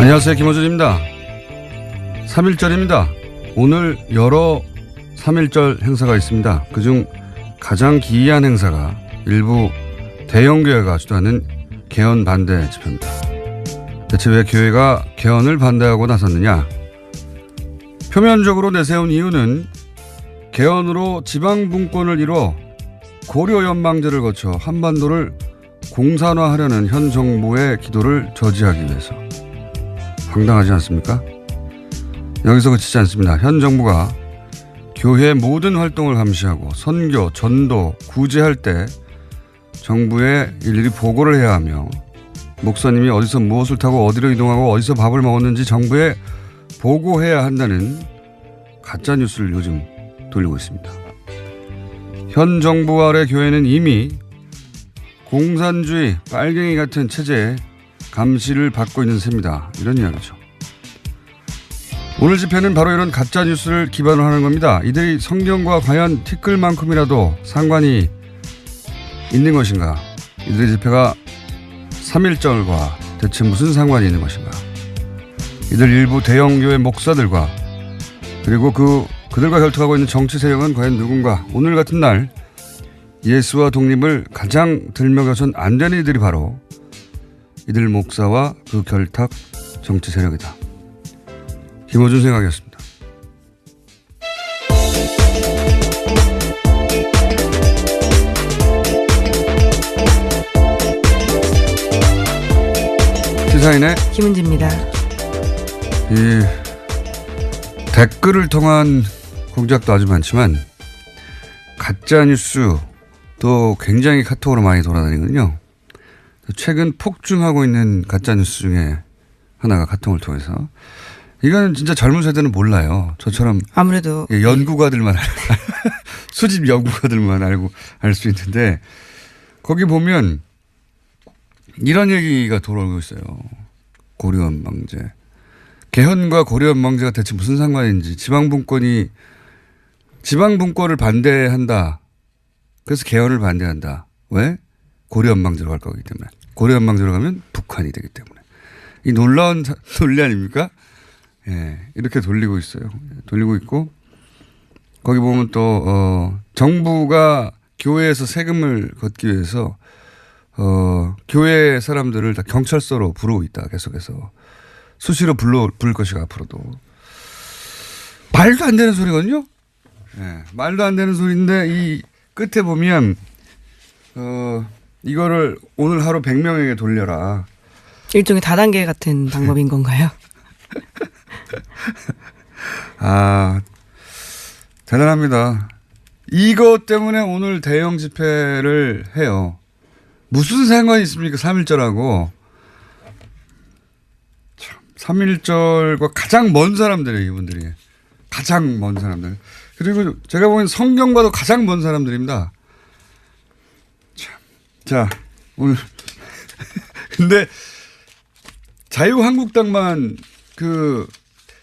안녕하세요. 김호준입니다. 3.1절입니다. 오늘 여러 3.1절 행사가 있습니다. 그중 가장 기이한 행사가 일부 대형교회가 주도하는 개헌 반대 집회입니다. 대체 왜 교회가 개헌을 반대하고 나섰느냐? 표면적으로 내세운 이유는 개헌으로 지방분권을 이뤄 고려연방제를 거쳐 한반도를 공산화하려는 현 정부의 기도를 저지하기 위해서. 황당하지 않습니까? 여기서 그치지 않습니다. 현 정부가 교회 모든 활동을 감시하고 선교, 전도, 구제할 때 정부에 일일이 보고를 해야 하며 목사님이 어디서 무엇을 타고 어디로 이동하고 어디서 밥을 먹었는지 정부에 보고해야 한다는 가짜뉴스를 요즘 돌리고 있습니다. 현 정부 아래 교회는 이미 공산주의 빨갱이 같은 체제에 감시를 받고 있는 셈이다. 이런 이야기죠. 오늘 집회는 바로 이런 가짜뉴스를 기반으로 하는 겁니다. 이들이 성경과 과연 티끌만큼이라도 상관이 있는 것인가? 이들의 집회가 3.1절과 대체 무슨 상관이 있는 것인가? 이들 일부 대형교회 목사들과 그리고 그들과 결투하고 있는 정치 세력은 과연 누군가? 오늘 같은 날 예수와 독립을 가장 들먹여선 안 되는 이들이 바로 이들 목사와 그 결탁 정치 세력이다. 김호준 생각이었습니다. 시사인의 김은지입니다. 이 댓글을 통한 공작도 아주 많지만 가짜뉴스도 굉장히 카톡으로 많이 돌아다니거든요. 최근 폭증하고 있는 가짜뉴스 중에 하나가 카톡을 통해서. 이거는 진짜 젊은 세대는 몰라요. 저처럼 아무래도 연구가들만 수집 연구가들만 알고 알 수 있는데 거기 보면 이런 얘기가 돌아오고 있어요. 고려연방제. 개헌과 고려연방제가 대체 무슨 상관인지 지방분권을 반대한다. 그래서 개헌을 반대한다. 왜? 고려연방제로 갈 거기 때문에. 고려연방제로 가면 북한이 되기 때문에. 이 놀라운 논리 아닙니까? 예, 이렇게 돌리고 있어요. 돌리고 있고 거기 보면 또 정부가 교회에서 세금을 걷기 위해서 교회 사람들을 다 경찰서로 부르고 있다. 계속해서 수시로 부를 것이고 앞으로도. 말도 안 되는 소리거든요. 예, 말도 안 되는 소리인데 이 끝에 보면 이거를 오늘 하루 100명에게 돌려라. 일종의 다단계 같은 방법인 건가요? 아, 대단합니다. 이것 때문에 오늘 대형 집회를 해요. 무슨 상관이 있습니까? 3.1절하고. 3.1절과 가장 먼 사람들이에요, 이분들이. 가장 먼 사람들. 그리고 제가 보기엔 성경과도 가장 먼 사람들입니다. 자, 오늘. 근데 자유한국당만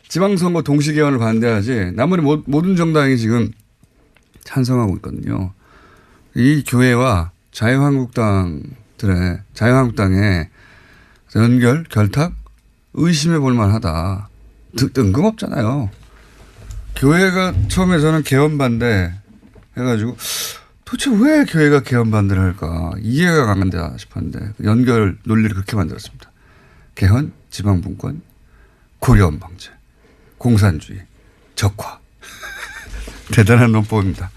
지방선거 동시개헌을 반대하지 나머지 모든 정당이 지금 찬성하고 있거든요. 이 교회와 자유한국당의 연결, 결탁 의심해 볼 만하다. 뜬금없잖아요. 교회가 처음에 저는 개헌 반대 해가지고 도대체 왜 교회가 개헌 반대를 할까 이해가 안 간다 싶었는데 연결 논리를 그렇게 만들었습니다. 개헌, 지방분권, 고려연방제, 공산주의, 적화. 대단한 논법입니다.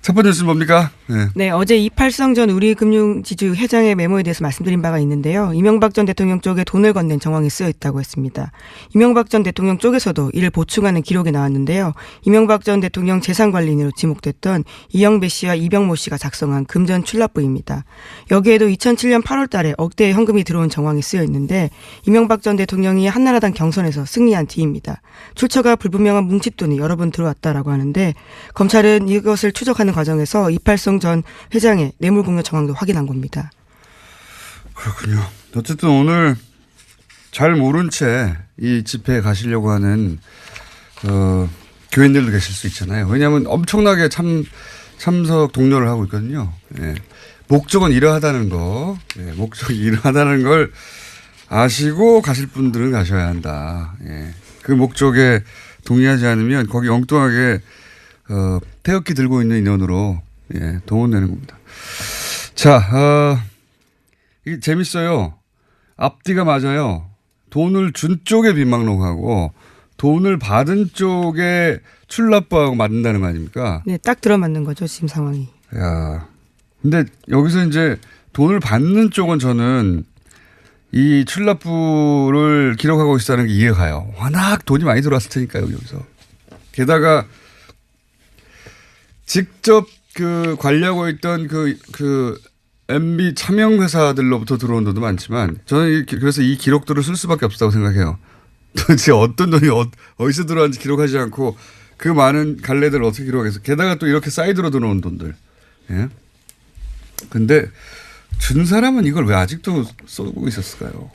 첫 번째 뉴스는 뭡니까? 네, 어제 이팔성 전 우리금융지주 회장의 메모에 대해서 말씀드린 바가 있는데요. 이명박 전 대통령 쪽에 돈을 건넨 정황이 쓰여 있다고 했습니다. 이명박 전 대통령 쪽에서도 이를 보충하는 기록이 나왔는데요. 이명박 전 대통령 재산관리인으로 지목됐던 이영배 씨와 이병모 씨가 작성한 금전 출납부입니다. 여기에도 2007년 8월 달에 억대의 현금이 들어온 정황이 쓰여 있는데 이명박 전 대통령이 한나라당 경선에서 승리한 뒤입니다. 출처가 불분명한 뭉칫돈이 여러 번 들어왔다라고 하는데 검찰은 이것을 추적하는 과정에서 이팔성 전 회장의 뇌물공여 정황도 확인한 겁니다. 그렇군요. 어쨌든 오늘 잘 모른 채 이 집회에 가시려고 하는 교인들도 계실 수 있잖아요. 왜냐하면 엄청나게 참석 독려를 하고 있거든요. 예. 목적은 이러하다는 거. 예. 목적이 이러하다는 걸 아시고 가실 분들은 가셔야 한다. 예. 그 목적에 동의하지 않으면 거기 엉뚱하게 태극기 들고 있는 인원으로 예, 동원되는 겁니다. 자, 이게 재밌어요. 앞뒤가 맞아요. 돈을 준 쪽에 빈망록하고 돈을 받은 쪽에 출납부하고 맞는다는 거 아닙니까? 네, 딱 들어맞는 거죠, 지금 상황이. 야, 근데 여기서 이제 돈을 받는 쪽은 저는 이 출납부를 기록하고 있다는 게 이해가 가요. 워낙 돈이 많이 들어왔을 테니까요, 여기서. 게다가 직접 그 관리하고 있던 그 MB 차명 회사들로부터 들어온 돈도 많지만 저는 그래서 이 기록들을 쓸 수밖에 없다고 생각해요. 도대체 어떤 돈이 어디서 들어왔는지 기록하지 않고 그 많은 갈래들을 어떻게 기록하겠어. 게다가 또 이렇게 사이드로 들어온 돈들. 예. 근데 준 사람은 이걸 왜 아직도 쏘고 있었을까요?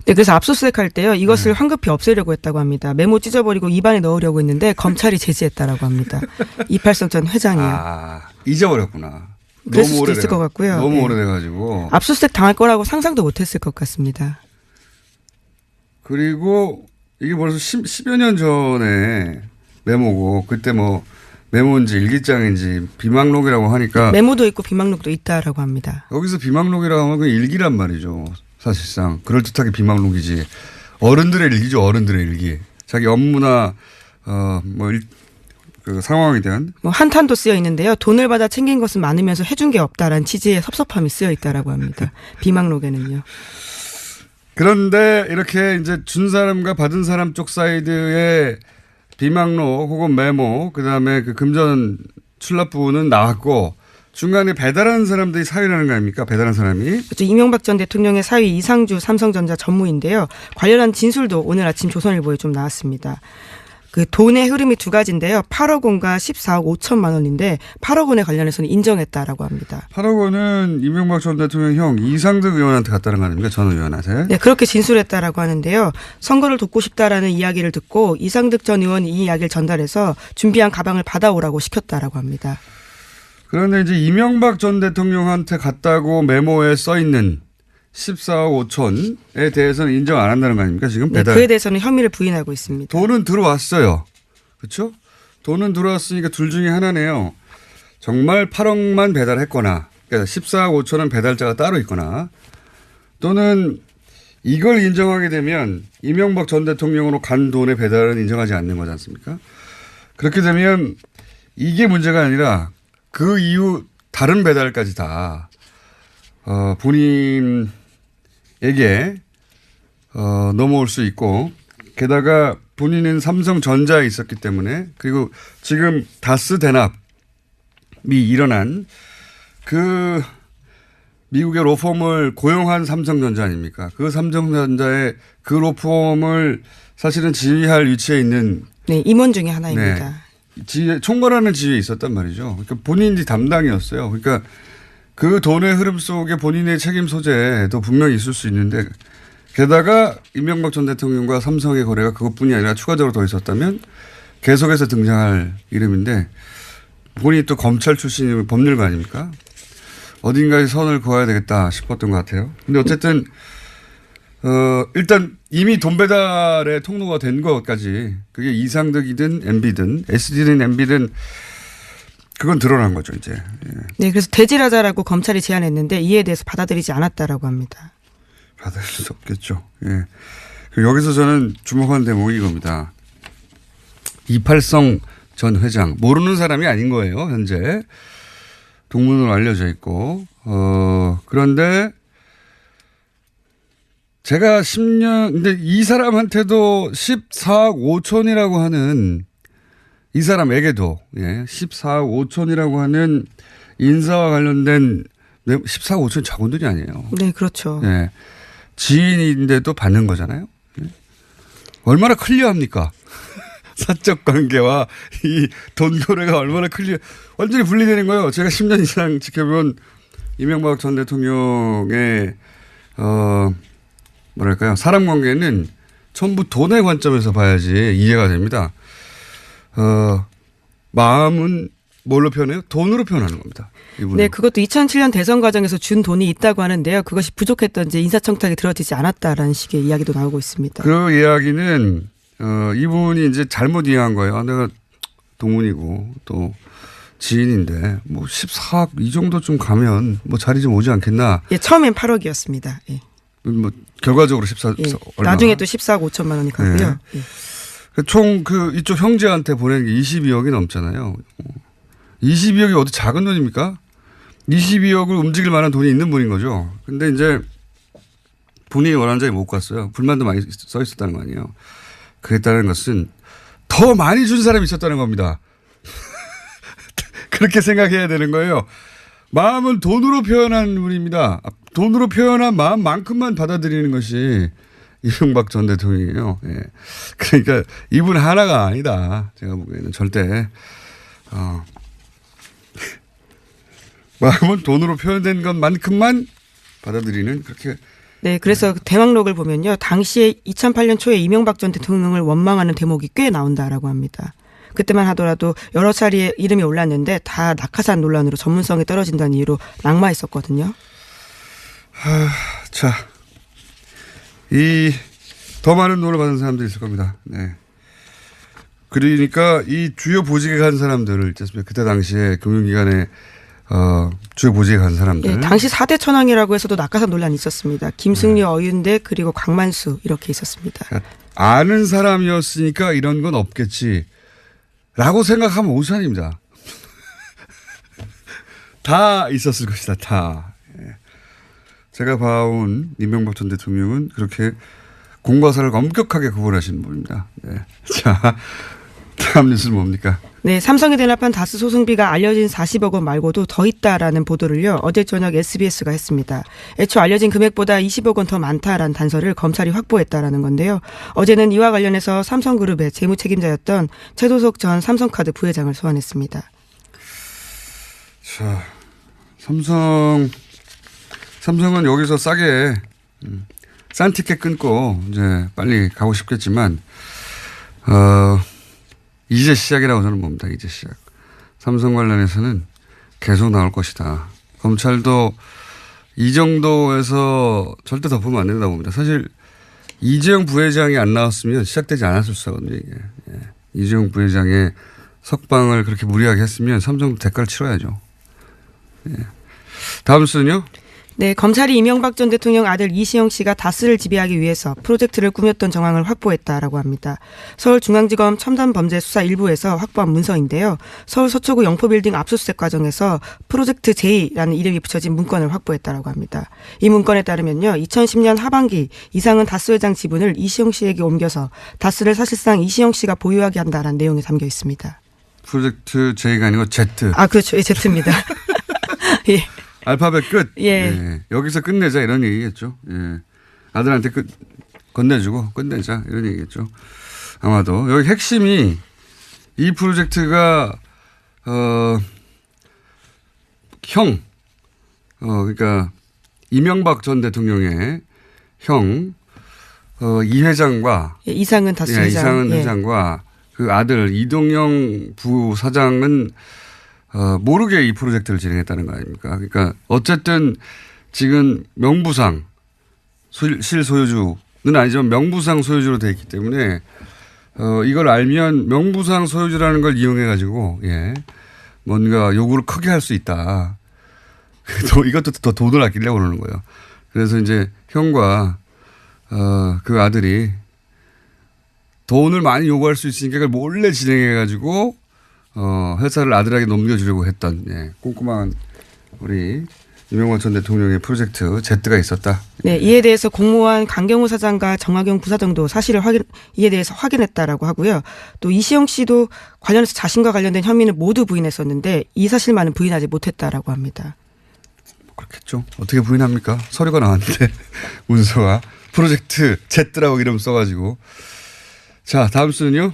네, 그래서 압수수색 할 때요. 이것을 황급히 없애려고 했다고 합니다. 메모 찢어버리고 입안에 넣으려고 했는데 검찰이 제지했다라고 합니다. 이팔성 전 회장이요. 아, 잊어버렸구나. 그랬을 수도 있을 것 같고요. 너무 네. 오래돼가지고. 압수수색 당할 거라고 상상도 못했을 것 같습니다. 그리고 이게 벌써 10여 년 전에 메모고 그때 뭐 메모인지 일기장인지 비망록이라고 하니까 메모도 있고 비망록도 있다라고 합니다. 여기서 비망록이라고 하면 그 일기란 말이죠. 사실상 그럴듯하게 비망록이지. 어른들의 일기죠. 어른들의 일기. 자기 업무나 그 상황에 대한 뭐 한탄도 쓰여 있는데요. 돈을 받아 챙긴 것은 많으면서 해준 게 없다라는 취지의 섭섭함이 쓰여 있다라고 합니다. 비망록에는요. 그런데 이렇게 이제 준 사람과 받은 사람 쪽 사이드의 비망록 혹은 메모 그다음에 그 금전 출납부는 나왔고 중간에 배달하는 사람들이 사위라는 거 아닙니까? 배달한 사람이. 그렇죠. 이명박 전 대통령의 사위 이상주 삼성전자 전무인데요. 관련한 진술도 오늘 아침 조선일보에 좀 나왔습니다. 그 돈의 흐름이 두 가지인데요. 8억 원과 14억 5천만 원인데 8억 원에 관련해서는 인정했다라고 합니다. 8억 원은 이명박 전 대통령 형 이상득 의원한테 갔다는 거 아닙니까? 전 의원한테. 네, 그렇게 진술했다라고 하는데요. 선거를 돕고 싶다라는 이야기를 듣고 이상득 전 의원이 이 이야기를 전달해서 준비한 가방을 받아오라고 시켰다라고 합니다. 그런데 이제 이명박 전 대통령한테 갔다고 메모에 써 있는 14억 5천에 대해서는 인정 안 한다는 거 아닙니까? 지금 배달. 네, 그에 대해서는 혐의를 부인하고 있습니다. 돈은 들어왔어요. 그렇죠? 돈은 들어왔으니까 둘 중에 하나네요. 정말 8억만 배달했거나 그러니까 14억 5천은 배달자가 따로 있거나 또는 이걸 인정하게 되면 이명박 전 대통령으로 간 돈의 배달은 인정하지 않는 거지 않습니까? 그렇게 되면 이게 문제가 아니라 그 이후 다른 배달까지 다 본인에게 넘어올 수 있고 게다가 본인은 삼성전자에 있었기 때문에 그리고 지금 다스 대납이 일어난 그 미국의 로펌을 고용한 삼성전자 아닙니까? 그 삼성전자의 그 로펌을 사실은 지휘할 위치에 있는 네, 임원 중에 하나입니다. 네. 총괄하는 지위에 있었단 말이죠. 그러니까 본인이 담당이었어요. 그러니까 그 돈의 흐름 속에 본인의 책임 소재도 분명히 있을 수 있는데 게다가 이명박 전 대통령과 삼성의 거래가 그것뿐이 아니라 추가적으로 더 있었다면 계속해서 등장할 이름인데 본인이 또 검찰 출신이면 법률가 아닙니까? 어딘가에 선을 그어야 되겠다 싶었던 것 같아요. 근데 어쨌든 일단 이미 돈 배달의 통로가 된 것까지 그게 이상득이든 MB든 SD든 MB든 그건 드러난 거죠 이제. 예. 네, 그래서 대질하자라고 검찰이 제안했는데 이에 대해서 받아들이지 않았다라고 합니다. 받을 수 없겠죠. 예. 여기서 저는 주목한 대목이 이겁니다. 이팔성 전 회장 모르는 사람이 아닌 거예요 현재. 동문으로 알려져 있고 그런데 제가 10년 근데 이 사람한테도 14억 5천이라고 하는 이 사람에게도 14억 5천이라고 하는 인사와 관련된 14억 5천 작은 돈이 아니에요. 네, 그렇죠. 예. 지인인데도 받는 거잖아요. 예. 얼마나 클리어합니까? 사적 관계와 이 돈 거래가 얼마나 완전히 분리되는 거예요. 제가 10년 이상 지켜본 이명박 전 대통령의 뭐랄까요. 사람 관계는 전부 돈의 관점에서 봐야지 이해가 됩니다. 마음은 뭘로 표현해요? 돈으로 표현하는 겁니다. 이분은. 네, 그것도 2007년 대선 과정에서 준 돈이 있다고 하는데요. 그것이 부족했던지 인사청탁이 들어지지 않았다라는 식의 이야기도 나오고 있습니다. 그 이야기는 이분이 이제 잘못 이해한 거예요. 아, 내가 동문이고 또 지인인데 뭐 14억 이 정도쯤 가면 뭐 자리 좀 오지 않겠나. 예, 처음엔 8억이었습니다. 예. 뭐 결과적으로 14억 예. 얼마. 나중에 또 14억 5천만 원이 가고요. 네. 예. 총 이쪽 형제한테 보낸 게 22억이 넘잖아요. 22억이 어디 작은 돈입니까? 22억을 움직일 만한 돈이 있는 분인 거죠. 근데 이제 본인이 원하는 자리 못 갔어요. 불만도 많이 써 있었다는 거 아니에요. 그랬다는 것은 더 많이 준 사람이 있었다는 겁니다. 그렇게 생각해야 되는 거예요. 마음은 돈으로 표현한 분입니다. 돈으로 표현한 마음만큼만 받아들이는 것이 이명박 전 대통령이에요. 예. 그러니까 이분 하나가 아니다. 제가 보기에는 절대. 마음은 돈으로 표현된 것만큼만 받아들이는 그렇게. 네, 그래서 대왕록을 보면요. 당시에 2008년 초에 이명박 전 대통령을 원망하는 대목이 꽤 나온다라고 합니다. 그때만 하더라도 여러 차례 이름이 올랐는데 다 낙하산 논란으로 전문성이 떨어진다는 이유로 낙마했었거든요. 자, 더 많은 돈을 받은 사람들이 있을 겁니다. 네. 그러니까 이 주요 보직에 간 사람들을 있잖습니까? 그때 당시에 금융기관에 주요 보직에 간 사람들. 네, 당시 4대 천왕이라고 해서도 낙하산 논란이 있었습니다. 김승리, 어윤대 그리고 강만수 이렇게 있었습니다. 그러니까 아는 사람이었으니까 이런 건 없겠지. 라고 생각하면 오산입니다. 다 있었을 것이다. 다. 예. 제가 봐온 이명박 전 대통령은 그렇게 공과 사를 엄격하게 구분하시는 분입니다. 네. 자, 다음 뉴스는 뭡니까? 네, 삼성이 대납한 다스 소송비가 알려진 40억 원 말고도 더 있다라는 보도를요. 어제 저녁 SBS가 했습니다. 애초 알려진 금액보다 20억 원 더 많다라는 단서를 검찰이 확보했다라는 건데요. 어제는 이와 관련해서 삼성그룹의 재무 책임자였던 최도석 전 삼성카드 부회장을 소환했습니다. 자, 삼성은 여기서 싸게 싼 티켓 끊고 이제 빨리 가고 싶겠지만 이제 시작이라고 저는 봅니다. 이제 시작. 삼성 관련해서는 계속 나올 것이다. 검찰도 이 정도에서 절대 덮으면 안 된다고 봅니다. 사실 이재용 부회장이 안 나왔으면 시작되지 않았을 수 있거든요. 이게. 예. 이재용 부회장의 석방을 그렇게 무리하게 했으면 삼성도 대가를 치러야죠. 예. 다음 수는요? 네, 검찰이 이명박 전 대통령 아들 이시영 씨가 다스를 지배하기 위해서 프로젝트를 꾸몄던 정황을 확보했다라고 합니다. 서울중앙지검 첨단범죄수사 1부에서 확보한 문서인데요. 서울 서초구 영포빌딩 압수수색 과정에서 프로젝트 J라는 이름이 붙여진 문건을 확보했다라고 합니다. 이 문건에 따르면요. 2010년 하반기 이상은 다스 회장 지분을 이시영 씨에게 옮겨서 다스를 사실상 이시영 씨가 보유하게 한다라는 내용이 담겨 있습니다. 프로젝트 J가 아니고 Z. 아, 그렇죠. 예, Z입니다. 예. 알파벳 끝. 예. 예. 여기서 끝내자 이런 얘기겠죠. 예. 아들한테 건네주고 끝내자 이런 얘기겠죠. 아마도 여기 핵심이 이 프로젝트가 그러니까 이명박 전 대통령의 형 이 회장과 예, 이상은 다스 회장. 이상은 회장과 그 아들 이동영 부사장은 모르게 이 프로젝트를 진행했다는 거 아닙니까? 그러니까 어쨌든 지금 명부상 실소유주는 아니지만 명부상 소유주로 되어 있기 때문에 이걸 알면 명부상 소유주라는 걸 이용해 가지고 예, 뭔가 요구를 크게 할 수 있다. 이것도 더 돈을 아끼려고 그러는 거예요. 그래서 이제 형과 그 아들이 돈을 많이 요구할 수 있으니까 그걸 몰래 진행해 가지고 회사를 아들에게 넘겨주려고 했던 예, 꼼꼼한 우리 이명박 전 대통령의 프로젝트 Z가 있었다. 네, 이에 대해서 공모한 강경호 사장과 정학용 부사장도 사실을 이에 대해서 확인했다라고 하고요. 또 이시영 씨도 관련해서 자신과 관련된 혐의는 모두 부인했었는데 이 사실만은 부인하지 못했다라고 합니다. 그렇겠죠. 어떻게 부인합니까? 서류가 나왔는데 문서가 프로젝트 Z라고 이름 써가지고. 자, 다음 수는요.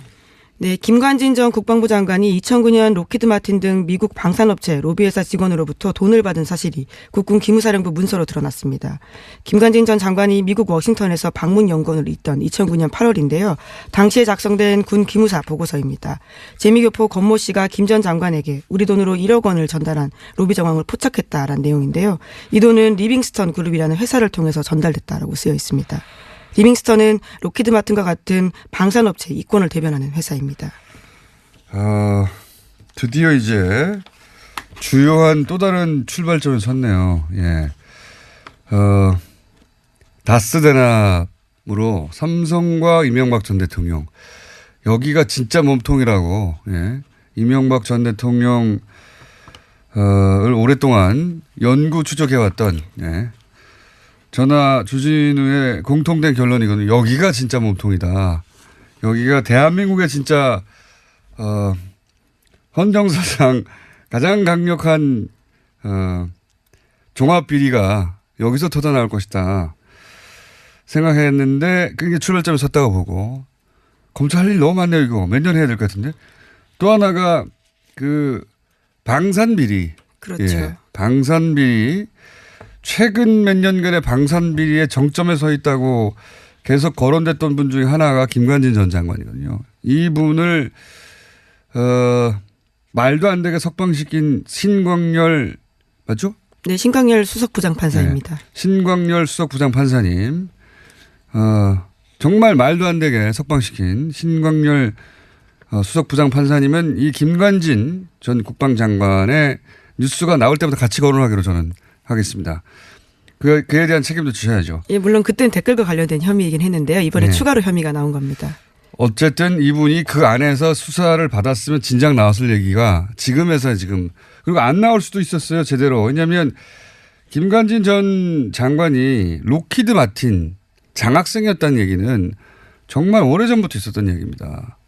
네, 김관진 전 국방부 장관이 2009년 로키드 마틴 등 미국 방산업체 로비회사 직원으로부터 돈을 받은 사실이 국군 기무사령부 문서로 드러났습니다. 김관진 전 장관이 미국 워싱턴에서 방문 연구원을 있던 2009년 8월인데요. 당시에 작성된 군 기무사 보고서입니다. 재미교포 권모 씨가 김 전 장관에게 우리 돈으로 1억 원을 전달한 로비 정황을 포착했다라는 내용인데요. 이 돈은 리빙스턴 그룹이라는 회사를 통해서 전달됐다라고 쓰여 있습니다. 리빙스턴은 로키드 마틴과 같은 방산업체 이권을 대변하는 회사입니다. 드디어 이제 주요한 또 다른 출발점에 섰네요. 예. 다스 대납으로 삼성과 이명박 전 대통령. 여기가 진짜 몸통이라고, 예. 이명박 전 대통령을 오랫동안 연구 추적해왔던, 예. 저나 주진우의 공통된 결론이거든요. 여기가 진짜 몸통이다. 여기가 대한민국의 진짜 헌정사상 가장 강력한 종합비리가 여기서 터져나올 것이다 생각했는데 그게 출발점에 섰다고 보고 검찰 할 일 너무 많네요. 이거 몇 년 해야 될 것 같은데. 또 하나가 그 방산비리. 그렇죠. 예, 방산비리. 최근 몇 년간의 방산비리의 정점에 서 있다고 계속 거론됐던 분 중에 하나가 김관진 전 장관이거든요. 이분을 말도 안 되게 석방시킨 신광열 맞죠? 네, 신광열 수석 부장판사입니다. 네, 신광열 수석 부장판사님. 정말 말도 안 되게 석방시킨 신광열 수석 부장판사님은 이 김관진 전 국방장관의 뉴스가 나올 때부터 같이 거론하기로 저는 하겠습니다. 그에 대한 책임도 지셔야죠. 예, 물론 그때는 댓글과 관련된 혐의이긴 했는데요. 이번에 네. 추가로 혐의가 나온 겁니다. 어쨌든 이분이 그 안에서 수사를 받았으면 진작 나왔을 얘기가 지금에서 지금 그리고 안 나올 수도 있었어요. 제대로. 왜냐하면 김관진 전 장관이 로키드 마틴 장학생이었다는 얘기는 정말 오래전부터 있었던 얘기입니다.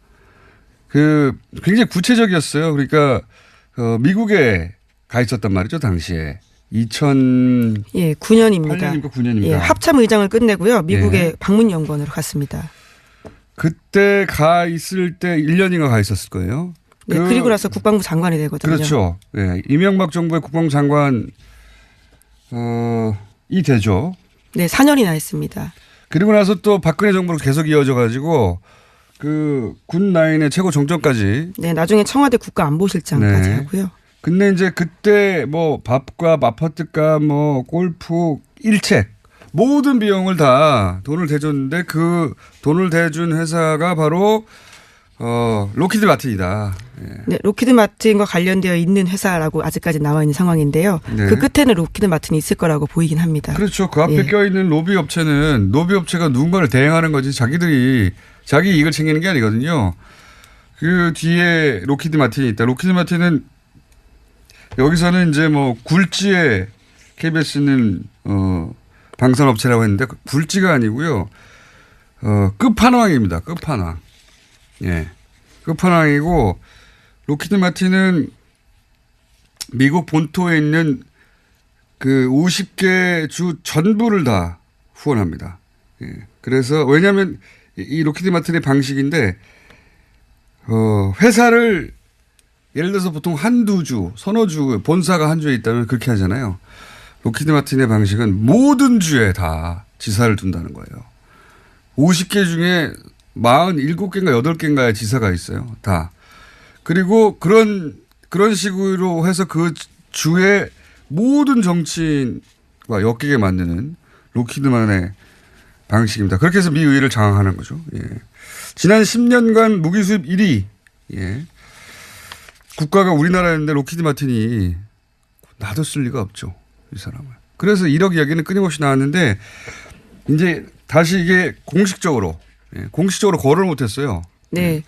굉장히 구체적이었어요. 그러니까 미국에 가 있었단 말이죠. 당시에. 2009년입니까? 예, 9년입니다. 9년입니까? 예, 합참 의장을 끝내고요. 미국의 예. 방문 연구원으로 갔습니다. 그때 가 있을 때 1년인가 가 있었을 거예요. 네, 그리고 나서 국방부 장관이 되거든요. 그렇죠. 예, 이명박 정부의 국방부 장관 이 되죠. 네, 4년이나 했습니다. 그리고 나서 또 박근혜 정부로 계속 이어져 가지고 그 군 라인의 최고 정점까지. 네, 나중에 청와대 국가안보실장까지 네. 하고요. 근데 이제 그때 뭐 밥값, 아파트값, 뭐 골프, 일책 모든 비용을 다 돈을 대줬는데 그 돈을 대준 회사가 바로 로키드 마틴이다. 예. 네, 로키드 마틴과 관련되어 있는 회사라고 아직까지 나와 있는 상황인데요. 네. 그 끝에는 로키드 마틴이 있을 거라고 보이긴 합니다. 그렇죠. 그 앞에 예. 껴있는 로비 업체는 로비 업체가 누군가를 대행하는 거지 자기들이 자기 이익을 챙기는 게 아니거든요. 그 뒤에 로키드 마틴이 있다. 로키드 마틴은 여기서는 이제 뭐 굴지에 KBS는 방산업체라고 했는데 굴지가 아니고요. 끝판왕입니다. 끝판왕. 예. 끝판왕이고 로키드 마틴은 미국 본토에 있는 그 50개 주 전부를 다 후원합니다. 예. 그래서 왜냐하면 이 로키드 마틴의 방식인데 회사를 예를 들어서 보통 한두 주, 서너 주, 본사가 한 주에 있다면 그렇게 하잖아요. 로키드 마틴의 방식은 모든 주에 다 지사를 둔다는 거예요. 50개 중에 47개인가 8개인가의 지사가 있어요. 다. 그리고 그런 식으로 해서 그 주의 모든 정치인과 엮이게 만드는 로키드만의 방식입니다. 그렇게 해서 미 의회를 장악하는 거죠. 예. 지난 10년간 무기 수입 1위. 예. 국가가 우리나라였는데 로키드 마틴이 놔뒀을 리가 없죠. 이 사람을. 그래서 1억 이야기는 끊임없이 나왔는데 이제 다시 이게 공식적으로 거론을 못했어요. 네.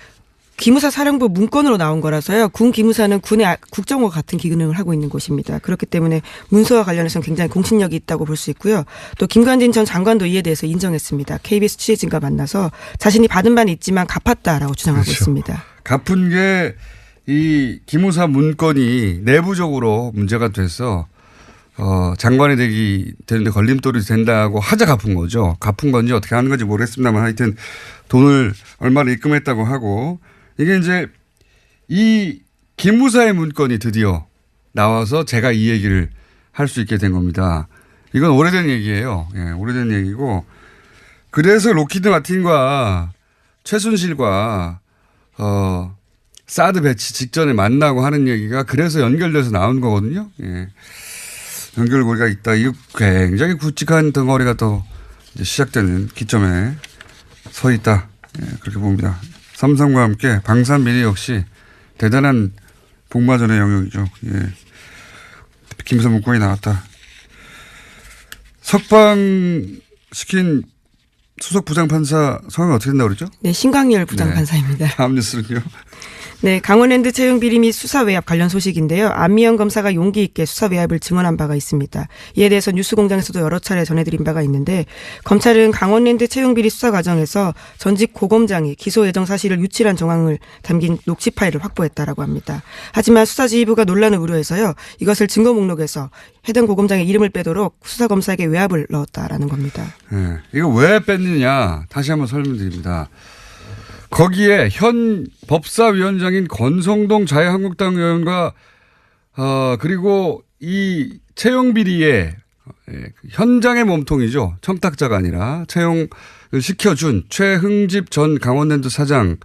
기무사 사령부 문건으로 나온 거라서요. 군 기무사는 군의 국정과 같은 기능을 하고 있는 곳입니다. 그렇기 때문에 문서와 관련해서는 굉장히 공신력이 있다고 볼 수 있고요. 또 김관진 전 장관도 이에 대해서 인정했습니다. KBS 취재진과 만나서 자신이 받은 바는 있지만 갚았다라고 주장하고 그렇죠. 있습니다. 갚은 게 이 기무사 문건이 내부적으로 문제가 돼서 장관이 되는데 걸림돌이 된다고 하자 갚은 거죠. 갚은 건지 어떻게 하는 건지 모르겠습니다만 하여튼 돈을 얼마나 입금했다고 하고 이게 이제 이 기무사의 문건이 드디어 나와서 제가 이 얘기를 할 수 있게 된 겁니다. 이건 오래된 얘기예요. 예, 오래된 얘기고 그래서 로키드 마틴과 최순실과 사드 배치 직전에 만나고 하는 얘기가 그래서 연결돼서 나온 거거든요. 예. 연결고리가 있다. 이거 굉장히 굵직한 덩어리가 또 이제 시작되는 기점에 서 있다. 예, 그렇게 봅니다. 삼성과 함께 방산비리 역시 대단한 복마전의 영역이죠. 예. 김선 문건이 나왔다. 석방시킨 수석 부장판사 성함이 어떻게 된다고 그러죠? 네, 신광열 부장판사입니다. 다음 뉴스는요. 네, 강원랜드 채용 비리 및 수사 외압 관련 소식인데요. 안미영 검사가 용기 있게 수사 외압을 증언한 바가 있습니다. 이에 대해서 뉴스공장에서도 여러 차례 전해드린 바가 있는데 검찰은 강원랜드 채용 비리 수사 과정에서 전직 고검장이 기소 예정 사실을 유출한 정황을 담긴 녹취 파일을 확보했다라고 합니다. 하지만 수사지휘부가 논란을 우려해서요. 이것을 증거 목록에서 해당 고검장의 이름을 빼도록 수사검사에게 외압을 넣었다라는 겁니다. 네, 이거 왜 뺐느냐 다시 한번 설명드립니다. 거기에 현 법사위원장인 권성동 자유한국당 의원과 그리고 이 채용 비리의 현장의 몸통이죠. 청탁자가 아니라 채용을 시켜준 최흥집 전 강원랜드 사장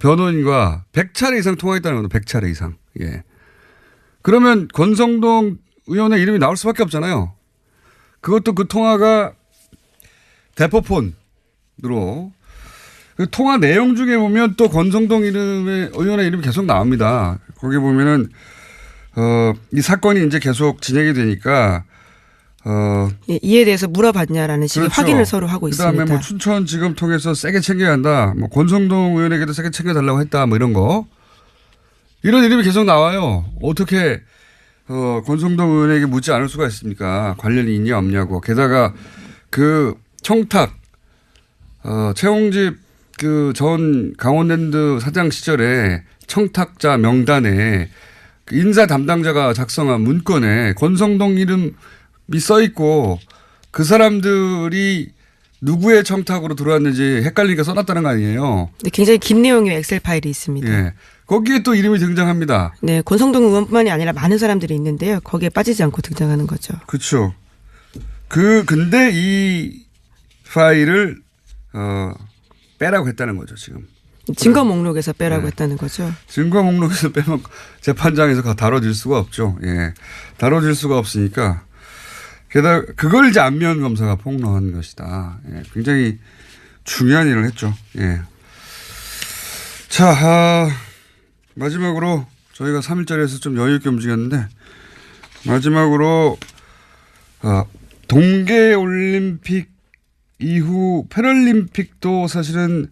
변호인과 100차례 이상 통화했다는 겁니다. 100차례 이상. 예. 그러면 권성동 의원의 이름이 나올 수밖에 없잖아요. 그것도 그 통화가 대포폰으로 그 통화 내용 중에 보면 또 권성동 의원의 이름이 계속 나옵니다. 거기 보면은 이 사건이 이제 계속 진행이 되니까 예, 이에 대해서 물어봤냐라는 식의 그렇죠. 확인을 서로 하고 있습니다. 그다음에 뭐 춘천지검 통해서 세게 챙겨야 한다. 뭐 권성동 의원에게도 세게 챙겨달라고 했다. 뭐 이런 거. 이런 이름이 계속 나와요. 어떻게 권성동 의원에게 묻지 않을 수가 있습니까? 관련이 있냐 없냐고. 게다가 그 청탁 최홍집 그 전 강원랜드 사장 시절에 청탁자 명단에 그 인사 담당자가 작성한 문건에 권성동 이름이 써 있고 그 사람들이 누구의 청탁으로 들어왔는지 헷갈리니까 써놨다는 거 아니에요. 네, 굉장히 긴 내용의 엑셀 파일이 있습니다. 예. 거기에 또 이름이 등장합니다. 네, 권성동 의원뿐만이 아니라 많은 사람들이 있는데요. 거기에 빠지지 않고 등장하는 거죠. 그렇죠. 근데 이 파일을 빼라고 했다는 거죠, 지금. 증거 목록에서 빼라고 했다는 거죠. 증거 목록에서 빼면 재판장에서 다뤄질 수가 없죠. 예. 다뤄질 수가 없으니까. 게다가 그걸 이제 안미연 검사가 폭로한 것이다. 예. 굉장히 중요한 일을 했죠. 예. 자, 마지막으로 저희가 3일짜리에서 좀 여유 있게 움직였는데 마지막으로 동계올림픽 이후 패럴림픽도 사실은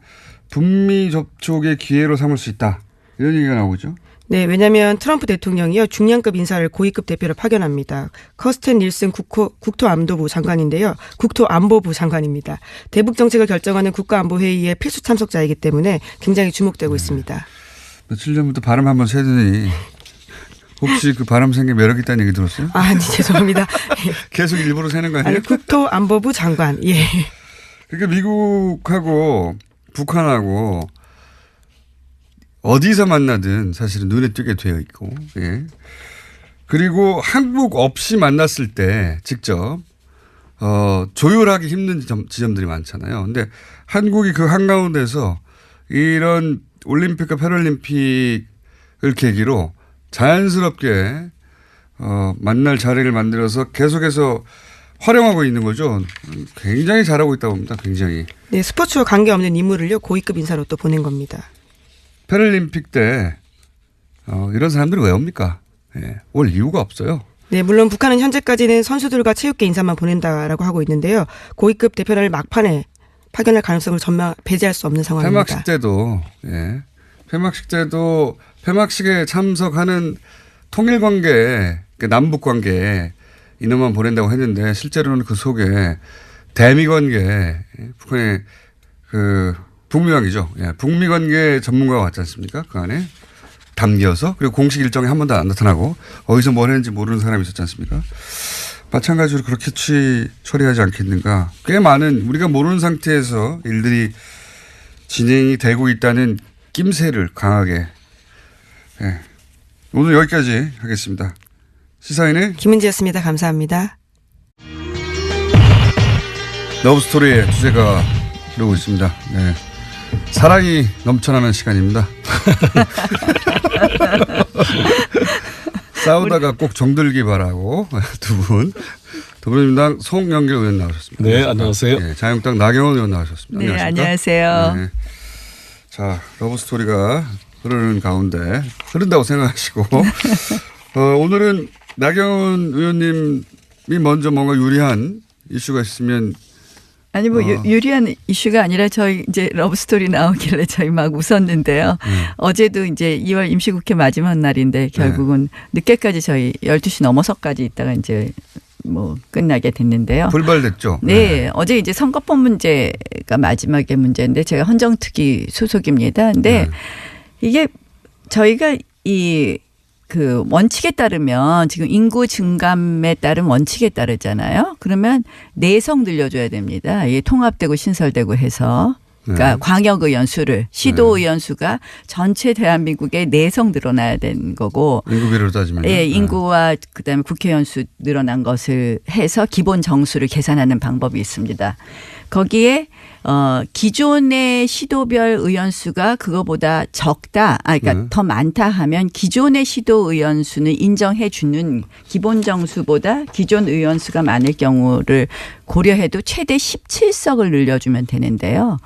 북미 접촉의 기회로 삼을 수 있다. 이런 얘기가 나오고 있죠. 네, 왜냐하면 트럼프 대통령이요 중량급 인사를 고위급 대표로 파견합니다. 커스텐 닐슨 국토안보부 장관인데요. 국토안보부 장관입니다. 대북 정책을 결정하는 국가안보회의의 필수 참석자이기 때문에 굉장히 주목되고 있습니다. 며칠 전부터 발음 한번 세더니 혹시 그 발음 생긴 매력 있다는 얘기 들었어요? 아니 죄송합니다. 계속 일부러 세는 거 아니에요? 아니, 국토안보부 장관. 예. 그러니까 미국하고 북한하고 어디서 만나든 사실은 눈에 띄게 되어 있고, 예. 그리고 한국 없이 만났을 때 직접, 조율하기 힘든 지점들이 많잖아요. 근데 한국이 그 한가운데서 이런 올림픽과 패럴림픽을 계기로 자연스럽게, 만날 자리를 만들어서 계속해서 활용하고 있는 거죠. 굉장히 잘하고 있다고 봅니다. 굉장히. 네, 스포츠와 관계없는 인물을요, 고위급 인사로 또 보낸 겁니다. 패럴림픽 때 이런 사람들이 왜 옵니까? 예, 올 이유가 없어요. 네, 물론 북한은 현재까지는 선수들과 체육계 인사만 보낸다라고 하고 있는데요. 고위급 대표를 막판에 파견할 가능성을 배제할 수 없는 상황입니다. 폐막식 때도 폐막식에 참석하는 통일관계, 남북관계 인원만 보낸다고 했는데 실제로는 그 속에 대미관계, 북한의 북미관계죠. 예, 북미관계 전문가가 왔지 않습니까? 그 안에 담겨서 그리고 공식 일정에 한 번도 안 나타나고 어디서 뭘 했는지 모르는 사람이 있었지 않습니까? 마찬가지로 그렇게 처리하지 않겠는가. 꽤 많은 우리가 모르는 상태에서 일들이 진행이 되고 있다는 낌새를 강하게. 네. 오늘 여기까지 하겠습니다. 시사인의 김은지였습니다. 감사합니다. 러브스토리의 주제가 흐르고 있습니다. 네. 사랑이 넘쳐나는 시간입니다. 싸우다가 꼭 정들기 바라고 두 분. 더불어민주당 송영길 의원 나오셨습니다. 네, 안녕하세요. 네, 자유한국당 나경원 의원 나오셨습니다. 네, 안녕하세요. 네. 자, 러브스토리가 흐르는 가운데 흐른다고 생각하시고 오늘은 나경원 의원님이 먼저 뭔가 유리한 이슈가 있으면 아니 뭐 유리한 이슈가 아니라 저희 이제 러브스토리 나오길래 저희 막 웃었는데요. 어제도 이제 2월 임시국회 마지막 날인데 결국은 늦게까지 저희 12시 넘어서까지 있다가 이제 뭐 끝나게 됐는데요. 불발됐죠. 네, 어제 이제 선거법 문제가 마지막의 문제인데 제가 헌정특위 소속입니다. 근데 이게 저희가 그 원칙에 따르면 지금 인구 증감에 따른 원칙에 따르잖아요. 그러면 4석 늘려줘야 됩니다. 이게 통합되고 신설되고 해서. 그러니까 광역의원 수를 시도의원 수가 전체 대한민국에 4석 늘어나야 되는 거고. 인구비로 따지면. 예, 인구와 그다음에 국회의원 수 늘어난 것을 해서 기본 정수를 계산하는 방법이 있습니다. 거기에 기존의 시도별 의원 수가 그거보다 적다, 그러니까 더 많다 하면 기존의 시도 의원 수는 인정해 주는 기본 정수보다 기존 의원 수가 많을 경우를 고려해도 최대 17석을 늘려주면 되는데요.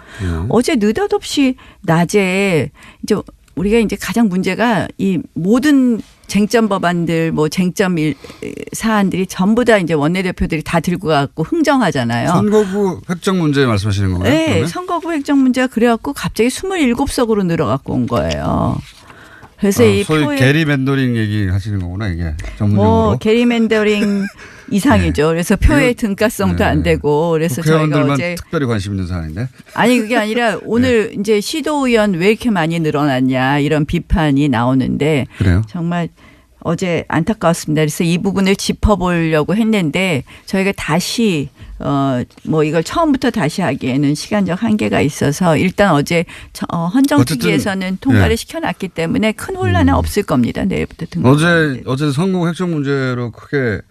어제 느닷없이 낮에 이제 우리가 이제 가장 문제가 이 모든 쟁점 법안들 뭐 쟁점 사안들이 전부 다 이제 원내대표들이 다 들고 가고 흥정하잖아요. 선거구 획정 문제 말씀하시는 건가요? 네. 그러면? 선거구 획정 문제가 그래갖고 갑자기 27석으로 늘어갖고 온 거예요. 그래서 이 소위 표에 게리맨더링 얘기 하시는 거구나 이게 전문용어로. 뭐 게리맨더링 이상이죠. 그래서 표의 등가성도 안 되고 그래서 저희가 국회의원들만 어제 특별히 관심 있는 사안인데. 아니 그게 아니라 오늘 이제 시도의원 왜 이렇게 많이 늘어났냐 이런 비판이 나오는데 그래요? 정말 어제 안타까웠습니다. 그래서 이 부분을 짚어보려고 했는데 저희가 다시 뭐 이걸 처음부터 다시 하기에는 시간적 한계가 있어서 일단 어제 헌정특위에서는 통과를 시켜놨기 때문에 큰 혼란은 없을 겁니다. 내일부터 등록. 어제 선거 획정 문제로 크게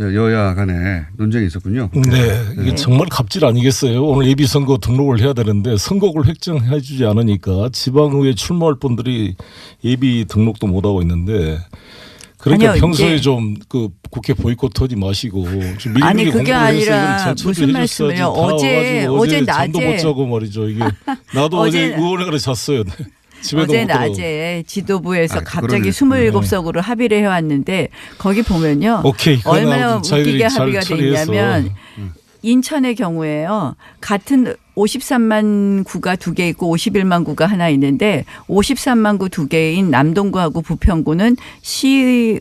여야 간에 논쟁이 있었군요. 네, 이게 정말 갑질 아니겠어요. 오늘 예비선거 등록을 해야 되는데 선거구를 획정해 주지 않으니까 지방의회 출마할 분들이 예비 등록도 못 하고 있는데 그러니까 아니요, 평소에 좀 그 국회 보이콧하지 마시고 좀 미리미리 아니 그게 아니라 공부를 무슨 말씀이에요? 어제 잠도 낮에 못 자고 말이죠. 이게 나도 어제 의원회관에 잤어요. 집에도 어제 못 들어. 낮에 지도부에서 갑자기 그러네. 27석으로 합의를 해왔는데 거기 보면요. 오케이, 얼마나 자기들이 웃기게 잘 합의가 돼 처리해서. 있냐면 인천의 경우에요. 같은 53만 구가 2개 있고 51만 구가 하나 있는데 53만 구 2개인 남동구하고 부평구는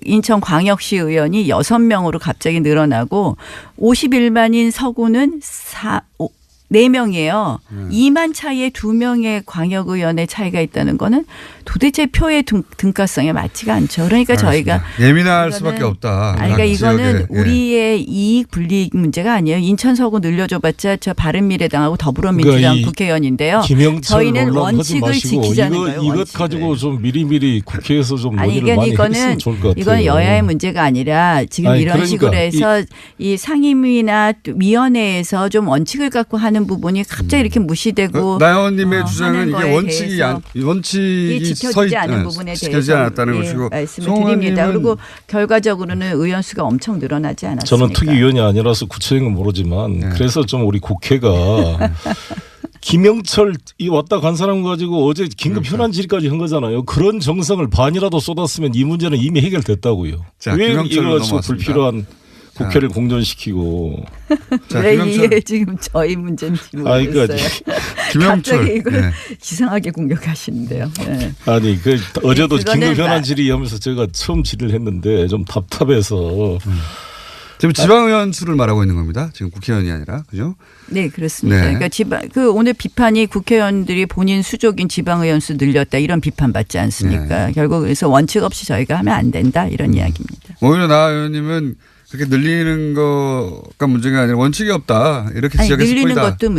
인천광역시 의원이 6명으로 갑자기 늘어나고 51만인 서구는 4명이에요. 2만 차이에 2명의 광역의원의 차이가 있다는 거는 도대체 표의 등가성에 맞지가 않죠. 그러니까 저희가 예민할 수밖에 없다. 아니, 그러니까 이거는 지역에. 우리의 이익 불이익 문제가 아니에요. 인천 서구 늘려줘봤자 저 바른미래당하고 더불어민주당 그러니까 국회의원인데요. 김영철 저희는 논란 하지 원칙을 마시고 지키자는 거예요. 이것 원칙을. 가지고 좀 미리미리 국회에서 좀 아니 논의를 많이 이거는 했으면 좋을 것 같아요. 이건 여야의 문제가 아니라 지금 아니, 이런 그러니까 식으로 해서 이 상임위나 또 위원회에서 좀 원칙을 갖고 하는 부분이 갑자기 이렇게 무시되고 나영원님의 주장은 하는 이게 거에 원칙이 대해서 원칙이 지켜지지 않은 부분에 지켜지지 대해서 않았다는 것이고 말씀을 드립니다. 그리고 결과적으로는 의원 수가 엄청 늘어나지 않았습니까? 저는 특위위원이 아니라서 구체적인 건 모르지만 그래서 좀 우리 국회가 김영철 이 왔다 간 사람 가지고 어제 긴급 현안 질의까지 한 거잖아요. 그런 정성을 반이라도 쏟았으면 이 문제는 이미 해결됐다고요. 자, 왜 김영철로 이걸 가지고 넘어왔습니다. 불필요한 국회를 공전시키고. 자, 왜 김영철. 이게 지금 저희 문제인지 아니, 모르겠어요. 김영철. 갑자기 이걸 네. 이상하게 공격하시는데요. 네. 아니 그 어제도 그거는 긴급 현안 질의하면서 제가 처음 질의를 했는데 좀 답답해서 지금 지방의원 수를 말하고 있는 겁니다. 지금 국회의원이 아니라 그죠? 네, 그렇습니다. 네. 그러니까 오늘 비판이 국회의원들이 본인 수족인 지방의원 수 늘렸다 이런 비판 받지 않습니까? 네. 결국 그래서 원칙 없이 저희가 하면 안 된다 이런 이야기입니다. 오히려 나 의원님은 그렇게 늘리는 거가 문제가 아니라 원칙이 없다. 이렇게 아니, 지적했을 늘리는 뿐이다. 것도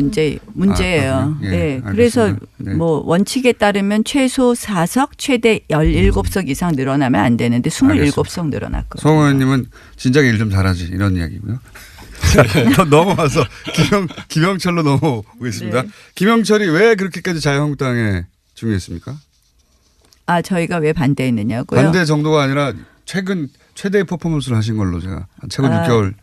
문제예요. 예, 네. 알겠습니다. 그래서 네. 뭐 원칙에 따르면 최소 4석 최대 17석 이상 늘어나면 안 되는데 27석 늘어났거든요. 송 의원님은 진작에 일 좀 잘하지 이런 이야기고요. 더 넘어와서 김영철로 넘어오겠습니다. 네. 김영철이 왜 그렇게까지 자유한국당에 중요했습니까? 아, 저희가 왜 반대했느냐고요? 반대 정도가 아니라 최근 최대의 퍼포먼스를 하신 걸로 제가 최근 6개월.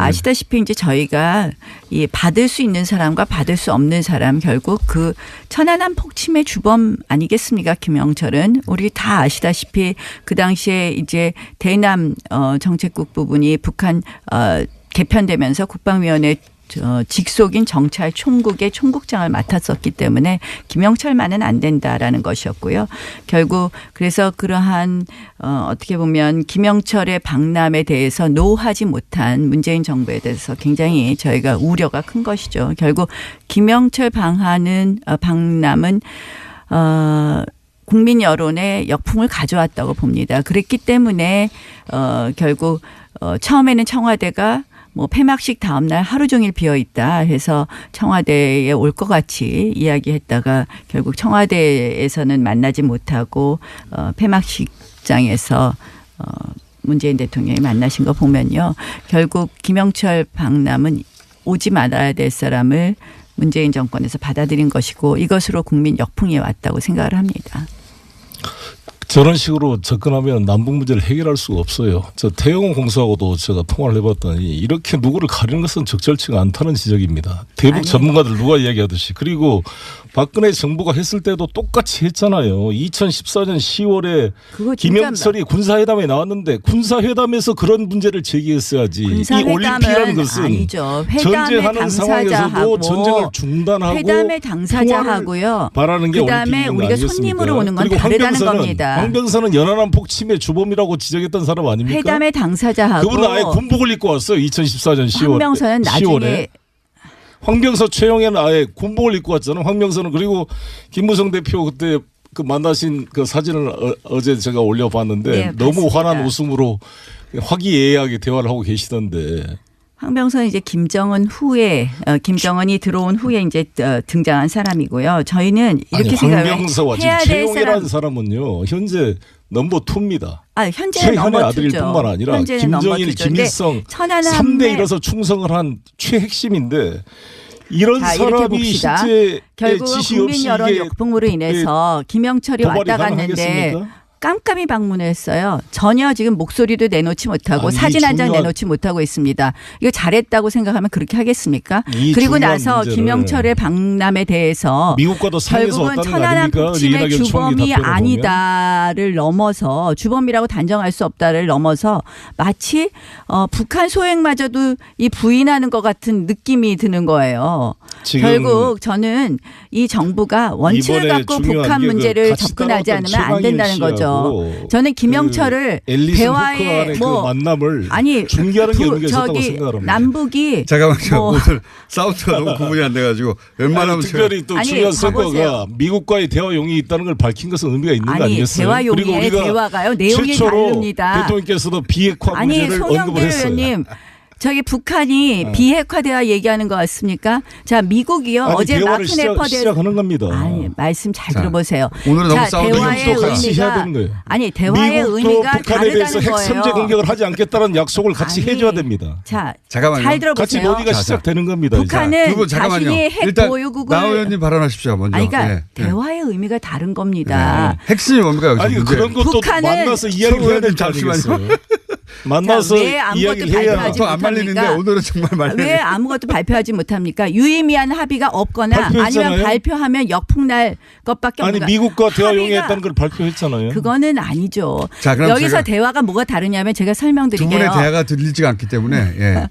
아시다시피 이제 저희가 이 받을 수 있는 사람과 받을 수 없는 사람 결국 그 천안함 폭침의 주범 아니겠습니까? 김영철은 우리 다 아시다시피 그 당시에 이제 대남 정책국 부분이 북한 개편되면서 국방위원회 직속인 정찰 총국의 총국장을 맡았었기 때문에 김영철만은 안 된다라는 것이었고요. 결국 그래서 그러한 어떻게 보면 김영철의 방남에 대해서 노하지 못한 문재인 정부에 대해서 굉장히 저희가 우려가 큰 것이죠. 결국 김영철 방남은 국민 여론의 역풍을 가져왔다고 봅니다. 그랬기 때문에 결국 처음에는 청와대가 뭐 폐막식 다음 날 하루 종일 비어 있다 해서 청와대에 올 것 같이 이야기했다가 결국 청와대에서는 만나지 못하고 폐막식장에서 문재인 대통령이 만나신 거 보면요. 결국 김영철 방남은 오지 말아야 될 사람을 문재인 정권에서 받아들인 것이고 이것으로 국민 역풍이 왔다고 생각을 합니다. 저런 식으로 접근하면 남북 문제를 해결할 수가 없어요. 저 태영호 공수하고도 제가 통화를 해봤더니 이렇게 누구를 가리는 것은 적절치가 않다는 지적입니다. 대북 아니요. 전문가들 누가 이야기하듯이. 그리고 박근혜 정부가 했을 때도 똑같이 했잖아요. 2014년 10월에 그거 김영철이 군사회담에 나왔는데 군사회담에서 그런 문제를 제기했어야지. 이 올림픽이라는 것은 아니죠. 전쟁하는 상황에서도 전쟁을 중단하고 회담의 당사자하고요. 바라는 게 그다음에 올림픽인 거 우리가 아니겠습니까? 손님으로 오는 건 그리고 다르다는 겁니다. 황병선은 연안함 폭침의 주범이라고 지적했던 사람 아닙니까? 회담의 당사자하고 그분은 아예 군복을 입고 왔어요. 2014년 10월. 황병선은 나중에 황병서 최영애는 아예 군복을 입고 왔잖아요. 황병선은. 그리고 김무성 대표 그때 그 만나신 그 사진을 어제 제가 올려봤는데 네, 너무 봤습니다. 환한 웃음으로 화기애애하게 대화를 하고 계시던데. 황병선 이제 김정은 후에 김정은이 들어온 후에 이제 등장한 사람이고요. 저희는 이렇게 생각해요. 황병서와 지금 해야 될 최영애라는 사람은요. 현재 넘버 2입니다. 현재는 최현의 넘버 아들일 2죠. 뿐만 아니라 현재는 넘버 김정일, 2죠. 근데 김일성 천안함에 3대 1에서 충성을 한 최핵심인데 이런 자, 이렇게 사람이 봅시다. 실제 결국 지시 국민 없이 여론 이게 역풍으로 인해서 김영철이 도발이 왔다 갔는데 가능하겠습니까? 깜깜이 방문을 했어요. 전혀 지금 목소리도 내놓지 못하고 아니, 사진 한 장 중요한- 내놓지 못하고 있습니다. 이거 잘했다고 생각하면 그렇게 하겠습니까? 이 그리고 중요한 나서 문제를 김영철의 방남에 대해서 미국과도 상에서 결국은 왔다는 거 천안함 아닙니까? 폭침의 이낙연 총리 주범이 답변을 보면. 아니다를 넘어서 주범이라고 단정할 수 없다를 넘어서 마치 북한 소행마저도 이 부인하는 것 같은 느낌이 드는 거예요. 지금 결국 저는 이 정부가 원칙을 이번에 갖고 중요한 북한 게 그 문제를 같이 접근하지 따라왔던 않으면 안 된다는 최강일 거죠. 씨하고 저는 김영철을 그 앨리슨 대화에 후커간의 그 만남을 아니 중계하는 게 의미가 있었다고 저기 생각합니다. 남북이 잠깐만요. 뭐- 오늘 사우트가 너무 구분이 안 돼가지고 웬만하면 특별히 또 아니, 중요한 봐보세요. 성과가 미국과의 대화 용이 있다는 걸 밝힌 것은 의미가 있는 거 아니 아니겠어요? 대화 그리고 용의 우리가 대화가요 내용이 최초로 다릅니다. 대통령께서도 비핵화 아니 문제를 언급을 송영길 했어요. 의원님 저기 북한이 비핵화 대화 얘기하는 것 같습니까? 자 미국이요 아니, 어제 대화를 마크네퍼 시작하는 겁니다. 아니 말씀 잘 자, 들어보세요. 오늘은 너무 자, 싸우는 대화의 미국도 같이 해야 의미가 되는 거예요. 아니 대화의 미국도 의미가 북한에 대해서 다르다는 핵 선제 거예요. 공격을 하지 않겠다는 약속을 같이 아니, 해줘야 됩니다. 자, 잠깐만요. 잘 같이 들어보세요. 논의가 자, 시작되는 겁니다. 이제. 북한은 두 분 잠깐만요. 자신이 핵 일단 보유국을 나 의원님 발언하십시오 먼저. 아니 그러니까 예, 예. 대화의 의미가 다른 겁니다. 네. 핵심이 뭡니까 여기서 아니 문제. 그런 것도 북한은 만나서 이야기를 해야 될 거 잠시만요. 아니겠어요. 만나서 자, 왜 아무것도 이야기를 해야 발표하지 보통 안 말리는데 못합니까? 오늘은 정말 말리네. 왜 아무것도 발표하지 못합니까? 유의미한 합의가 없거나 발표했잖아요. 아니면 발표하면 역풍날 것밖에 아니 없는 미국과 대화 합의가 용이했다는 걸 발표했잖아요. 그거는 아니죠. 자, 그럼 여기서 제가 대화가 뭐가 다르냐면 제가 두 설명드릴게요. 분의 대화가 들리지가 않기 때문에 예.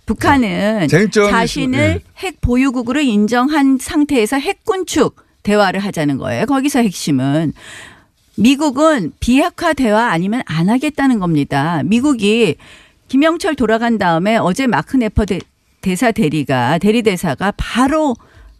북한은 쟁점이 자신을 예. 핵 보유국으로 인정한 상태에서 핵군축 대화를 하자는 거예요. 거기서 핵심은 미국은 비핵화 대화 아니면 안 하겠다는 겁니다. 미국이 김영철 돌아간 다음에 어제 마크 네퍼 대리대사가 바로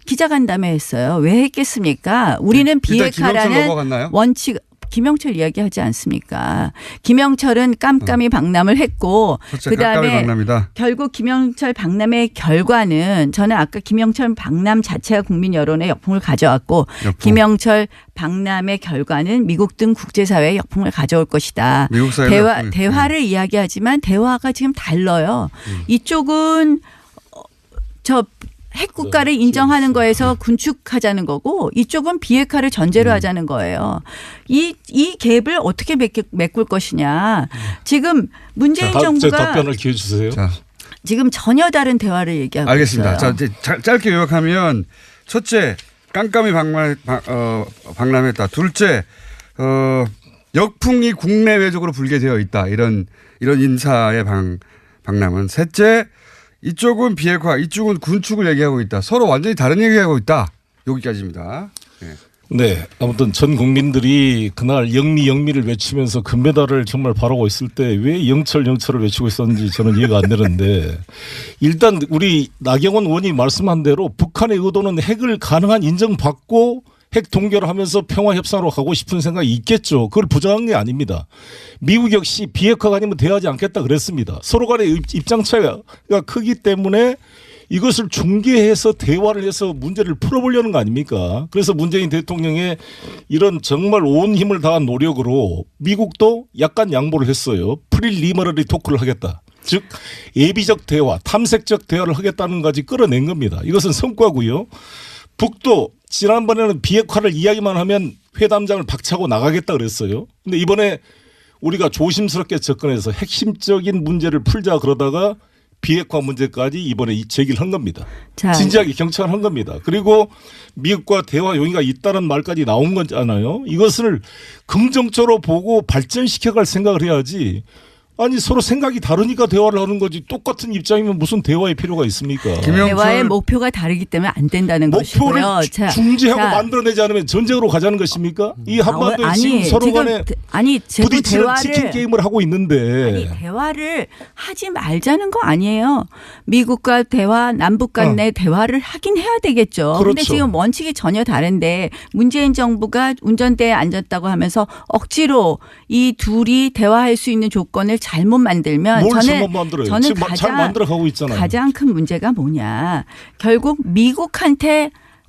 기자간담회 했어요. 왜 했겠습니까? 우리는 일단 김영철 비핵화라는 넘어갔나요? 원칙 김영철 이야기하지 않습니까? 김영철은 깜깜이 박람을 했고 그다음에 박람이다. 결국 김영철 박람의 결과는 저는 아까 김영철 박람 자체가 국민 여론의 역풍을 가져왔고 김영철 박람의 결과는 미국 등 국제사회의 역풍을 가져올 것이다. 미국 사회 대화를 이야기하지만 대화가 지금 달라요. 이쪽은 저 핵국가를 인정하는 거에서 군축하자는 거고 이쪽은 비핵화를 전제로 하자는 거예요. 이 갭을 어떻게 메꿀 것이냐. 지금 문재인 정부가 답변을 기회 주세요. 자, 지금 전혀 다른 대화를 얘기하고 알겠습니다. 있어요. 자, 이제 짧게 요약하면 첫째 깜깜이 박람했다. 둘째 역풍이 국내외적으로 불게 되어 있다. 이런 인사의 박람은. 셋째 이쪽은 비핵화, 이쪽은 군축을 얘기하고 있다. 서로 완전히 다른 얘기하고 있다. 여기까지입니다. 네. 네. 아무튼 전 국민들이 그날 영미를 외치면서 금메달을 정말 바라고 있을 때 왜 영철을 외치고 있었는지 저는 이해가 안 되는데 일단 우리 나경원 의원이 말씀한 대로 북한의 의도는 핵을 가능한 인정받고 핵 동결을 하면서 평화협상으로 가고 싶은 생각이 있겠죠. 그걸 부정한 게 아닙니다. 미국 역시 비핵화가 아니면 대화하지 않겠다 그랬습니다. 서로 간의 입장 차이가 크기 때문에 이것을 중개해서 대화를 해서 문제를 풀어보려는 거 아닙니까? 그래서 문재인 대통령의 이런 정말 온 힘을 다한 노력으로 미국도 약간 양보를 했어요. 프리리머러리 토크를 하겠다. 즉 예비적 대화, 탐색적 대화를 하겠다는 것까지 끌어낸 겁니다. 이것은 성과고요. 북도 지난번에는 비핵화를 이야기만 하면 회담장을 박차고 나가겠다 그랬어요. 근데 이번에 우리가 조심스럽게 접근해서 핵심적인 문제를 풀자 그러다가 비핵화 문제까지 이번에 제기를 한 겁니다. 자, 진지하게 경청한 겁니다. 그리고 미국과 대화 용의가 있다는 말까지 나온 거잖아요. 이것을 긍정적으로 보고 발전시켜갈 생각을 해야지. 아니 서로 생각이 다르니까 대화를 하는 거지 똑같은 입장이면 무슨 대화의 필요가 있습니까? 대화의 목표가 다르기 때문에 안 된다는 목표를 것이고요. 중지하고 만들어내지 않으면 전쟁으로 가자는 것입니까? 이 한반도에 지금 서로 간에 부딪히는 치킨 게임을 하고 있는데. 아니 대화를 하지 말자는 거 아니에요. 미국과 대화, 남북 간의 대화를 하긴 해야 되겠죠. 그런데 그렇죠. 지금 원칙이 전혀 다른데 문재인 정부가 운전대에 앉았다고 하면서 억지로 이 둘이 대화할 수 있는 조건을 잘못 만들면 저는 지금 잘 만들어가고 있잖아요. 가장 큰 문제가 뭐냐. 결국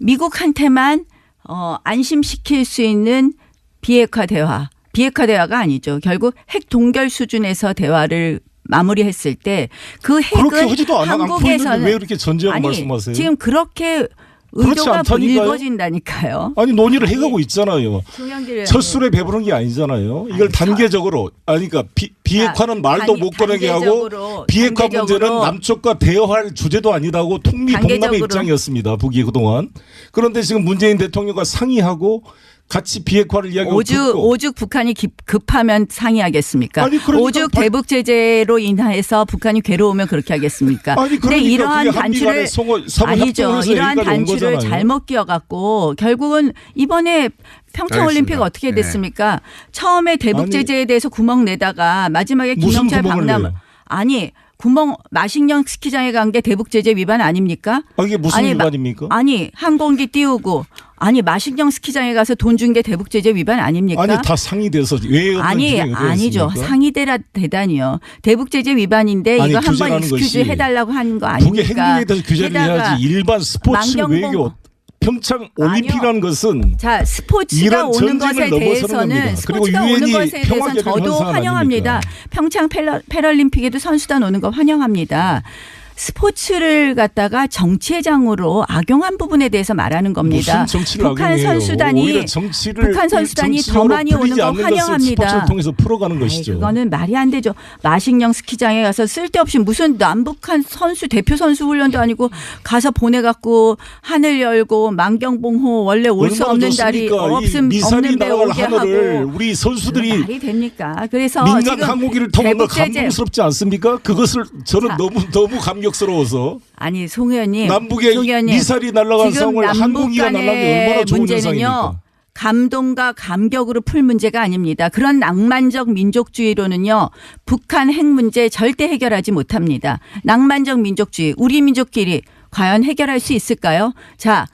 미국한테만 안심시킬 수 있는 비핵화 대화가 아니죠. 결국 핵 동결 수준에서 대화를 마무리했을 때 그 핵은 한국에서는 왜 이렇게 전제하고 말씀하세요? 지금 그렇게 의도가 불거진다니까요. 아니 논의를 해가고 있잖아요. 첫술에 배부른 게 아니잖아요. 이걸 단계적으로 그러니까 비핵화는 말도 못 꺼내게 하고 비핵화 문제는 남쪽과 대화할 주제도 아니다고 통미봉남의 입장이었습니다. 북이 그동안. 그런데 지금 문재인 대통령과 상의하고 같이 비핵화를 이야기하고 오죽 북한이 급하면 상의하겠습니까? 아니, 그러니까 오죽 대북 제재로 인해서 북한이 괴로우면 그렇게 하겠습니까? 아니, 그런데 이러한 단추를 아니죠. 이러한 단추를 잘못 끼워갖고 결국은 이번에 평창올림픽 어떻게 됐습니까? 처음에 대북 제재에 대해서 구멍 내다가 마지막에 김영철 박람 구멍 마식령 스키장에 간 게 대북 제재 위반 아닙니까? 이게 무슨 위반입니까? 항공기 띄우고 마식령 스키장에 가서 돈 준 게 대북 제재 위반 아닙니까? 아니 다 상의돼서 왜 아니죠. 상의되라 대단히요. 대북 제재 위반인데 이거 한번 익스큐즈 해달라고 하는 거 아닙니까? 북의 행동에 대해서 규제를 해야지. 일반 스포츠 외교 평창 올림픽이라는 것은 스포츠가 오는 것에 대해서는 저도 환영합니다. 평창 패럴림픽에도 선수단 오는 거 환영합니다. 스포츠를 갖다가 정치회장으로 악용한 부분에 대해서 말하는 겁니다. 무슨 정치를 악용해요? 북한 선수단이 더 많이 오는 거 환영합니다. 스포츠를 통해서 풀어가는 것이죠. 그거는 말이 안 되죠. 마식령 스키장에 가서 쓸데없이 무슨 남북한 대표 선수 훈련도 아니고 가서 보내갖고 하늘 열고 만경봉호 원래 올 수 없는 달이 미사일이 날아갈 오게 하늘을 하고 우리 선수들이 말이 됩니까? 그래서 민간 항공기를 타고 건 감동스럽지 않습니까? 그것을 저는 너무 감격스러워서. 아니 송 의원님. 남북의 미사일이 날아간 상황을 항공기가 날아간 게 얼마나 좋은 현상입니까? 감동과 감격으로 풀 문제가 아닙니다. 그런 낭만적 민족주의로는요. 북한 핵 문제 절대 해결하지 못합니다. 낭만적 민족주의. 우리 민족끼리 과연 해결할 수 있을까요? 자,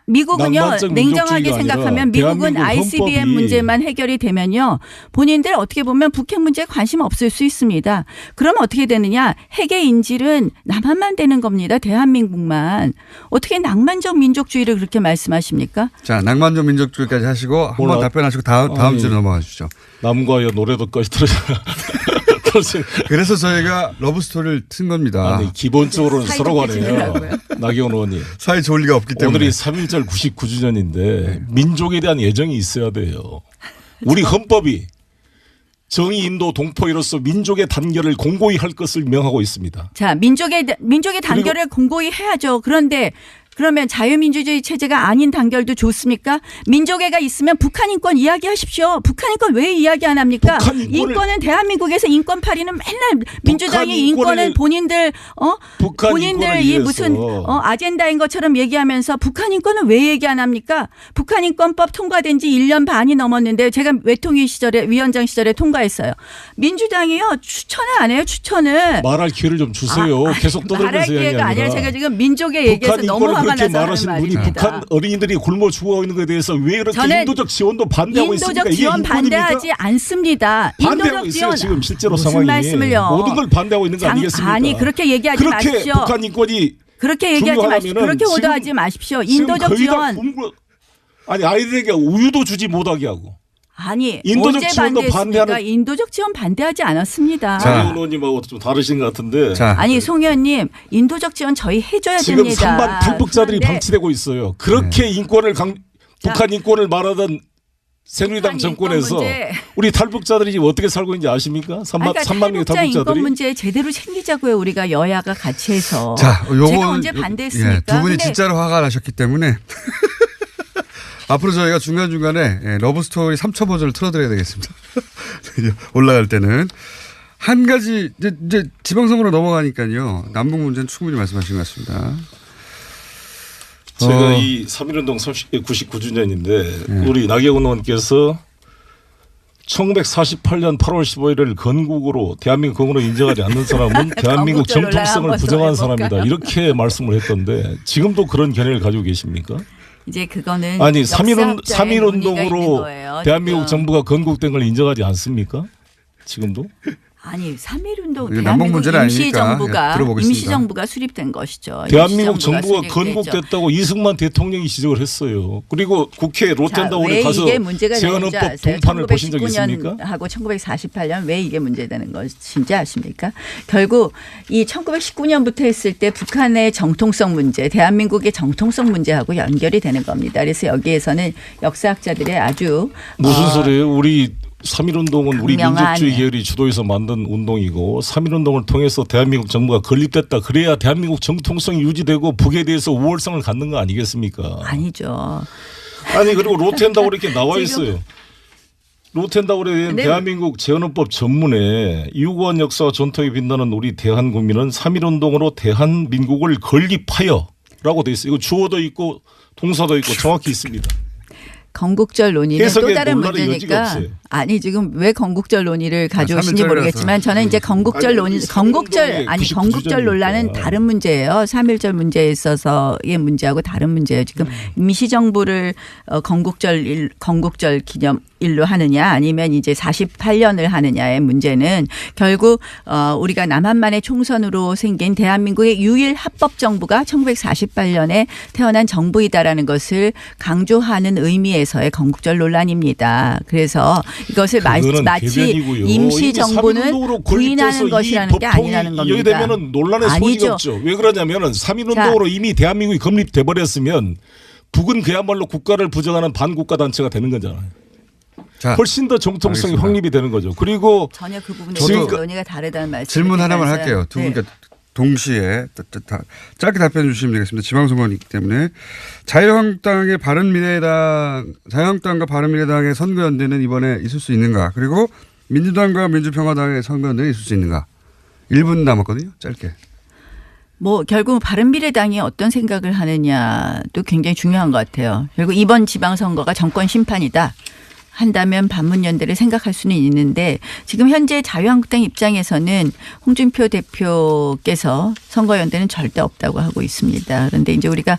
미국은요, 낭만적 냉정하게 민족주의가 생각하면 아니라 미국은 대한민국 ICBM 헌법이 문제만 해결이 되면요, 본인들 어떻게 보면 북핵 문제에 관심 없을 수 있습니다. 그러면 어떻게 되느냐? 핵의 인질은 남한만 되는 겁니다. 대한민국만. 어떻게 낭만적 민족주의를 그렇게 말씀하십니까? 자, 낭만적 민족주의까지 하시고 한번 오늘 답변하시고 다음 주로 넘어가 주시죠. 남과 여 노래도까지 들으잖아. 그래서 저희가 러브스토리를 튼 겁니다. 아니 기본적으로는 사이좋게 서로 간에요. 지내라고요? 나경원 의원님. 사이 좋을 리가 없기 때문에. 오늘이 3.1절 99주년인데 민족에 대한 애정이 있어야 돼요. 우리 헌법이 정의, 인도, 동포로서 민족의 단결을 공고히 할 것을 명하고 있습니다. 자, 민족의 단결을 공고히 해야죠. 그런데 그러면 자유민주주의 체제가 아닌 단결도 좋습니까? 민족애가 있으면 북한 인권 이야기하십시오. 북한 인권 왜 이야기 안 합니까? 인권은 대한민국에서 인권 파리는 맨날 민주당이 인권은 본인들 이 무슨 아젠다인 것처럼 얘기하면서 북한 인권은 왜 얘기 안 합니까? 북한 인권법 통과된 지 1년 반이 넘었는데 제가 위원장 시절에 통과했어요. 민주당이요 추천을 안 해요. 추천을. 말할 기회를 좀 주세요. 계속 떠들면서 말할 기회가 아니라 제가 지금 민족에 얘기해서 너무 화가 그렇게 나서 말하시는 분이 말입니다. 북한 어린이들이 굶어 죽어가고 있는 것에 대해서 왜 그렇게 인도적 지원도 반대하고 있습니까? 인도적 지원 반대하지 않습니다. 반대하고 인도적 있어요. 지원 지금 실제로 무슨 상황이. 말씀을요? 모든 걸 반대하고 있는 거 아니겠습니까? 아니 그렇게 얘기하지 그렇게 마십시오. 북한 인권이 그렇게 얘기하지 마십시오. 그렇게 오도하지 마십시오. 인도적 지원. 아니 아이들에게 우유도 주지 못하게 하고. 아니 인도적 언제 지원도 반대했습니까? 반대하는- 인도적 지원 반대하지 않았습니다. 장혜원 의원님하고 좀 다르신 것 같은데. 자, 아니 송 의원님 인도적 지원 저희 해줘야 지금 됩니다. 산만 탈북자들이 그런데 방치되고 있어요. 그렇게 인권을 북한 인권을 말하던 새누리당 북한 정권에서 인권 문제. 우리 탈북자들이 지금 어떻게 살고 있는지 아십니까? 3만 명의 탈북자 인권 탈북자들이. 문제 제대로 챙기자고요. 우리가 여야가 같이 해서. 자, 요건 제가 언제 반대했습니까? 두 분이 근데 진짜로 화가 나셨기 때문에 앞으로 저희가 중간중간에 러브스토리 3초 버전을 틀어드려야 되겠습니다. 올라갈 때는. 한 가지 이제 지방선거로 넘어가니까요. 남북 문제는 충분히 말씀하신 것 같습니다. 제가 이 3.1운동 99주년인데 우리 나경원 의원께서 1948년 8월 15일을 건국으로 대한민국 건국으로 인정하지 않는 사람은 대한민국 건국절 논란 정통성을 한번 부정한 더 해볼까요? 사람이다. 이렇게 말씀을 했던데 지금도 그런 견해를 가지고 계십니까? 이제 그거는 아니 역사학자의 논의가 있는 3.1운동으로 거예요, 대한민국 지금. 정부가 건국된 걸 인정하지 않습니까? 지금도? 아니 3.1운동 이게 남북 문제는 아니니까 들어보겠습니다. 임시정부가 수립된 것이죠. 대한민국 임시정부가 정부가 수립됐죠. 건국됐다고 이승만 대통령이 지적을 했어요. 그리고 국회 로텐다운에 왜 가서 이게 문제가 되는지 재헌헌법 아세요? 동판을 보신 적 있습니까? 1919년하고 1948년 왜 이게 문제되는 것인지 아십니까? 결국 이 1919년부터 했을 때 북한의 정통성 문제, 대한민국의 정통성 문제하고 연결이 되는 겁니다. 그래서 여기에서는 역사학자들의 아주 무슨 소리예요? 우리 3.1운동은 우리 강명한 민족주의 계열이 주도해서 만든 운동이고 3.1운동을 통해서 대한민국 정부가 건립됐다. 그래야 대한민국 정통성이 유지되고 북에 대해서 우월성을 갖는 거 아니겠습니까? 아니죠. 아니 그리고 로텐다운에 이렇게 나와 있어요. 로텐다운에 대한 네. 대한민국 재헌헌법 전문에 유구한 역사와 전통에 빛나는 우리 대한국민은 3.1운동으로 대한민국을 건립하여 라고 돼 있어요. 이거 주어도 있고 동사도 있고 정확히 있습니다. 건국절 논의는 해석에 또 다른 논란의 여지가 문제니까 없어요. 아니 지금 왜 건국절 논의를 가져오신지 3.1절이라서. 모르겠지만 저는 이제 건국절 아니, 논의 우리 건국절 3.1운동의 건국절 논란은 99주년이니까. 다른 문제예요. 3.1절 문제에 있어서의 문제하고 다른 문제예요. 지금 임시정부를 건국절 기념일로 하느냐 아니면 이제 48년을 하느냐의 문제는 결국 우리가 남한만의 총선으로 생긴 대한민국의 유일 합법 정부가 1948년에 태어난 정부이다라는 것을 강조하는 의미에서의 건국절 논란입니다. 그래서 이것을 그거는 마치 개변이고요. 임시정부는 이미 3.1운동으로 부인하는 건립돼서 것이라는 이 게 법통이 아니라는 겁니다. 이어되면은 논란의 소지가 아니죠. 없죠. 왜 그러냐면은 3.1운동으로 이미 대한민국이 건립돼 버렸으면 북은 그야말로 국가를 부정하는 반국가 단체가 되는 거잖아요. 자, 훨씬 더 정통성이 알겠습니다. 확립이 되는 거죠. 그리고 전혀 그 부분에 저도 대해서 논의가 다르다는 말씀. 질문 하나만 할게요. 두 분께 동시에 짧게 답변해 주시면 되겠습니다. 지방선거이기 때문에 자유한국당과 바른미래당의 선거연대는 이번에 있을 수 있는가? 그리고 민주당과 민주평화당의 선거연대는 있을 수 있는가? 1분 남았거든요. 짧게. 뭐 결국 바른미래당이 어떤 생각을 하느냐도 굉장히 중요한 것 같아요. 결국 이번 지방선거가 정권 심판이다. 한다면 반문연대를 생각할 수는 있는데 지금 현재 자유한국당 입장에서는 홍준표 대표께서 선거연대는 절대 없다고 하고 있습니다. 그런데 이제 우리가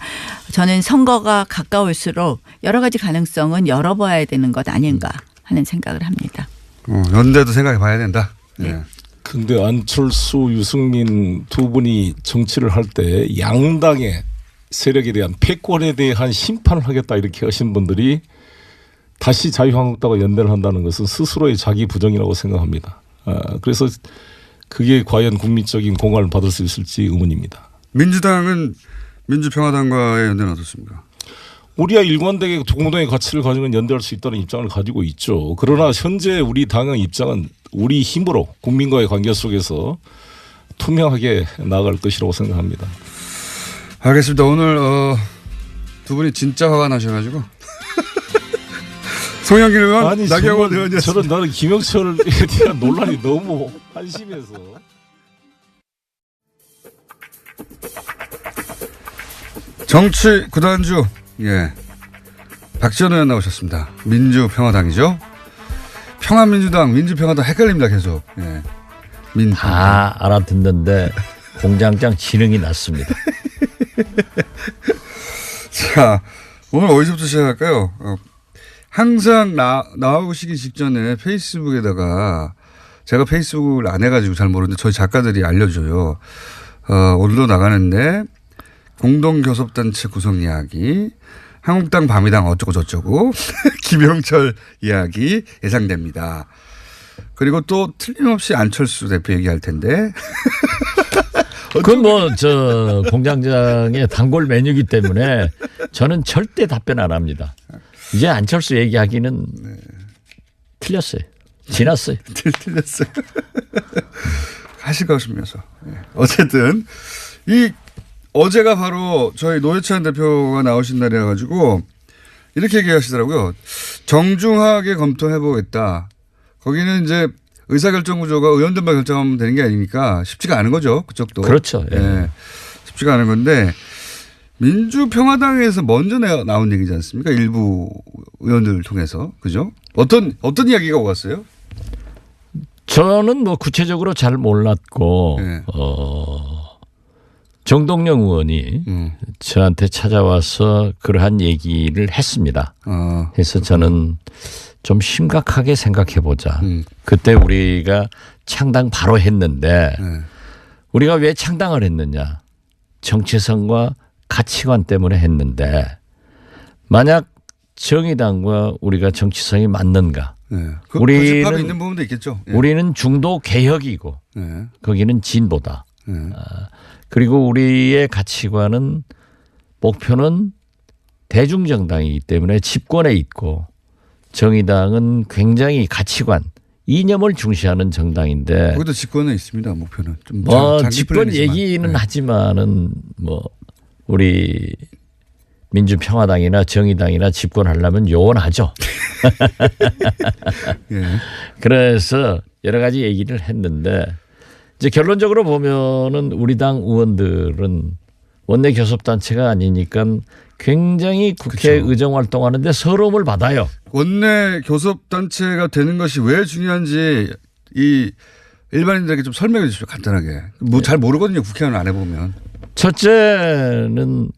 저는 선거가 가까울수록 여러 가지 가능성은 열어봐야 되는 것 아닌가 하는 생각을 합니다. 연대도 생각해 봐야 된다. 네. 예. 근데 안철수, 유승민 두 분이 정치를 할 때 양당의 세력에 대한 패권에 대한 심판을 하겠다 이렇게 하신 분들이 다시 자유한국당과 연대를 한다는 것은 스스로의 자기 부정이라고 생각합니다. 그래서 그게 과연 국민적인 공감을 받을 수 있을지 의문입니다. 민주당은 민주평화당과의 연대는 어떻습니까? 우리야 일관되게 공동의 가치를 가지면 연대할 수 있다는 입장을 가지고 있죠. 그러나 현재 우리 당의 입장은 우리 힘으로 국민과의 관계 속에서 투명하게 나아갈 것이라고 생각합니다. 알겠습니다. 오늘 두 분이 진짜 화가 나셔가지고 송영길 의원, 나경원 의원이었습니다. 나는 김영철에 대한 논란이 너무 한심해서. 정치 구단주 박지원 의원 나오셨습니다. 민주평화당이죠. 평화민주당, 민주평화당 헷갈립니다 계속. 다 알아듣는데 공장장 지능이 낮습니다. 자, 오늘 어디서부터 시작할까요? 항상 나오시기 직전에 페이스북에다가 제가 페이스북을 안 해가지고 잘 모르는데 저희 작가들이 알려줘요. 오늘도 나가는데 공동교섭단체 구성 이야기, 한국당 밤이당 어쩌고 저쩌고 김영철 이야기 예상됩니다. 그리고 또 틀림없이 안철수 대표 얘기할 텐데. 그건 뭐 저 공장장의 단골 메뉴이기 때문에 저는 절대 답변 안 합니다. 이제 안철수 얘기하기는 틀렸어요. 지났어요. 틀렸어요. 하실 것이면서. 어쨌든 어제가 바로 저희 노회찬 대표가 나오신 날이라 가지고 이렇게 얘기하시더라고요. 정중하게 검토해보겠다. 거기는 이제 의사결정 구조가 의원들만 결정하면 되는 게 아니니까 쉽지가 않은 거죠. 그쪽도. 그렇죠. 예. 쉽지가 않은 건데 민주평화당에서 먼저 나온 얘기지 않습니까? 일부 의원들을 통해서. 그죠? 어떤 이야기가 오갔어요? 저는 뭐 구체적으로 잘 몰랐고 정동영 의원이 저한테 찾아와서 그러한 얘기를 했습니다. 그래서 저는 좀 심각하게 생각해 보자. 그때 우리가 창당 바로 했는데 우리가 왜 창당을 했느냐. 정체성과 가치관 때문에 했는데 만약 정의당과 우리가 정치성이 맞는가. 우리는 고집합이 있는 부분도 있겠죠. 우리는 중도 개혁이고 거기는 진보다. 그리고 우리의 가치관은 목표는 대중정당이기 때문에 집권에 있고 정의당은 굉장히 가치관, 이념을 중시하는 정당인데. 거기도 집권에 있습니다. 목표는. 좀 집권 얘기는 하지만은 뭐 우리 민주평화당이나 정의당이나 집권하려면 요원하죠. 그래서 여러 가지 얘기를 했는데 이제 결론적으로 보면은 우리 당 의원들은 원내 교섭단체가 아니니까 굉장히 국회 그렇죠. 의정 활동하는데 서러움을 받아요. 원내 교섭단체가 되는 것이 왜 중요한지 이 일반인들에게 좀 설명해 주십시오. 간단하게. 잘 모르거든요. 국회의원 안 해보면. 첫째는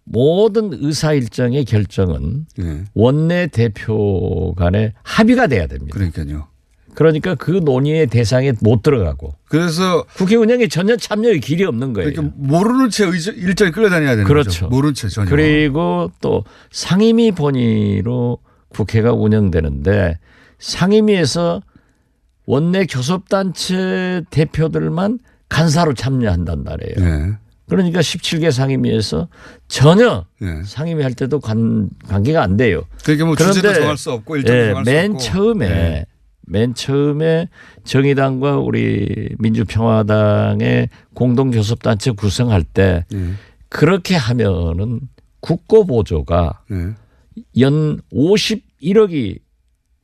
모든 의사 일정의 결정은 원내 대표 간에 합의가 돼야 됩니다. 그러니까요. 그러니까 그 논의의 대상에 못 들어가고. 그래서 국회 운영에 전혀 참여의 길이 없는 거예요. 그러니까 모르는 채 일정에 끌려다녀야 되는 그렇죠. 거죠. 모르는 채 전혀. 그리고 또 상임위 본위로 국회가 운영되는데 상임위에서 원내 교섭단체 대표들만 간사로 참여한단 말이에요. 그러니까 17개 상임위에서 전혀 상임위 할 때도 관계가 안 돼요. 그러니까 뭐 주제도 정할 수 없고 일정도 정할 수 없고. 맨 처음에 정의당과 우리 민주평화당의 공동교섭단체 구성할 때 그렇게 하면은 국고보조가 연 51억이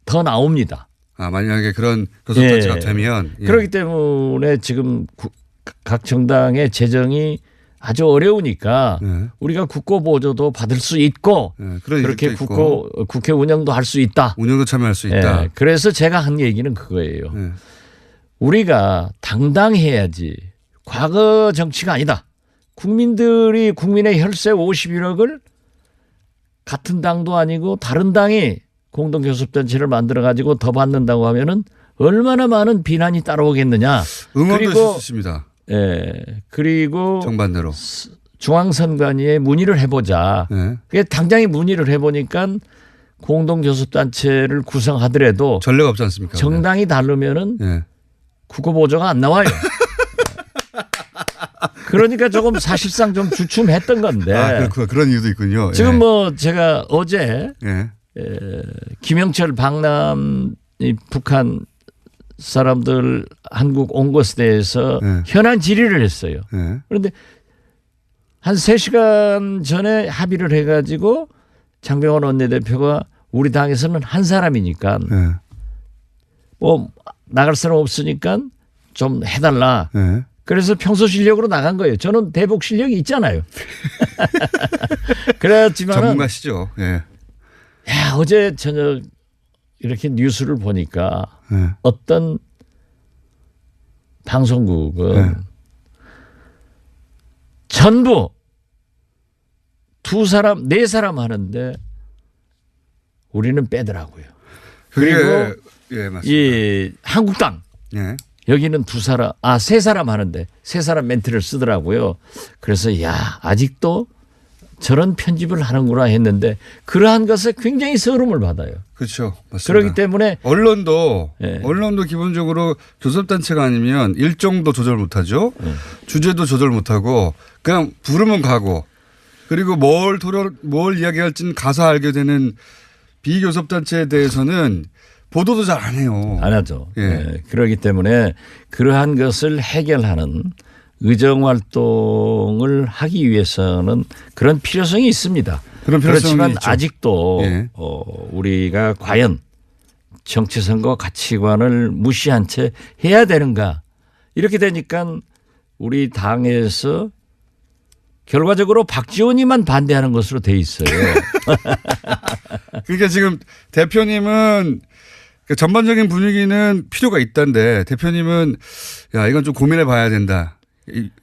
더 나옵니다. 만약에 그런 교섭단체가 되면. 그렇기 때문에 지금 각 정당의 재정이 아주 어려우니까 네. 우리가 국고보조도 받을 수 있고 네, 그런 그렇게 이득도 있고, 국회 운영도 할 수 있다. 운영도 참여할 수 있다. 예, 그래서 제가 한 얘기는 그거예요. 네. 우리가 당당해야지. 과거 정치가 아니다. 국민들이 국민의 혈세 51억을 같은 당도 아니고 다른 당이 공동교섭단체를 만들어가지고 더 받는다고 하면은 얼마나 많은 비난이 따라오겠느냐. 응원도 그리고 있을 수 있습니다. 예, 그리고 정반대로. 중앙선관위에 문의를 해보자. 네. 그게 당장에 문의를 해보니까 공동교섭단체를 구성하더라도 전례가 없지 않습니까? 정당이 다르면은 네. 국고보조가 안 나와요. 그러니까 조금 사실상 좀 주춤했던 건데. 아, 그렇구나. 그런 이유도 있군요. 지금 예. 뭐 제가 어제 예. 김영철 방남 이 북한 사람들 한국 온 것에 대해서 네. 현안 질의를 했어요. 예. 그런데 한 3시간 전에 합의를 해가지고 장병원 원내대표가 우리 당에서는 한 사람이니까 예. 뭐 나갈 사람 없으니까 좀 해달라. 예. 그래서 평소 실력으로 나간 거예요. 저는 대북 실력이 있잖아요. 그렇지만 전문가시죠. 예. 어제 저녁 이렇게 뉴스를 보니까 예. 어떤 방송국은 네. 전부 2사람, 4사람 하는데 우리는 빼더라고요. 그게 그리고 예, 맞습니다. 이 한국당 예. 여기는 2사람, 3사람 하는데 3사람 멘트를 쓰더라고요. 그래서 야 아직도 저런 편집을 하는구나 했는데 그러한 것에 굉장히 서름을 받아요. 그렇죠. 맞습니다. 그렇기 때문에 언론도 예. 언론도 기본적으로 교섭단체가 아니면 일정도 조절 못하죠. 주제도 조절 못하고 그냥 부르면 가고 그리고 뭘 이야기할지는 가서 알게 되는 비교섭단체에 대해서는 보도도 잘 안 해요. 안 하죠. 예. 예. 그렇기 때문에 그러한 것을 해결하는 의정활동을 하기 위해서는 그런 필요성이 있습니다. 그런 필요성이 그렇지만 있죠. 아직도 예. 우리가 과연 정치선거 가치관을 무시한 채 해야 되는가 이렇게 되니까 우리 당에서 결과적으로 박지원이만 반대하는 것으로 돼 있어요. 그러니까 지금 대표님은 그 전반적인 분위기는 필요가 있다는데 대표님은 야 이건 좀 고민해 봐야 된다.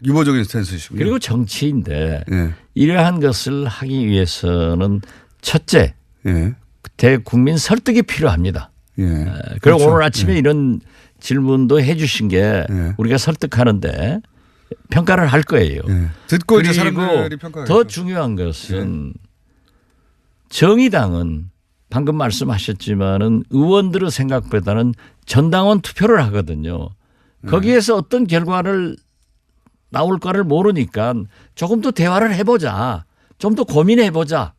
유보적인 스탠스이시군요. 그리고 정치인데 예. 이러한 것을 하기 위해서는 첫째 예. 대국민 설득이 필요합니다. 예. 그리고 그렇죠. 오늘 아침에 이런 질문도 해 주신 게 예. 우리가 설득하는데 평가를 할 거예요. 예. 듣고 이제 그리고 사람들이 평가하겠죠. 더 중요한 것은 정의당은 방금 말씀하셨지만은 의원들의 생각보다는 전당원 투표를 하거든요. 거기에서 어떤 결과를 나올까를 모르니까 조금 더 대화를 해보자. 좀 더 고민해보자.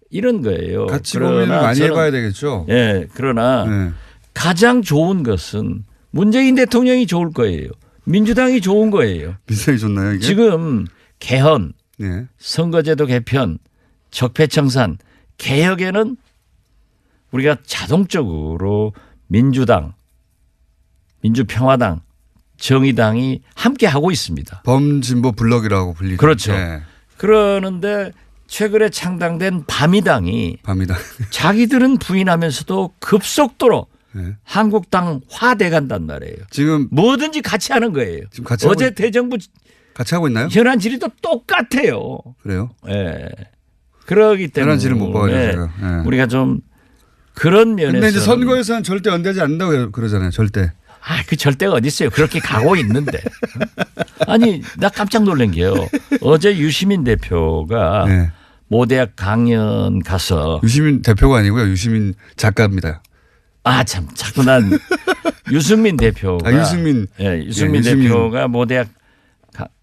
이런 거예요. 같이 그러나 고민을 많이 저는- 해봐야 되겠죠. 예, 그러나 예. 가장 좋은 것은 문재인 대통령이 좋을 거예요. 민주당이 좋은 거예요. 민생이 좋나요 이게? 지금 개헌, 예. 선거제도 개편, 적폐청산, 개혁에는 우리가 자동적으로 민주당, 민주평화당, 정의당이 함께 하고 있습니다. 범진보 블럭이라고 불리죠. 그렇죠. 예. 그러는데 최근에 창당된 바미당이 밤이다. 자기들은 부인하면서도 급속도로 예. 한국당화 돼간단 말이에요. 지금 뭐든지 같이 하는 거예요. 지금 같이 어제 하고 대정부 같이 하고 있나요? 현안 질의도 똑같아요. 그래요? 예. 그러기 때문에 현안 질의 못 봐가지고 제가. 예. 우리가 좀 그런 면에서 근데 이제 선거에서는 절대 연대하지 않는다고 그러잖아요. 절대. 그 절대가 어디 있어요. 그렇게 가고 있는데. 아니 나 깜짝 놀란 게요. 어제 유시민 대표가 예. 모대학 강연 가서 유시민 대표가 아니고요. 유시민 작가입니다. 참 자꾸 난 유승민 대표가 유승민. 유승민 예, 유승민. 대표가 모대학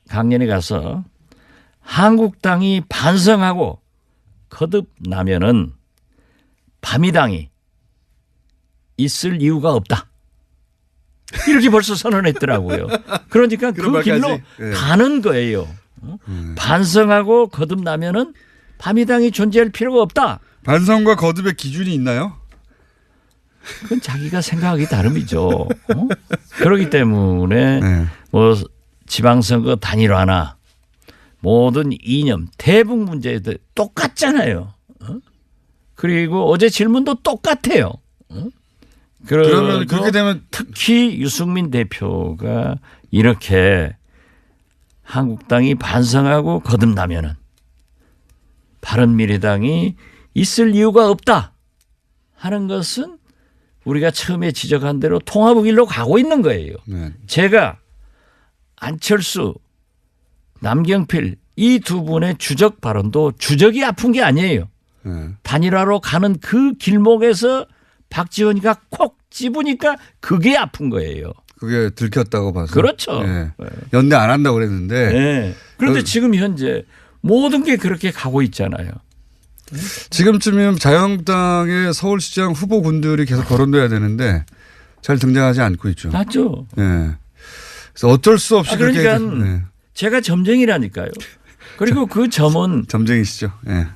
강연에 가서 한국당이 반성하고 거듭나면은 바미당이 있을 이유가 없다. 이렇게 벌써 선언했더라고요. 그러니까 그런 그 길로 말까지? 예. 가는 거예요. 반성하고 거듭나면은 바미당이 존재할 필요가 없다. 반성과 거듭의 기준이 있나요? 그건 자기가 생각하기 다름이죠. 그렇기 때문에 네. 뭐 지방선거 단일화나 모든 이념, 대북 문제도 똑같잖아요. 그리고 어제 질문도 똑같아요. 그러면 그렇게 되면 특히 유승민 대표가 이렇게 한국당이 반성하고 거듭나면은 바른미래당이 있을 이유가 없다 하는 것은 우리가 처음에 지적한 대로 통합의 길로 가고 있는 거예요. 네. 제가 안철수, 남경필 이 두 분의 주적 발언도 주적이 아픈 게 아니에요. 네. 단일화로 가는 그 길목에서 박지원이가 콕 집으니까 그게 아픈 거예요. 그게 들켰다고 봐서. 그렇죠. 예. 연대 안 한다고 그랬는데 네. 그런데 지금 현재 모든 게 그렇게 가고 있잖아요. 지금쯤이면 자유한국당의 서울시장 후보군들이 계속 거론돼야 되는데 잘 등장하지 않고 있죠. 맞죠. 예. 그래서 어쩔 수 없이 그러니까 그렇게 예. 제가 점쟁이라니까요. 그리고 그 점은 점쟁이시죠. 예.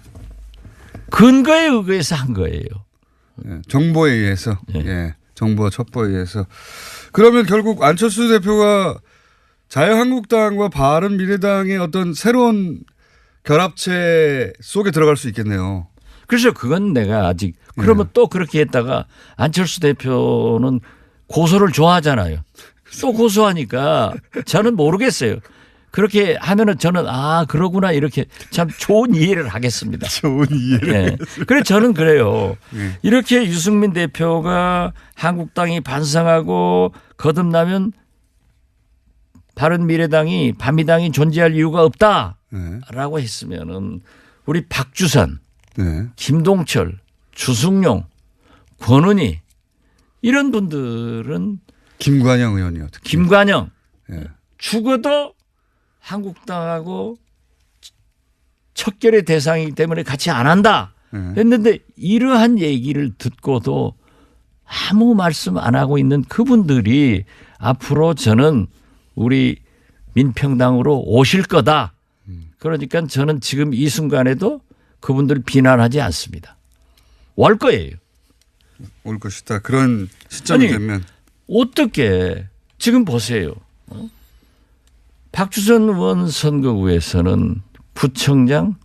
근거에 의해서 한 거예요. 예. 정보에 의해서. 예. 예. 정보와 첩보에 의해서. 그러면 결국 안철수 대표가 자유한국당과 바른미래당의 어떤 새로운 결합체 속에 들어갈 수 있겠네요. 그래서 그건 내가 아직 그러면 또 그렇게 했다가 안철수 대표는 고소를 좋아하잖아요. 또 고소하니까 저는 모르겠어요. 그렇게 하면은 저는 아 그러구나 이렇게 참 좋은 이해를 하겠습니다. 좋은 이해를. 네. 그래서 저는 그래요. 네. 이렇게 유승민 대표가 한국당이 반성하고 거듭나면 바른미래당이 반미당이 존재할 이유가 없다라고 네. 했으면은 우리 박주선, 네. 김동철, 주승용, 권은희 이런 분들은 김관영 의원이요. 특히. 김관영 예. 죽어도 한국당하고 척결의 대상이기 때문에 같이 안 한다 했는데 이러한 얘기를 듣고도 아무 말씀 안 하고 있는 그분들이 앞으로 저는 우리 민평당으로 오실 거다. 그러니까 저는 지금 이 순간에도 그분들 비난하지 않습니다. 올 거예요. 올 것이다. 그런 시점이 아니, 되면. 어떻게 지금 보세요. 박주선 의원 선거구에서는 구청장,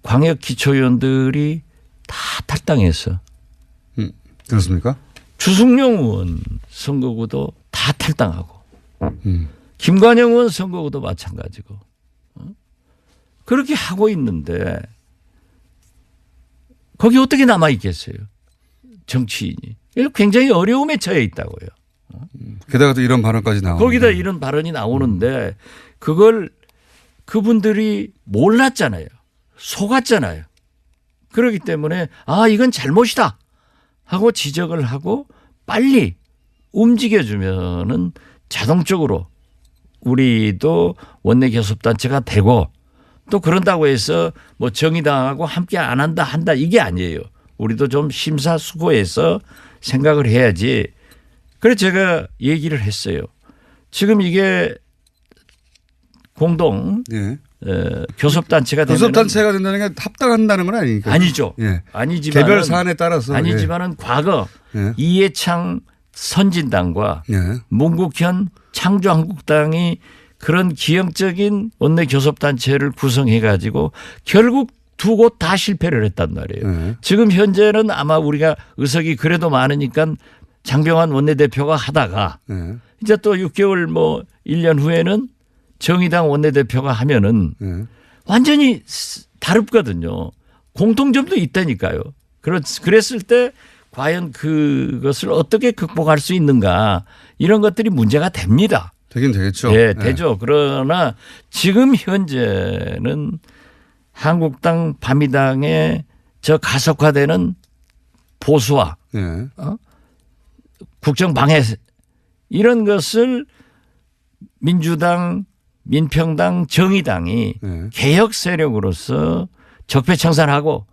광역기초위원들이 다 탈당해서 그렇습니까? 주승용 의원 선거구도 다 탈당하고 김관영 의원 선거구도 마찬가지고 그렇게 하고 있는데 거기 어떻게 남아 있겠어요? 정치인이. 굉장히 어려움에 처해 있다고요. 게다가 또 이런 발언까지 나오고. 거기다 이런 발언이 나오는데 그걸 그분들이 몰랐잖아요. 속았잖아요. 그렇기 때문에 아 이건 잘못이다 하고 지적을 하고 빨리 움직여주면은 자동적으로 우리도 원내교섭단체가 되고 또 그런다고 해서 뭐 정의당하고 함께 안 한다 이게 아니에요. 우리도 좀 심사숙고해서 생각을 해야지. 그래서 제가 얘기를 했어요. 지금 이게 공동 예. 교섭단체가 되면 교섭단체가 된다는 게 합당한다는 건 아니니까. 아니죠. 예. 아니지만 개별 사안에 따라서. 아니지만은 과거 예. 이해창 선진당과 예. 문국현 창조한국당이 그런 기형적인 원내 교섭단체를 구성해 가지고 결국 두 곳 다 실패를 했단 말이에요. 예. 지금 현재는 아마 우리가 의석이 그래도 많으니까 장병환 원내대표가 하다가 예. 이제 또 6개월 뭐 1년 후에는 정의당 원내대표가 하면은 예. 완전히 다릅거든요. 공통점도 있다니까요. 그랬을 때 과연 그것을 어떻게 극복할 수 있는가 이런 것들이 문제가 됩니다. 되긴 되겠죠. 네, 예. 되죠. 그러나 지금 현재는 한국당 바미당의 저 가속화되는 보수화 예. 국정 방해 이런 것을 민주당, 민평당, 정의당이 예. 개혁 세력으로서 적폐청산하고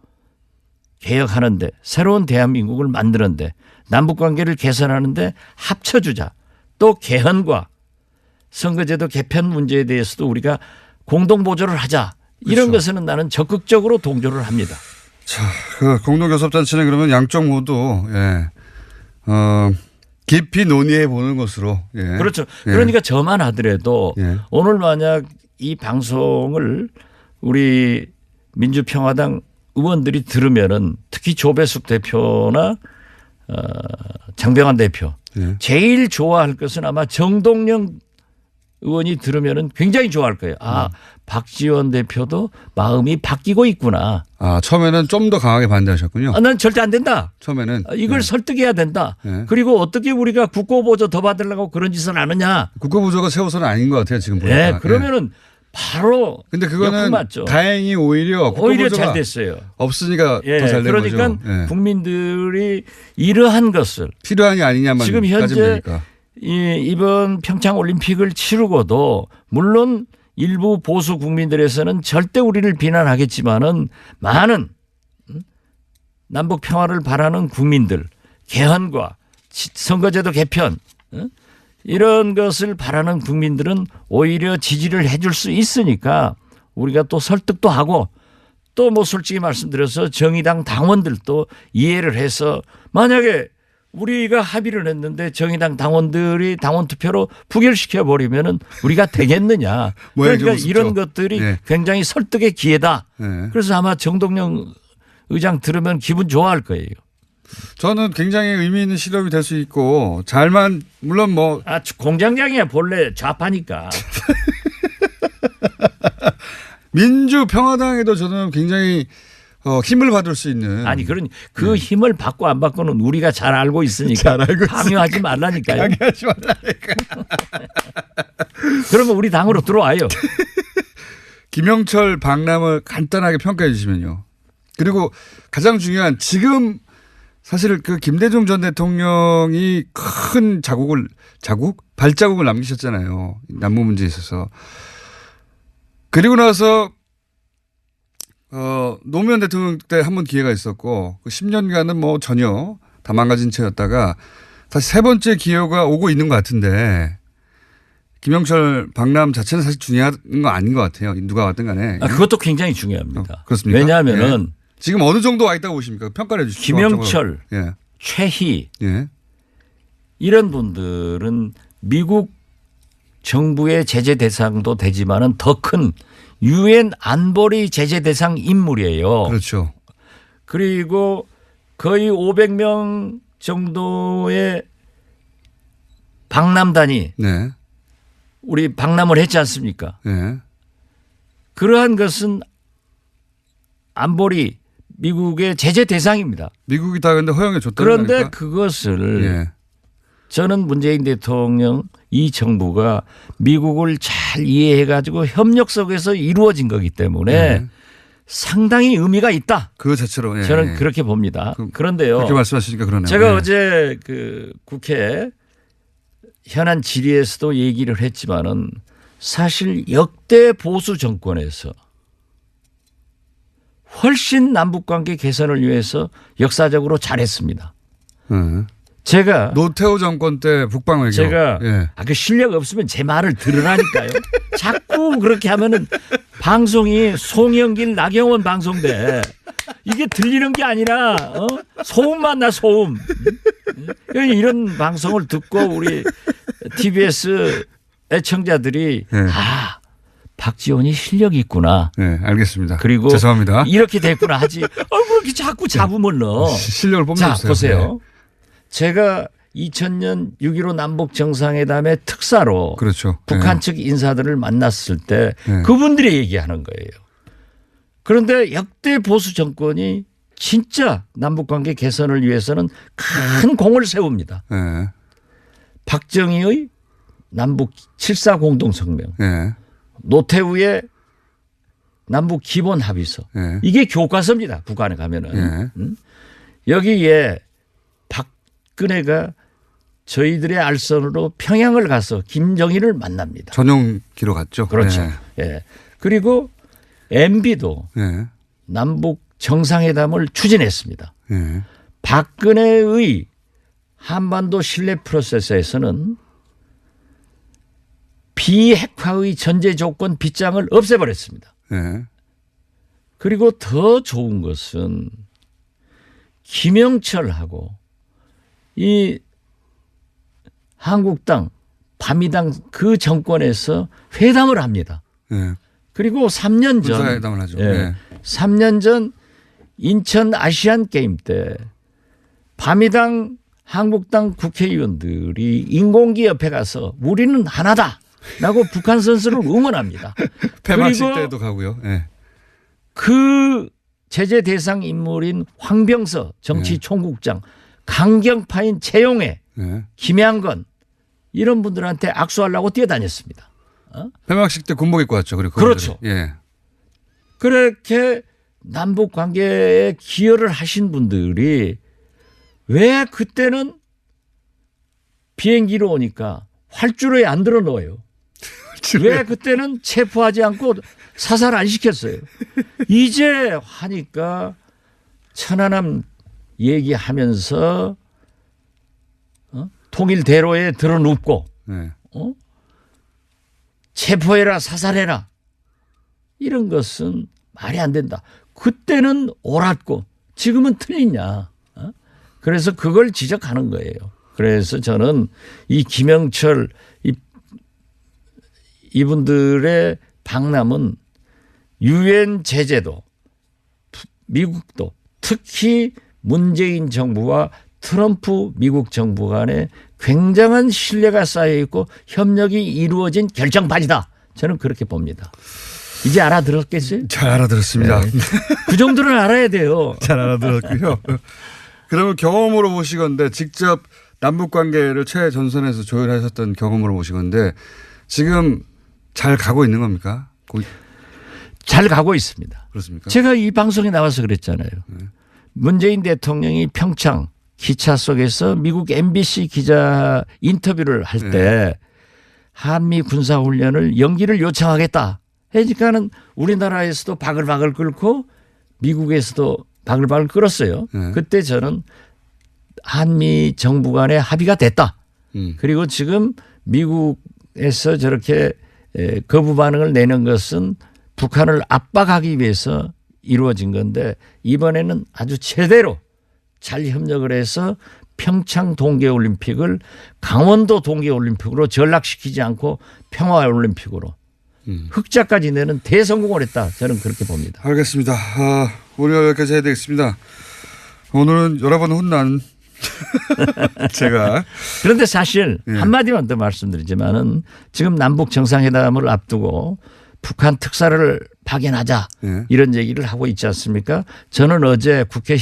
개혁하는데 새로운 대한민국을 만드는데 남북관계를 개선하는데 합쳐주자. 또 개헌과 선거제도 개편 문제에 대해서도 우리가 공동보조를 하자. 이런 그렇죠. 것에는 나는 적극적으로 동조를 합니다. 자, 그 공동교섭단체는 그러면 양쪽 모두 예. 깊이 논의해 보는 것으로. 예. 그렇죠. 예. 그러니까 저만 하더라도 예. 오늘 만약 이 방송을 우리 민주평화당 의원들이 들으면은 특히 조배숙 대표나 장병환 대표 예. 제일 좋아할 것은 아마 정동영 의원이 들으면은 굉장히 좋아할 거예요. 아, 박지원 대표도 마음이 바뀌고 있구나. 아, 처음에는 좀 더 강하게 반대하셨군요. 아, 난 절대 안 된다. 처음에는. 이걸 네. 설득해야 된다. 네. 그리고 어떻게 우리가 국고보조 더 받으려고 그런 짓을 안 하냐. 국가부조가 세워서는 아닌 것 같아요. 지금 보니까. 네, 그러면은 바로 근데 역풍 그거는 맞죠. 다행히 오히려 오히려 국가부조가 잘 됐어요. 없으니까 예, 더 잘 된 그러니까 거죠. 예. 국민들이 이러한 것을 필요하냐 아니냐만 지금 따지면 현재 되니까. 이번 평창 올림픽을 치르고도 물론 일부 보수 국민들에서는 절대 우리를 비난하겠지만은 많은 남북 평화를 바라는 국민들, 개헌과 선거제도 개편 이런 것을 바라는 국민들은 오히려 지지를 해줄 수 있으니까 우리가 또 설득도 하고 또 뭐 솔직히 말씀드려서 정의당 당원들도 이해를 해서 만약에 우리가 합의를 했는데 정의당 당원들이 당원 투표로 부결시켜 버리면은 우리가 되겠느냐. 그러니까 이런 것들이 네. 굉장히 설득의 기회다. 네. 그래서 아마 정동영 의장 들으면 기분 좋아할 거예요. 저는 굉장히 의미 있는 실험이 될 수 있고 잘만 물론 뭐 아, 공장장이야 본래 좌파니까. 민주평화당에도 저는 굉장히 힘을 받을 수 있는 아니 그런 그 힘을 받고 안 받고는 우리가 잘 알고 있으니까 강요하지 말라니까요. 강요하지 말라니까. 그러면 우리 당으로 들어와요. 김영철 박람을 간단하게 평가해 주시면요. 그리고 가장 중요한 지금 사실 그 김대중 전 대통령이 큰 발자국을 남기셨잖아요. 남북 문제에 있어서. 그리고 나서 노무현 대통령 때 한 번 기회가 있었고 그 10년간은 뭐 전혀 다 망가진 채였다가 다시 세 번째 기회가 오고 있는 것 같은데 김영철 박람 자체는 사실 중요한 거 아닌 것 같아요. 누가 왔든 간에. 아, 그것도 굉장히 중요합니다. 그렇습니까? 왜냐하면은 예. 지금 어느 정도 와 있다고 보십니까? 평가를 해 주시죠. 김영철, 예. 최희 예. 이런 분들은 미국 정부의 제재 대상도 되지만은 더 큰 유엔 안보리 제재 대상 인물이에요. 그렇죠. 그리고 거의 500명 정도의 박람단이 네. 우리 박람을 했지 않습니까? 예. 그러한 것은 안보리 미국의 제재 대상입니다. 미국이 다 근데 허용해 줬다는 그런데 거니까? 그것을 예. 저는 문재인 대통령 이 정부가 미국을 잘 이해해 가지고 협력 속에서 이루어진 거기 때문에 예. 상당히 의미가 있다. 그 자체로 예. 저는 그렇게 봅니다. 그런데요. 그렇게 말씀하시니까 그러네요. 제가 예. 어제 그 국회 현안 질의에서도 얘기를 했지만은 사실 역대 보수 정권에서 훨씬 남북관계 개선을 위해서 역사적으로 잘했습니다. 예. 제가 노태우 정권 때 북방 외교. 제가 예. 그 실력 없으면 제 말을 들으라니까요. 자꾸 그렇게 하면은 방송이 송영길 나경원 방송돼. 이게 들리는 게 아니라 소음만 나 소음. 이런 방송을 듣고 우리 TBS 애청자들이 예. 아 박지원이 실력이 있구나. 네, 알겠습니다. 그리고 죄송합니다. 이렇게 됐구나 하지. 그렇게 자꾸 잡으면 넣어. 실력을 자 뽐내주세요. 보세요. 제가 2000년 6.15 남북 정상회담의 특사로 그렇죠. 북한 네. 측 인사들을 만났을 때 네. 그분들이 얘기하는 거예요. 그런데 역대 보수 정권이 진짜 남북관계 개선을 위해서는 큰 공을 세웁니다. 네. 박정희의 남북 7.4 공동성명, 네. 노태우의 남북 기본 합의서. 네. 이게 교과서입니다. 북한에 가면은. 네. 여기에 박근혜가 저희들의 알선으로 평양을 가서 김정일을 만납니다. 전용기로 갔죠. 그렇죠. 네. 예. 그리고 MB도 네. 남북 정상회담을 추진했습니다. 네. 박근혜의 한반도 신뢰 프로세스에서는 비핵화의 전제 조건 빗장을 없애버렸습니다. 네. 그리고 더 좋은 것은 김영철하고 이 한국당, 바미당 그 정권에서 회담을 합니다. 예. 그리고 3년 전 군사회담을 하죠. 예. 예. 3년 전 인천 아시안 게임 때 바미당 한국당 국회의원들이 인공기 옆에 가서 우리는 하나다라고 북한 선수를 응원합니다. 폐막식 그리고 때도 가고요. 예. 그 제재 대상 인물인 황병서 정치총국장, 강경파인 최용해, 예. 김양건 이런 분들한테 악수하려고 뛰어다녔습니다. 폐막식 때 군복 입고 왔죠. 그리고 그렇죠. 예. 그렇게 남북 관계에 기여를 하신 분들이 왜 그때는 비행기로 오니까 활주로에 안 들어 넣어요? 왜 그때는 체포하지 않고 사살 안 시켰어요? 이제 하니까 천안함 얘기하면서 통일대로에 들어 눕고 예. 체포해라 사살해라 이런 것은 말이 안 된다. 그때는 옳았고 지금은 틀리냐. 그래서 그걸 지적하는 거예요. 그래서 저는 이 김영철 이분들의 방남은 유엔 제재도 미국도 특히 문재인 정부와 트럼프 미국 정부 간에 굉장한 신뢰가 쌓여 있고 협력이 이루어진 결정판이다. 저는 그렇게 봅니다. 이제 알아들었겠어요? 잘 알아들었습니다. 네. 그 정도는 알아야 돼요. 잘 알아들었고요. 그러면 경험으로 보시건데 직접 남북 관계를 최전선에서 조율하셨던 경험으로 보시건데 지금 잘 가고 있는 겁니까? 잘 가고 있습니다. 그렇습니까? 제가 이 방송에 나와서 그랬잖아요. 문재인 대통령이 평창 기차 속에서 미국 MBC 기자 인터뷰를 할 때 한미 군사훈련을 연기를 요청하겠다. 그러니까는 우리나라에서도 바글바글 끓고 미국에서도 바글바글 끓었어요. 그때 저는 한미 정부 간의 합의가 됐다. 그리고 지금 미국에서 저렇게 거부 반응을 내는 것은 북한을 압박하기 위해서 이루어진 건데 이번에는 아주 제대로 잘 협력을 해서 평창 동계올림픽을 강원도 동계올림픽으로 전락시키지 않고 평화올림픽으로 흑자까지 내는 대성공을 했다. 저는 그렇게 봅니다. 알겠습니다. 오늘 여기까지 해야 되겠습니다. 오늘은 여러 번 혼난 제가. 그런데 사실 한마디만 더 말씀드리지만은 지금 남북 정상회담을 앞두고 북한 특사를 파견하자 이런 얘기를 하고 있지 않습니까? 저는 어제 국회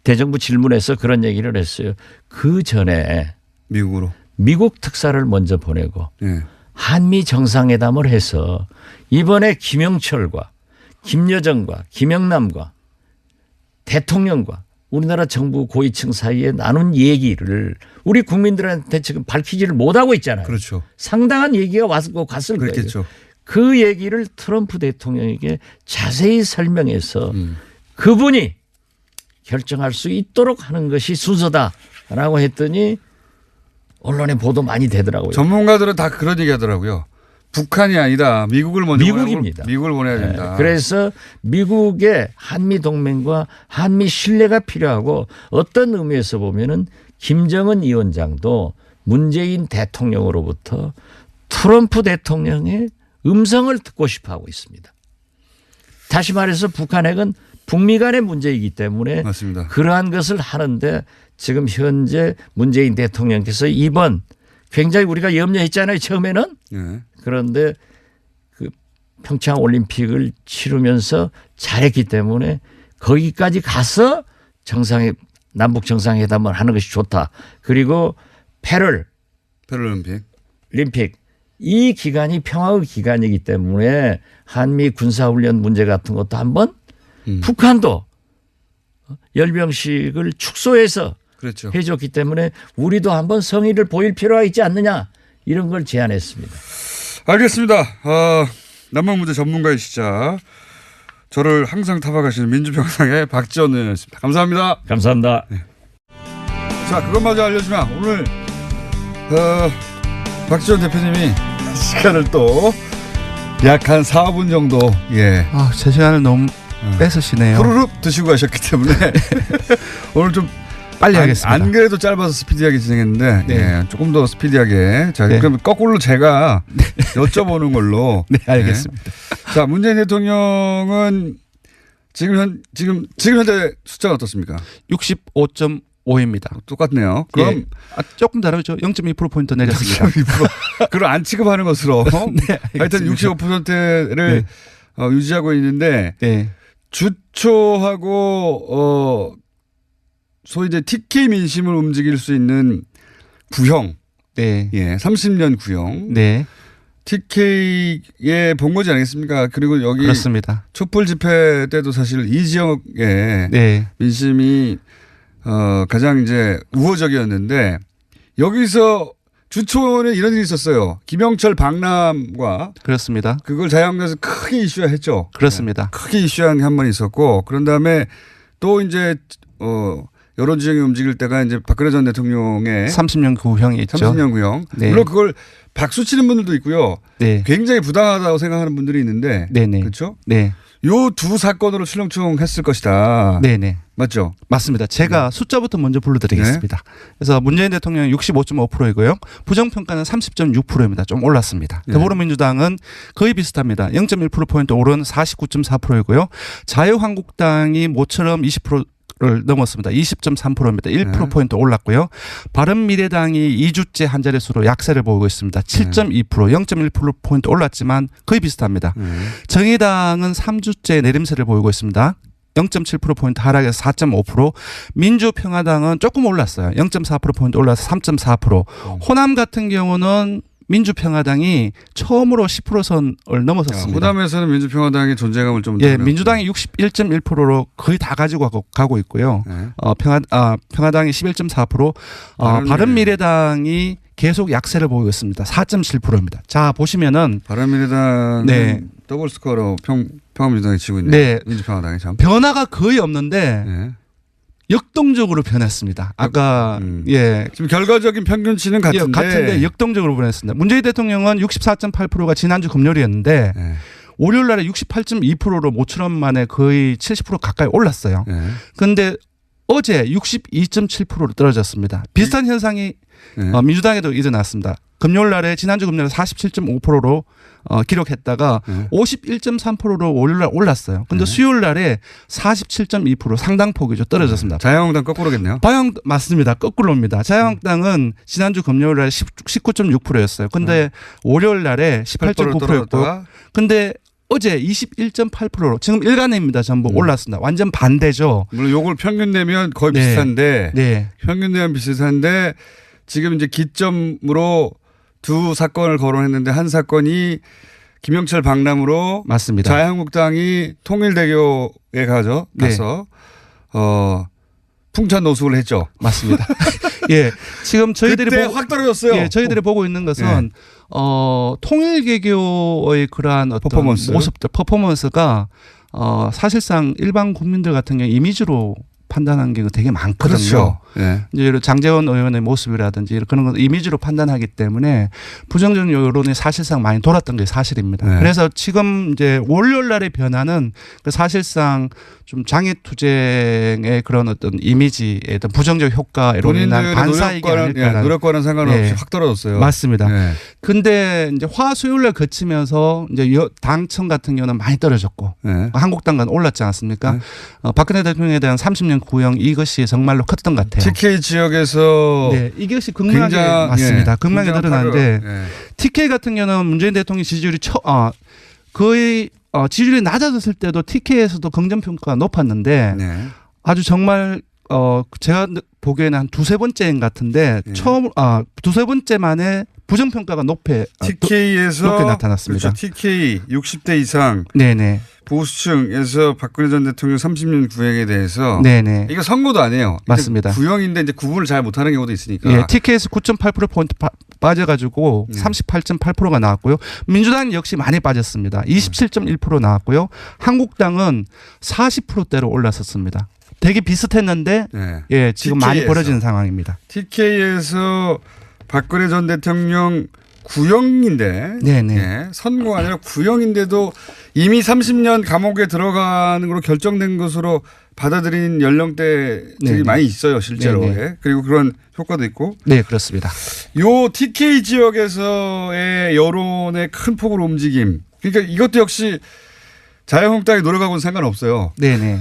대정부 질문에서 그런 얘기를 했어요. 그 전에 미국으로 미국 특사를 먼저 보내고 예. 한미 정상회담을 해서 이번에 김영철과 김여정과 김영남과 대통령과 우리나라 정부 고위층 사이에 나눈 얘기를 우리 국민들한테 지금 밝히지를 못하고 있잖아요. 그렇죠. 상당한 얘기가 왔고 갔을 그렇겠죠. 거예요. 그 얘기를 트럼프 대통령에게 자세히 설명해서 그분이 결정할 수 있도록 하는 것이 순서다라고 했더니 언론에 보도 많이 되더라고요. 전문가들은 다 그런 얘기 하더라고요. 북한이 아니다. 미국을 먼저 미국입니다. 미국을 보내야 된다. 그래서 미국의 한미 동맹과 한미 신뢰가 필요하고 어떤 의미에서 보면은 김정은 위원장도 문재인 대통령으로부터 트럼프 대통령의 음성을 듣고 싶어 하고 있습니다. 다시 말해서 북한 핵은 북미 간의 문제이기 때문에 맞습니다. 그러한 것을 하는데 지금 현재 문재인 대통령께서 이번 굉장히 우리가 염려했잖아요. 처음에는. 예. 그런데 그 평창 올림픽을 치르면서 잘했기 때문에 거기까지 가서 남북 정상회담을 하는 것이 좋다. 그리고 패럴림픽 이 기간이 평화의 기간이기 때문에 한미 군사훈련 문제 같은 것도 한번 북한도 열병식을 축소해서 그렇죠. 해줬기 때문에 우리도 한번 성의를 보일 필요가 있지 않느냐 이런 걸 제안했습니다. 알겠습니다. 남북 문제 전문가이시자 저를 항상 타박하시는 민주평상의 박지원 의원이었습니다. 감사합니다. 감사합니다. 네. 자, 그것마저 알려주면 오늘 박지원 대표님이 시간을 또 약 한 4분 정도 제 시간을 너무 뺏으시네요. 후루룩 드시고 가셨기 때문에 오늘 좀 빨리 하겠습니다. 안 그래도 짧아서 스피디하게 진행했는데 네. 예, 조금 더 스피디하게. 자, 네. 그럼 거꾸로 제가 여쭤보는 걸로. 네, 알겠습니다. 네. 자, 문재인 대통령은 지금 현재 숫자가 어떻습니까? 65.5입니다. 똑같네요. 그럼 조금 다르죠. 0.2%포인트 내렸습니다. 0.2%. 그걸 안 취급하는 것으로. 네, 하여튼 알겠습니다. 65%를 유지하고 있는데 네. 주초하고 소위 이제 TK 민심을 움직일 수 있는 구형, 네. 30년 구형, 네. TK의 본거지 아니겠습니까? 그리고 여기 그렇습니다. 촛불 집회 때도 사실 이 지역의 네. 민심이 가장 이제 우호적이었는데 여기서 주초에 이런 일이 있었어요. 김영철 박람과 그렇습니다. 그걸 자유한국당에서 크게 이슈화했죠. 그렇습니다. 크게 이슈한 게 한 번 있었고 그런 다음에 또 이제 여론 지형이 움직일 때가 이제 박근혜 전 대통령의 30년 구형이 있죠. 30년 구형. 네. 물론 그걸 박수 치는 분들도 있고요. 네. 굉장히 부당하다고 생각하는 분들이 있는데 네네. 그렇죠? 네. 요 두 사건으로 출렁출렁했을 것이다. 네네. 맞죠? 맞습니다. 제가 숫자부터 먼저 불러드리겠습니다. 그래서 문재인 대통령이 65.5%이고요. 부정평가는 30.6%입니다. 좀 올랐습니다. 네. 더불어민주당은 거의 비슷합니다. 0.1%포인트 오른 49.4%이고요. 자유한국당이 모처럼 20%를 넘었습니다. 20.3%입니다. 1%포인트 올랐고요. 바른미래당이 2주째 한 자릿수로 약세를 보이고 있습니다. 7.2%, 0.1%포인트 올랐지만 거의 비슷합니다. 정의당은 3주째 내림세를 보이고 있습니다. 0.7%포인트 하락해서 4.5%. 민주평화당은 조금 올랐어요. 0.4%포인트 올라서 3.4%. 호남 같은 경우는 민주평화당이 처음으로 10%선을 넘어섰습니다. 호남에서는 민주평화당의 존재감을 좀 예, 민주당이 61.1%로 거의 다 가지고 가고 있고요. 네. 평화당이 11.4%, 바른미래당이 계속 약세를 보이고 있습니다. 4.7%입니다. 자, 보시면은 바른미래당은 네. 더블 스코어로 평화민주당이 지고 있네요. 네. 민주평화당이 참. 변화가 거의 없는데 네. 역동적으로 변했습니다. 아까 예. 지금 결과적인 평균치는 같은데 역동적으로 변했습니다. 문재인 대통령은 64.8%가 지난주 금요일이었는데 네. 월요일 날에 68.2%로 모처럼 만에 거의 70% 가까이 올랐어요. 그런데 어제 62.7%로 떨어졌습니다. 비슷한 현상이 민주당에도 일어났습니다. 금요일 날에 지난주 금요일에 47.5%로 기록했다가 51.3%로 월요일 날 올랐어요. 근데 수요일 날에 47.2% 상당폭이죠. 떨어졌습니다. 자유한국당 거꾸로겠네요. 맞습니다. 거꾸로입니다. 자유한국당은 지난주 금요일 날에 19.6%였어요. 근데 월요일 날에 18.9%였고 근데 어제 21.8%로 지금 일간입니다. 전부 올랐습니다. 완전 반대죠. 물론 요걸 평균 내면 거의 네. 비슷한데 네. 평균 내면 비슷한데 지금 이제 기점으로 두 사건을 거론했는데 한 사건이 김영철 박람으로 맞습니다. 자유한국당이 통일대교에 가서 풍찬 노숙을 했죠. 맞습니다. 예, 지금 저희들이 그때 확 떨어졌어요. 예, 저희들이 보고 있는 것은 통일개교의 그러한 어떤 퍼포먼스. 모습들, 퍼포먼스가 사실상 일반 국민들 같은 경우 이미지로 판단하는 게 되게 많거든요. 그렇죠. 네. 이제 장제원 의원의 모습이라든지 그런 걸 이미지로 판단하기 때문에 부정적 여론이 사실상 많이 돌았던 게 사실입니다. 네. 그래서 지금 이제 월요일 날의 변화는 사실상 좀 장애투쟁의 그런 어떤 이미지의 어떤 부정적 효과로 인한 반사이기 아닐까라는 노력과는 상관없이 네. 확 떨어졌어요. 맞습니다. 네. 근데 이제 화수요일날 거치면서 이제 당청 같은 경우는 많이 떨어졌고 네. 한국당은 올랐지 않습니까? 네. 박근혜 대통령에 대한 30년 구형 이것이 정말로 컸던 것 같아요. TK 지역에서 네, 이것이 극명하게 맞습니다. 극명하게 드러나는데 네. TK 같은 경우는 문재인 대통령 지지율이 거의 지지율이 낮아졌을 때도 TK에서도 긍정평가가 높았는데 네. 아주 정말 제가 보기에는 한 두세 번째인 것 같은데 네. 두세 번째 만에 부정평가가 높게 TK에서 나타났습니다. 그렇죠. TK 60대 이상 네네. 보수층에서 박근혜 전 대통령 30년 구형에 대해서 네네. 이거 선거도 아니에요. 맞습니다. 구형인데 이제 구분을 잘 못하는 경우도 있으니까. 예, TK에서 9.8%포인트 빠져가지고 38.8%가 나왔고요. 민주당 역시 많이 빠졌습니다. 27.1% 나왔고요. 한국당은 40%대로 올랐었습니다. 되게 비슷했는데 네. 예, 지금 TK 에서. 많이 벌어지는 상황입니다. TK에서 박근혜 전 대통령 구형인데 네네. 예, 선고가 아니라 구형인데도 이미 30년 감옥에 들어가는 걸로 결정된 것으로 받아들인 연령대들이 네네. 많이 있어요. 실제로. 네네. 예. 그리고 그런 효과도 있고. 네, 그렇습니다. 요 TK 지역에서의 여론의 큰 폭으로 움직임. 그러니까 이것도 역시 자유한국당이 노력하고는 상관없어요. 네네.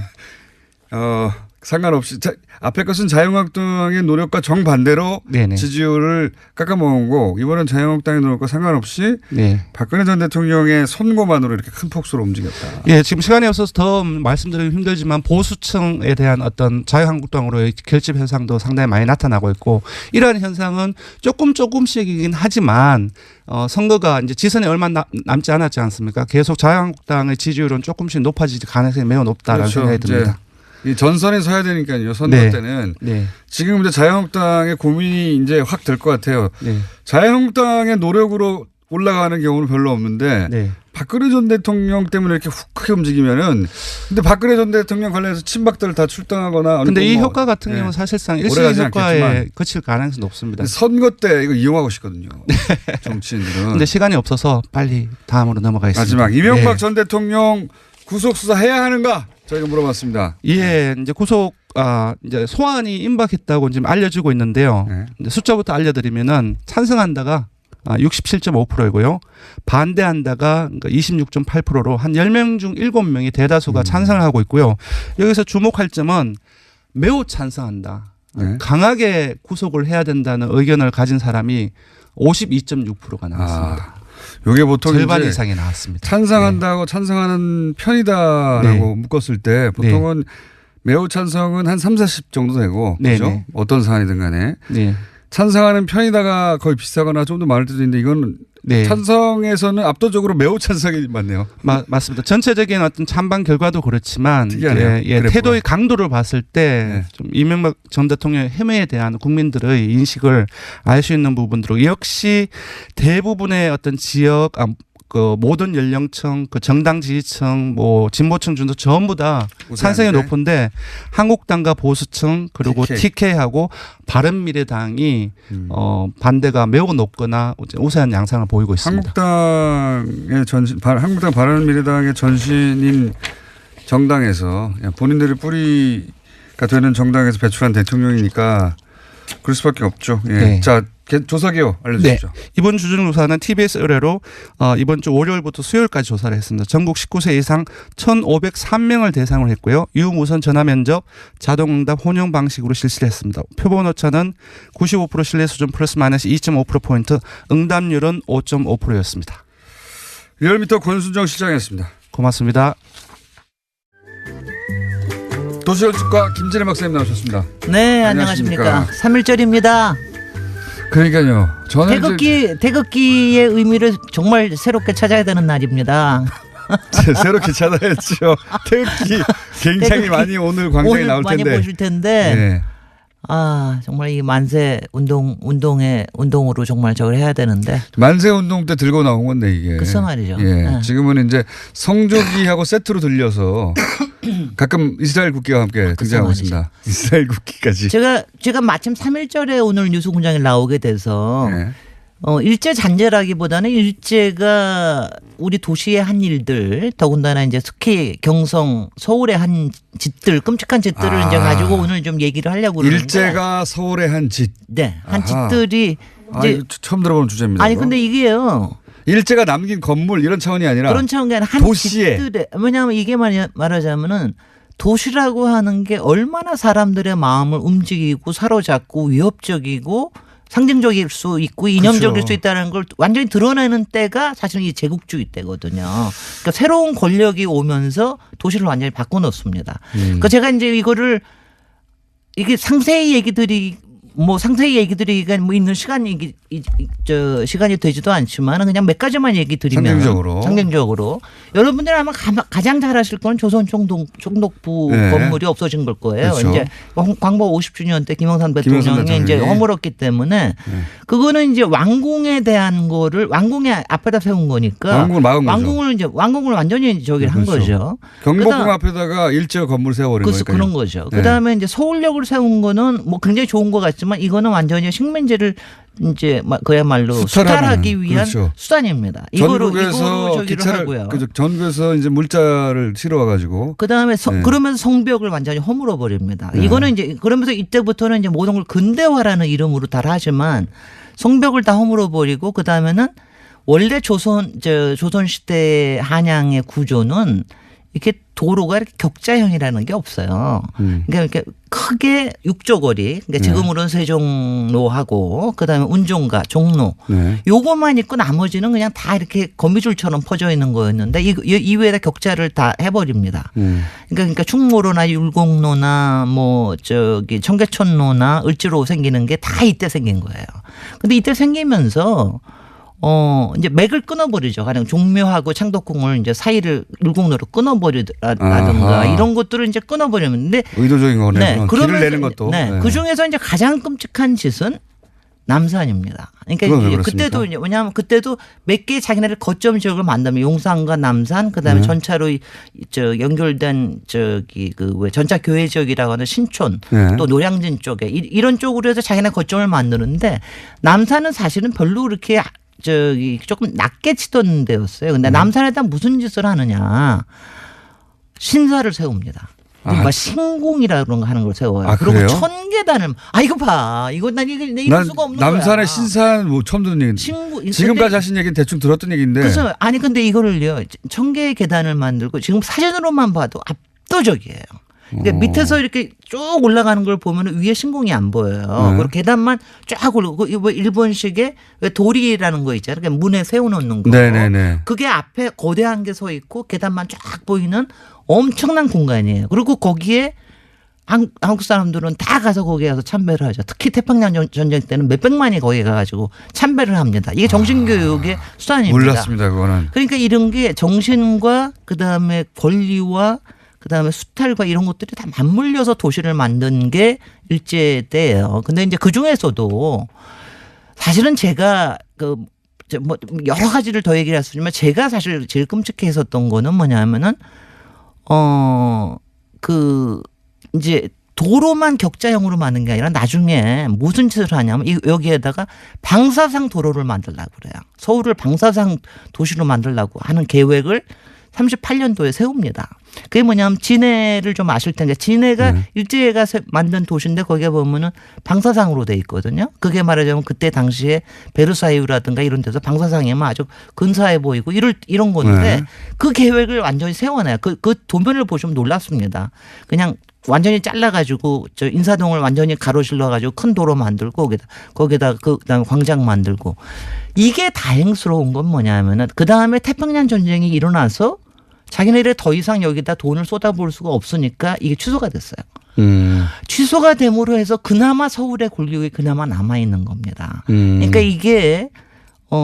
상관없이 앞에 것은 자유한국당의 노력과 정반대로 네네. 지지율을 깎아먹은 거고 이번엔 자유한국당의 노력과 상관없이 네. 박근혜 전 대통령의 선고만으로 이렇게 큰 폭으로 움직였다. 예, 지금 시간이 없어서 더 말씀드리기 힘들지만 보수층에 대한 어떤 자유한국당으로의 결집 현상도 상당히 많이 나타나고 있고 이러한 현상은 조금씩이긴 하지만 선거가 이제 지선이 얼마 남지 않았지 않습니까? 계속 자유한국당의 지지율은 조금씩 높아질 가능성이 매우 높다라는 그렇죠. 생각이 듭니다. 이 전선에 서야 되니까요. 선거 네. 때는 네. 지금 이제 자유한국당의 고민이 이제 확 될 것 같아요. 네. 자유한국당의 노력으로 올라가는 경우는 별로 없는데 네. 박근혜 전 대통령 때문에 이렇게 훅 크게 움직이면은 근데 박근혜 전 대통령 관련해서 친박들 다 출당하거나 근데 이 뭐, 효과 같은 경우는 사실상 일시적 오래가지 효과에 않겠지만 그칠 가능성이 높습니다. 선거 때 이거 이용하고 싶거든요. 정치인들은. 근데 시간이 없어서 빨리 다음으로 넘어가겠습니다. 마지막 이명박 네. 전 대통령 구속 수사해야 하는가? 저희가 물어봤습니다. 예, 이제 이제 소환이 임박했다고 지금 알려지고 있는데요. 네. 이제 숫자부터 알려드리면은 찬성한다가 67.5%이고요. 반대한다가 26.8%로 한 10명 중 7명이 대다수가 찬성을 하고 있고요. 여기서 주목할 점은 매우 찬성한다. 네. 강하게 구속을 해야 된다는 의견을 가진 사람이 52.6%가 나왔습니다. 이게 보통 절반 이제 이상이 나왔습니다. 찬성한다고 찬성하는 편이다라고 묶었을 때 보통은 매우 찬성은 한 30, 40 정도 되고 그렇죠? 네네. 어떤 사안이든 간에 네. 찬성하는 편이다가 거의 비슷하거나 좀 더 많을 때도 있는데 이건 네. 찬성에서는 압도적으로 매우 찬성이 많네요. 맞습니다. 전체적인 어떤 찬반 결과도 그렇지만 특이하네요. 그래프가. 태도의 강도를 봤을 때 좀 이명박 전 대통령의 혐의에 대한 국민들의 인식을 알 수 있는 부분들로 역시 대부분의 어떤 지역 그 모든 연령층, 그 정당 지지층, 뭐 진보층 중도 전부 다 찬성이 높은데 한국당과 보수층 그리고 TK하고 바른미래당이 반대가 매우 높거나 우세한 양상을 보이고 있습니다. 한국당 바른미래당의 전신인 정당에서 본인들이 뿌리가 되는 정당에서 배출한 대통령이니까 그럴 수밖에 없죠. 예. 네. 자, 조사 개요 알려주십시오. 네. 이번 주중 조사는 TBS 의뢰로 이번 주 월요일부터 수요일까지 조사를 했습니다. 전국 19세 이상 1,503명을 대상으로 했고요. 유무선 전화 면접, 자동응답 혼용 방식으로 실시를 했습니다. 표본 오차는 95% 신뢰 수준 플러스 마이너스 2.5%포인트, 응답률은 5.5%였습니다. 리얼미터 권순정 실장이었습니다. 고맙습니다. 도시결집과 김진애 박사님 나오셨습니다. 네, 안녕하십니까. 3.1절입니다. 그러니까요. 저는 태극기의 의미를 정말 새롭게 찾아야 되는 날입니다. 새롭게 찾아야죠. 태극기 굉장히 많이 오늘 광장에 나올 텐데. 많이 보실 텐데. 네. 정말 이 만세 운동으로 정말 저걸 해야 되는데. 만세 운동 때 들고 나온 건데 이게. 글쎄 말이죠. 예. 네. 지금은 이제 성조기하고 세트로 들려서 가끔 이스라엘 국기와 함께 등장하고 있습니다. 이스라엘 국기까지. 제가 마침 3.1절에 오늘 뉴스공장에 나오게 돼서 네. 일제 잔재라기보다는 일제가 우리 도시의 한 일들, 더군다나 이제 특히 경성, 서울의 한 짓들, 끔찍한 짓들을 이제 가지고 오늘 좀 얘기를 하려고 그러는데. 일제가 서울의 한 짓. 네, 한 짓들이 이제 처음 들어보는 주제입니다. 아니 근데 이게요. 일제가 남긴 건물 이런 차원이 아니라 그런 차원이 아니라 한 도시에. 짓들에, 왜냐하면 이게 말하자면은 도시라고 하는 게 얼마나 사람들의 마음을 움직이고 사로잡고 위협적이고 상징적일 수 있고 이념적일 그렇죠. 수 있다는 걸 완전히 드러내는 때가 사실은 이 제국주의 때거든요. 그러니까 새로운 권력이 오면서 도시를 완전히 바꿔놓습니다. 그러니까 제가 이제 이게 상세히 얘기드리기가 뭐 있는 시간이 되지도 않지만 그냥 몇 가지만 얘기 드리면 상징적으로 여러분들 아마 가장 잘 아실 건 조선 총독부 네. 건물이 없어진 걸 거예요. 그렇죠. 이제 광복 50주년 때 김영삼 대통령이 이제 허물었기 때문에 그거는 이제 왕궁에 대한 거를 왕궁에 앞에다 세운 거니까 왕궁을 막은 거죠. 왕궁을 완전히 저기를 한 거죠. 경복궁 앞에다가 일제 건물 세워버린 거니까요. 그런 거죠. 네. 그다음에 이제 서울역을 세운 거는 뭐 굉장히 좋은 것 같지만 있지만 이거는 완전히 식민지를 이제 그야말로 수탈하는, 수탈하기 위한 그렇죠. 수단입니다. 전국에서 기차를 하고요. 전국에서 이제 물자를 실어와 가지고 그다음에 네. 그러면서 성벽을 완전히 허물어 버립니다. 네. 이거는 이제 그러면서 이때부터는 이제 모든 걸 근대화라는 이름으로 다 하지만 성벽을 다 허물어 버리고 그다음에는 원래 조선 시대 한양의 구조는 이렇게 도로가 이렇게 격자형이라는 게 없어요. 그러니까 이렇게 크게 육조거리, 그러니까 지금으로는 세종로하고 그다음에 운종가, 종로, 네. 요것만 있고 나머지는 그냥 다 이렇게 거미줄처럼 퍼져 있는 거였는데 이외에다 격자를 다 해버립니다. 그러니까 충무로나 율곡로나 뭐 청계천로나 을지로 생기는 게 다 이때 생긴 거예요. 근데 이때 생기면서 이제 맥을 끊어버리죠. 가령 종묘하고 창덕궁을 이제 사이를 율곡로로 끊어버리라든가 이런 것들을 이제 끊어버리는데 의도적인 거네요. 네, 길을 내는 것도. 네. 그 중에서 이제 가장 끔찍한 짓은 남산입니다. 그러니까 그때도 왜냐하면 그때도 몇 개 자기네들 거점 지역을 만들면 용산과 남산, 그다음에 전차로 연결된 왜 전차 교회 지역이라고 하는 신촌, 또 노량진 쪽에 이런 쪽으로 해서 자기네 거점을 만드는데 남산은 사실은 별로 그렇게 조금 낮게 치던 데였어요. 근데 남산에다 무슨 짓을 하느냐. 신사를 세웁니다. 신궁이라 그런 거 하는 걸 세워요. 그리고 그래요? 1000계단을 이거 봐. 이거 난 이럴 수가 없는 거야. 남산의 신사는 뭐 처음 듣는 얘기인데. 지금까지 하신 얘기는 대충 들었던 얘기인데. 그래서 근데 이거를요. 1000개의 계단을 만들고 지금 사진으로만 봐도 압도적이에요. 그러니까 밑에서 이렇게 쭉 올라가는 걸 보면 위에 신궁이 안 보여요. 그리고 계단만 쫙 올라오고 일본식의 도리라는 거 있잖아요. 그러니까 문에 세워놓는 거. 네네네. 그게 앞에 거대한 게 서 있고 계단만 쫙 보이는 엄청난 공간이에요. 그리고 거기에 한국 사람들은 다 가서 거기에 가서 참배를 하죠. 특히 태평양 전쟁 때는 몇백만이 거기에 가가지고 참배를 합니다. 이게 정신교육의 수단입니다. 몰랐습니다. 그거는. 그러니까 이런 게 정신과 그다음에 권리와 그다음에 수탈과 이런 것들이 다 맞물려서 도시를 만든 게 일제 때예요. 근데 이제 그 중에서도 사실은 제가 여러 가지를 더 얘기를 했지만 제가 사실 제일 끔찍했었던 거는 뭐냐면은 이제 도로만 격자형으로 만든 게 아니라 나중에 무슨 짓을 하냐면 여기에다가 방사상 도로를 만들려고 그래요. 서울을 방사상 도시로 만들려고 하는 계획을 38년도에 세웁니다. 그게 뭐냐면 진해를 좀 아실 텐데 진해가 일제가 만든 도시인데 거기에 보면은 방사상으로 돼 있거든요. 그게 말하자면 그때 당시에 베르사유라든가 이런 데서 방사상이면 아주 근사해 보이고 이런 건데 그 계획을 완전히 세워놔요. 그 도면을 보시면 놀랍습니다. 그냥 완전히 잘라가지고 인사동을 완전히 가로질러가지고 큰 도로 만들고 거기다 그다음에 광장 만들고 이게 다행스러운 건 뭐냐면은 그 다음에 태평양 전쟁이 일어나서 자기네들이 더 이상 여기다 돈을 쏟아부을 수가 없으니까 이게 취소가 됐어요. 취소가 됨으로 해서 그나마 서울의 권력이 그나마 남아 있는 겁니다. 그러니까 이게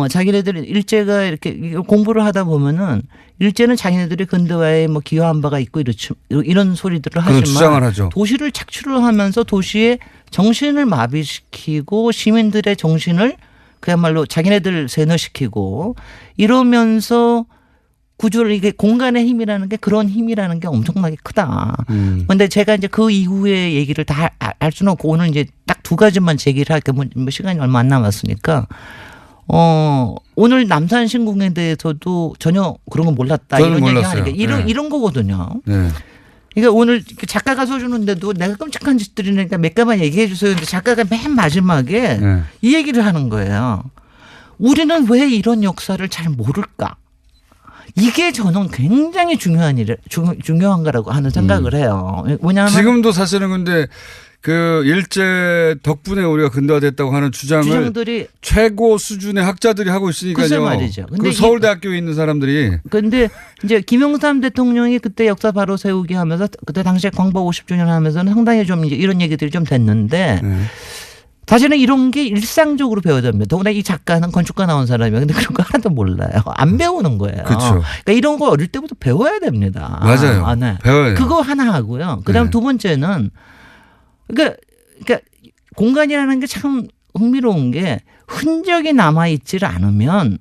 자기네들이 일제가 이렇게 공부를 하다 보면은 일제는 자기네들이 근대화에 뭐 기여한 바가 있고 이런 소리들을 하지만 주장을 하죠. 도시를 착취를 하면서 도시의 정신을 마비시키고 시민들의 정신을 그야말로 자기네들 세뇌시키고 이러면서 구조를 이게 공간의 힘이라는 게 그런 힘이라는 게 엄청나게 크다. 그런데 제가 이제 그 이후의 얘기를 다 알 수는 없고 오늘 이제 딱 두 가지만 제기를 할게 뭐 시간이 얼마 안 남았으니까 오늘 남산 신궁에 대해서도 전혀 그런 거 몰랐다 이런 얘기하니까 이런 거거든요. 네. 그러니까 오늘 작가가 써주는데도 내가 끔찍한 짓들이니까 몇 가만 얘기해 주세요. 근데 작가가 맨 마지막에 이 얘기를 하는 거예요. 우리는 왜 이런 역사를 잘 모를까? 이게 저는 굉장히 중요한 거라고 하는 생각을 해요. 왜냐하면 지금도 사실은 근데 그 일제 덕분에 우리가 근대화됐다고 하는 주장들이 최고 수준의 학자들이 하고 있으니까요. 글쎄 말이죠. 근데 서울대학교에 있는 사람들이. 그런데 이제 김영삼 대통령이 그때 역사 바로 세우기 하면서 그때 당시에 광복 50주년 하면서는 상당히 좀 이제 이런 얘기들이 좀 됐는데 사실은 이런 게 일상적으로 배워야 됩니다. 더구나 이 작가는 건축가 나온 사람이에요. 근데 그런 거 하나도 몰라요. 안 배우는 거예요. 그렇죠. 그러니까 이런 거 어릴 때부터 배워야 됩니다. 맞아요. 네. 배워야 돼요. 그거 하나 하고요. 그다음 두 번째는 그러니까 공간이라는 게 참 흥미로운 게 흔적이 남아 있지를 않으면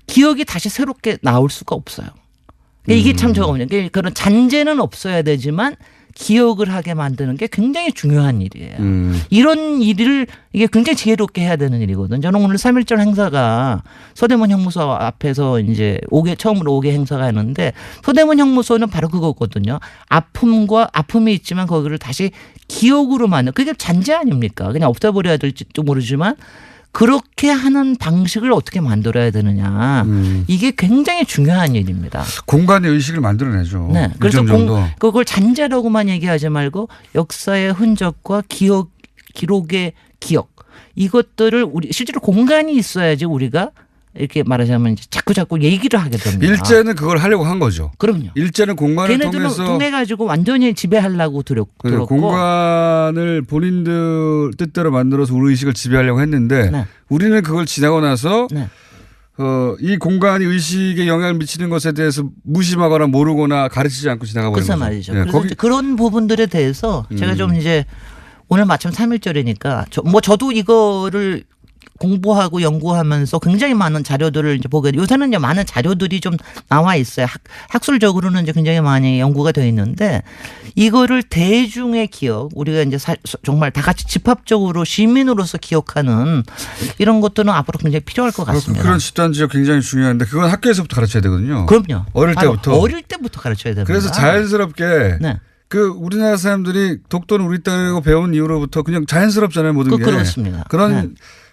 기억이 다시 새롭게 나올 수가 없어요. 이게 참 저거든요. 그런 잔재는 없어야 되지만 기억을 하게 만드는 게 굉장히 중요한 일이에요. 이런 일을 이게 굉장히 지혜롭게 해야 되는 일이거든요. 저는 오늘 3.1절 행사가 서대문 형무소 앞에서 이제 처음으로 5개 행사가 했는데 서대문 형무소는 바로 그거거든요. 아픔이 있지만 거기를 다시 기억으로 만든 그게 잔재 아닙니까? 그냥 없애버려야 될지도 모르지만 그렇게 하는 방식을 어떻게 만들어야 되느냐. 이게 굉장히 중요한 일입니다. 공간의 의식을 만들어내죠. 네. 그래서 정도. 그걸 잔재라고만 얘기하지 말고 역사의 흔적과 기록의 기억 이것들을 우리 실제로 공간이 있어야지 우리가 이렇게 말하자면 이제 자꾸 얘기를 하게 됩니다. 일제는 그걸 하려고 한 거죠. 그럼요. 일제는 공간을 걔네들은 통해 가지고 완전히 지배하려고 들었고 공간을 본인들 뜻대로 만들어서 우리 의식을 지배하려고 했는데 네. 우리는 그걸 지나고 나서 네. 이 공간이 의식에 영향을 미치는 것에 대해서 무심하거나 모르거나 가르치지 않고 지나가 버린 그래서 거죠. 말이죠. 네, 그래서 그런 부분들에 대해서 제가 좀 이제 오늘 마침 3.1절이니까 저도 이거를 공부하고 연구하면서 굉장히 많은 자료들을 이제 보게 돼요. 요새는 이제 많은 자료들이 좀 나와 있어요. 학술적으로는 이제 굉장히 많이 연구가 되어 있는데 이거를 대중의 기억, 우리가 이제 정말 다 같이 집합적으로 시민으로서 기억하는 이런 것들은 앞으로 굉장히 필요할 것 같습니다. 그런 집단 지역 굉장히 중요한데 그건 학교에서부터 가르쳐야 되거든요. 그럼요. 어릴 때부터 가르쳐야 됩니다. 그래서 자연스럽게 네. 우리나라 사람들이 독도는 우리 땅이라고 배운 이후로부터 그냥 자연스럽잖아요. 모든 게. 그렇습니다.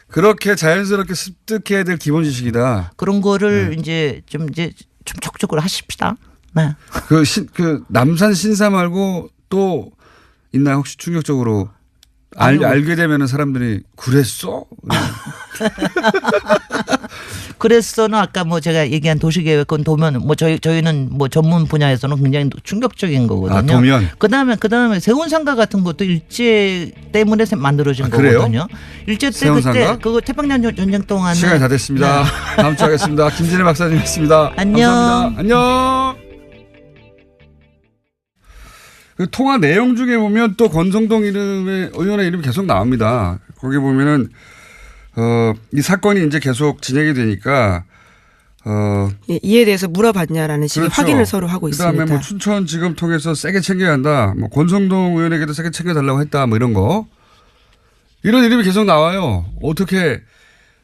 그렇게 자연스럽게 습득해야 될 기본 지식이다. 그런 거를 이제 좀 적극적으로 하십시다. 네. 그 남산 신사 말고 또 있나요? 혹시 충격적으로 알게 되면은 사람들이 그랬어? 그래서는 아까 제가 얘기한 도시계획은 도면 저희는 전문 분야에서는 굉장히 충격적인 거거든요. 도면. 그다음에 세운상가 같은 것도 일제 때문에 만들어진 그래요? 거거든요. 일제 때 세운상가? 그때 그거 태평양 전쟁 동안에 시간이 다 됐습니다. 네. 다음 주에 하겠습니다. 김진애 박사님이었습니다. 안녕. 감사합니다. 안녕. 그 통화 내용 중에 보면 또 권성동 의원의 이름이 계속 나옵니다. 거기 보면은 이 사건이 이제 계속 진행이 되니까 네, 이에 대해서 물어봤냐라는 식의 그렇죠. 확인을 서로 하고 그다음에 있습니다. 춘천지검 통해서 세게 챙겨야 한다. 권성동 의원에게도 세게 챙겨달라고 했다. 이런 거. 이런 이름이 계속 나와요. 어떻게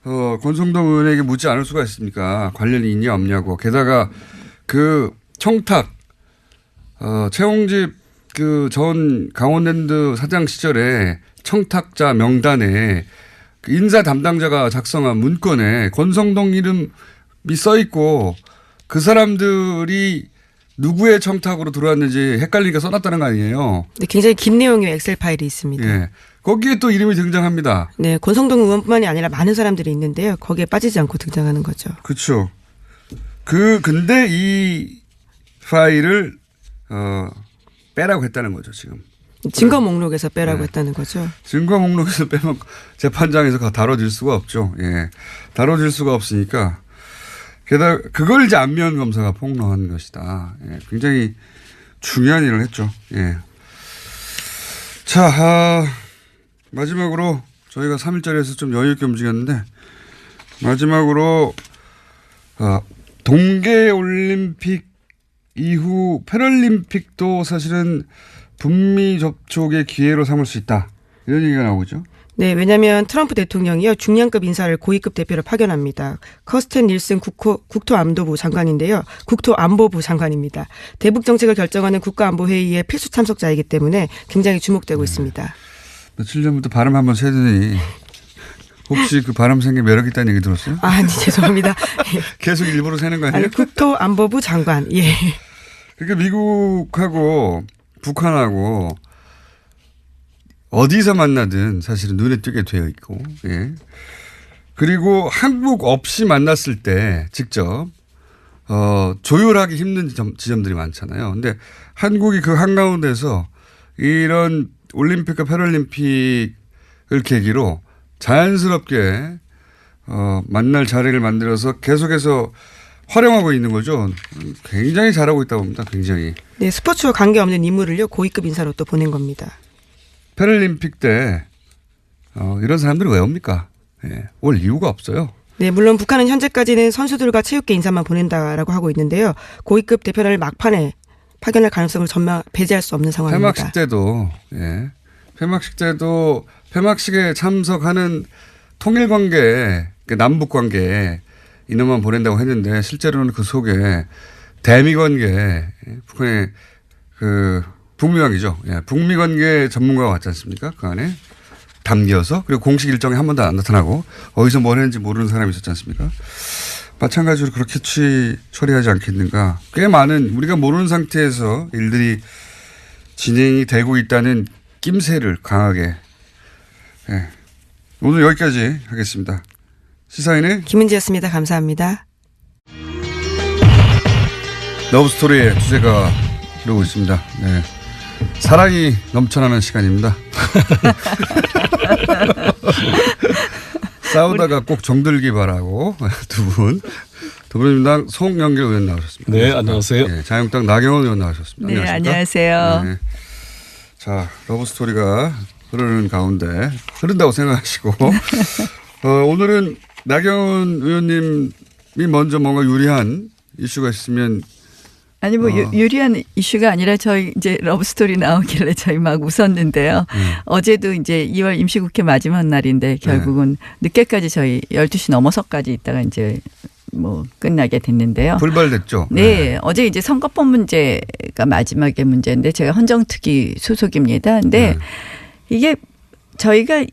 권성동 의원에게 묻지 않을 수가 있습니까? 관련이 있냐 없냐고. 게다가 그 청탁 최홍집 전 강원랜드 사장 시절에 청탁자 명단에 그 인사 담당자가 작성한 문건에 권성동 이름이 써 있고 그 사람들이 누구의 청탁으로 들어왔는지 헷갈리니까 써놨다는 거 아니에요. 네, 굉장히 긴 내용의 엑셀 파일이 있습니다. 예. 거기에 또 이름이 등장합니다. 네, 권성동 의원뿐만이 아니라 많은 사람들이 있는데요. 거기에 빠지지 않고 등장하는 거죠. 그렇죠. 근데 이 파일을 빼라고 했다는 거죠, 지금. 증거 목록에서 빼라고 했다는 거죠. 증거 목록에서 빼면 재판장에서 다뤄질 수가 없죠. 예. 다뤄질 수가 없으니까. 게다가 그걸 이제 안면 검사가 폭로한 것이다. 예. 굉장히 중요한 일을 했죠. 예. 자, 마지막으로 저희가 3.1절에서 좀 여유 있게 움직였는데 마지막으로 동계올림픽 이후 패럴림픽도 사실은 북미 접촉의 기회로 삼을 수 있다. 이런 얘기가 나오죠. 네, 왜냐하면 트럼프 대통령이요 중량급 인사를 고위급 대표로 파견합니다. 커스텐 닐슨 국토안보부 장관인데요. 국토안보부 장관입니다. 대북 정책을 결정하는 국가안보회의의 필수 참석자이기 때문에 굉장히 주목되고 있습니다. 며칠 전부터 발음 한번 세더니 혹시 그 발음 생긴 매력 있다는 얘기 들었어요? 아니 죄송합니다. 계속 일부러 세는 거 아니에요? 아니, 국토안보부 장관. 예. 그러니까 미국하고 북한하고 어디서 만나든 사실은 눈에 띄게 되어 있고, 예. 그리고 한국 없이 만났을 때 직접 조율하기 힘든 지점들이 많잖아요. 근데 한국이 그 한가운데서 이런 올림픽과 패럴림픽을 계기로 자연스럽게 만날 자리를 만들어서 계속해서 활용하고 있는 거죠. 굉장히 잘하고 있다고 봅니다. 굉장히. 네, 스포츠와 관계없는 인물을요 고위급 인사로 또 보낸 겁니다. 패럴림픽 때 이런 사람들이 왜 옵니까? 예, 올 이유가 없어요. 네, 물론 북한은 현재까지는 선수들과 체육계 인사만 보낸다라고 하고 있는데요. 고위급 대표단을 막판에 파견할 가능성을 배제할 수 없는 상황입니다. 폐막식 때도 폐막식 때도 폐막식에 참석하는 통일관계, 남북관계 인원만 보낸다고 했는데 실제로는 그 속에 대미관계, 북한의 그 북미관계죠. 북미관계 전문가가 왔지 않습니까? 그 안에 담겨서 그리고 공식 일정에 한 번도 안 나타나고 어디서 뭘 했는지 모르는 사람이 있었지 않습니까? 마찬가지로 그렇게 처리하지 않겠는가. 꽤 많은 우리가 모르는 상태에서 일들이 진행이 되고 있다는 낌새를 강하게. 오늘 여기까지 하겠습니다. 시사인의 김은지였습니다. 감사합니다. 러브스토리의 주제가 흐르고 있습니다. 네. 사랑이 넘쳐나는 시간입니다. 싸우다가 꼭 정들기 바라고 두 분. 더불어민주당 송영길 의원 나오셨습니다. 네, 안녕하세요. 네, 자유한국당 나경원 의원 나오셨습니다. 네, 안녕하세요. 네. 자, 러브스토리가 흐르는 가운데 흐른다고 생각하시고 오늘은 나경원 의원님이 먼저 뭔가 유리한 이슈가 있으면 아니 뭐 유리한 이슈가 아니라 저희 이제 러브스토리 나오길래 저희 막 웃었는데요. 어제도 이제 2월 임시국회 마지막 날인데 결국은 늦게까지 저희 12시 넘어서까지 있다가 이제 뭐 끝나게 됐는데요. 불발됐죠. 네. 어제 이제 선거법 문제가 마지막의 문제인데 제가 헌정특위 소속입니다. 근데 이게 저희가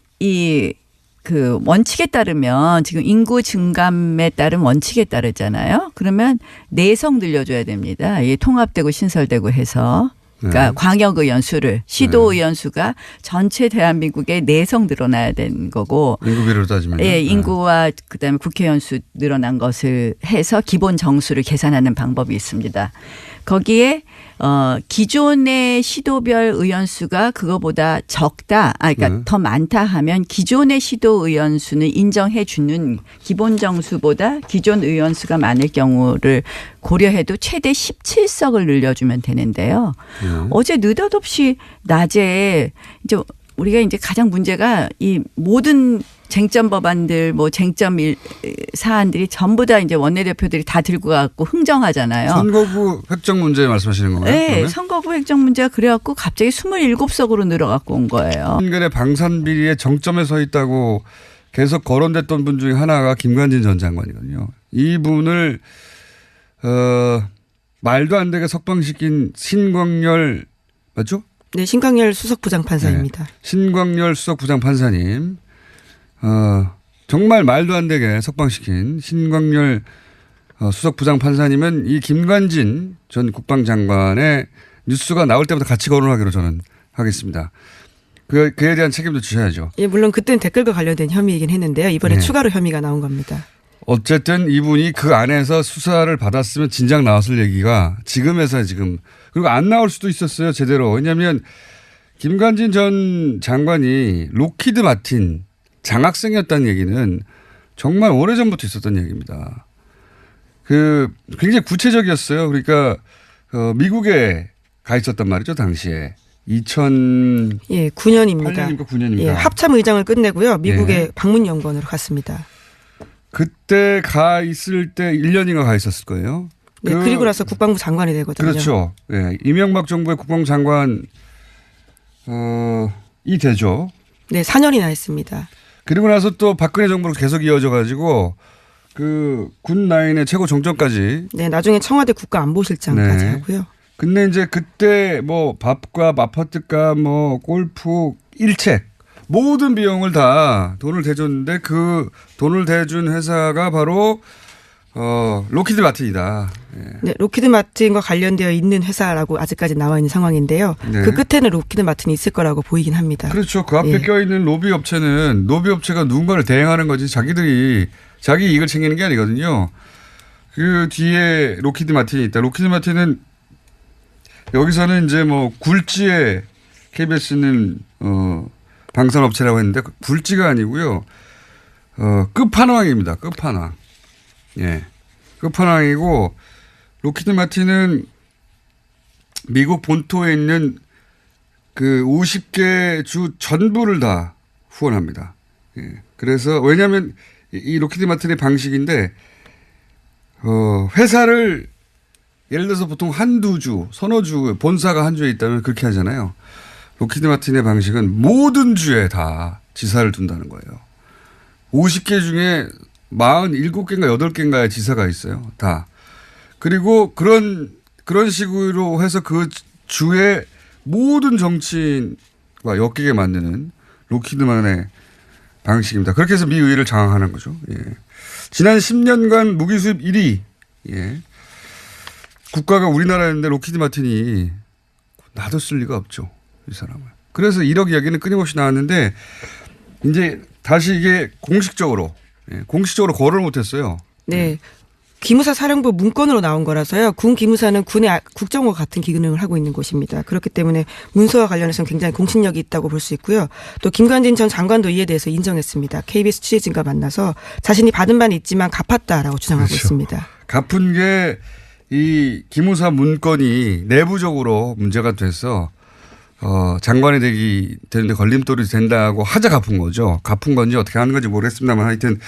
그 원칙에 따르면 지금 인구 증감에 따른 원칙에 따르잖아요. 그러면 내석 늘려줘야 됩니다. 이게 통합되고 신설되고 해서. 그러니까 광역의원 수를 시도의원 수가 전체 대한민국의 내석 늘어나야 되는 거고. 인구비로 따지면. 예, 인구와 그다음에 국회의원 수 늘어난 것을 해서 기본 정수를 계산하는 방법이 있습니다. 거기에 기존의 시도별 의원 수가 그거보다 적다, 그러니까 더 많다 하면 기존의 시도 의원 수는 인정해 주는 기본 정수보다 기존 의원 수가 많을 경우를 고려해도 최대 17석을 늘려주면 되는데요. 어제 느닷없이 낮에 이제 우리가 이제 가장 문제가 이 모든 쟁점 법안들 뭐 쟁점 사안들이 전부 다 이제 원내대표들이 다 들고 가고 흥정하잖아요. 선거구 획정 문제 말씀하시는 건가요? 네. 그러면? 선거구 획정 문제가 그래갖고 갑자기 27석으로 늘어갖고 온 거예요. 한근의 방산비리의 정점에 서 있다고 계속 거론됐던 분 중에 하나가 김관진 전 장관이거든요. 이분을 말도 안 되게 석방시킨 신광열 맞죠? 네, 신광열 수석부장판사입니다. 네. 신광열 수석부장판사님. 정말 말도 안 되게 석방시킨 신광열 수석부장판사님은 이 김관진 전 국방장관의 뉴스가 나올 때부터 같이 거론하기로 저는 하겠습니다. 그에 대한 책임도 지셔야죠. 예, 물론 그때는 댓글과 관련된 혐의이긴 했는데요. 이번에 추가로 혐의가 나온 겁니다. 어쨌든 이분이 그 안에서 수사를 받았으면 진작 나왔을 얘기가 지금에서 지금 그리고 안 나올 수도 있었어요. 제대로. 왜냐하면 김관진 전 장관이 로키드 마틴 장학생이었다는 얘기는 정말 오래전부터 있었던 얘기입니다. 굉장히 구체적이었어요. 그러니까 미국에 가 있었단 말이죠. 당시에. 9년입니까? 9년입니다. 예, 합참 의장을 끝내고요. 미국의 방문연구원으로 갔습니다. 그때 가 있을 때 1년인가 가 있었을 거예요. 네, 그리고 나서 국방부 장관이 되거든요. 그렇죠. 네, 이명박 정부의 국방부 장관 이 되죠. 네, 4년이나 했습니다. 그리고 나서 또 박근혜 정부로 계속 이어져 가지고 그 군 라인의 최고 정점까지. 네, 나중에 청와대 국가안보실장까지 하고요. 근데 이제 그때 뭐 밥값, 아파트값, 뭐 골프, 일책 모든 비용을 다 돈을 대줬는데 그 돈을 대준 회사가 바로 로키드 마틴이다. 네, 로키드 마틴과 관련되어 있는 회사라고 아직까지 나와 있는 상황인데요. 네. 그 끝에는 로키드 마틴이 있을 거라고 보이긴 합니다. 그렇죠. 그 앞에 껴있는 로비 업체는 로비 업체가 누군가를 대행하는 거지 자기들이 자기 이익을 챙기는 게 아니거든요. 그 뒤에 로키드 마틴이 있다. 로키드 마틴은 여기서는 이제 뭐 굴지에 KBS는 방산업체라고 했는데 굴지가 아니고요. 끝판왕입니다. 끝판왕. 예. 끝판왕이고 로키드 마틴은 미국 본토에 있는 그 50개 주 전부를 다 후원합니다. 예. 그래서 왜냐하면 이 로키드 마틴의 방식인데 회사를 예를 들어서 보통 한두 주, 서너 주, 본사가 한 주에 있다면 그렇게 하잖아요. 로키드 마틴의 방식은 모든 주에 다 지사를 둔다는 거예요. 50개 중에 47개인가 8개인가의 지사가 있어요. 다. 그리고 그런 식으로 해서 그 주의 모든 정치인과 엮이게 만드는 로키드만의 방식입니다. 그렇게 해서 미 의회를 장악하는 거죠. 예. 지난 10년간 무기 수입 1위. 예. 국가가 우리나라인데 로키드 마틴이 놔뒀을 리가 없죠. 이 사람을. 그래서 1억 이야기는 끊임없이 나왔는데 이제 다시 이게 공식적으로 거론을 못했어요. 네. 기무사 사령부 문건으로 나온 거라서요. 군 기무사는 군의 국정원과 같은 기능을 하고 있는 곳입니다. 그렇기 때문에 문서와 관련해서는 굉장히 공신력이 있다고 볼 수 있고요. 또 김관진 전 장관도 이에 대해서 인정했습니다. KBS 취재진과 만나서 자신이 받은 바는 있지만 갚았다라고 주장하고 그렇죠. 있습니다. 갚은 게 이 기무사 문건이 내부적으로 문제가 돼서 장관이 되는데 걸림돌이 된다고 하자 갚은 거죠. 갚은 건지 어떻게 하는 건지 모르겠습니다만 하여튼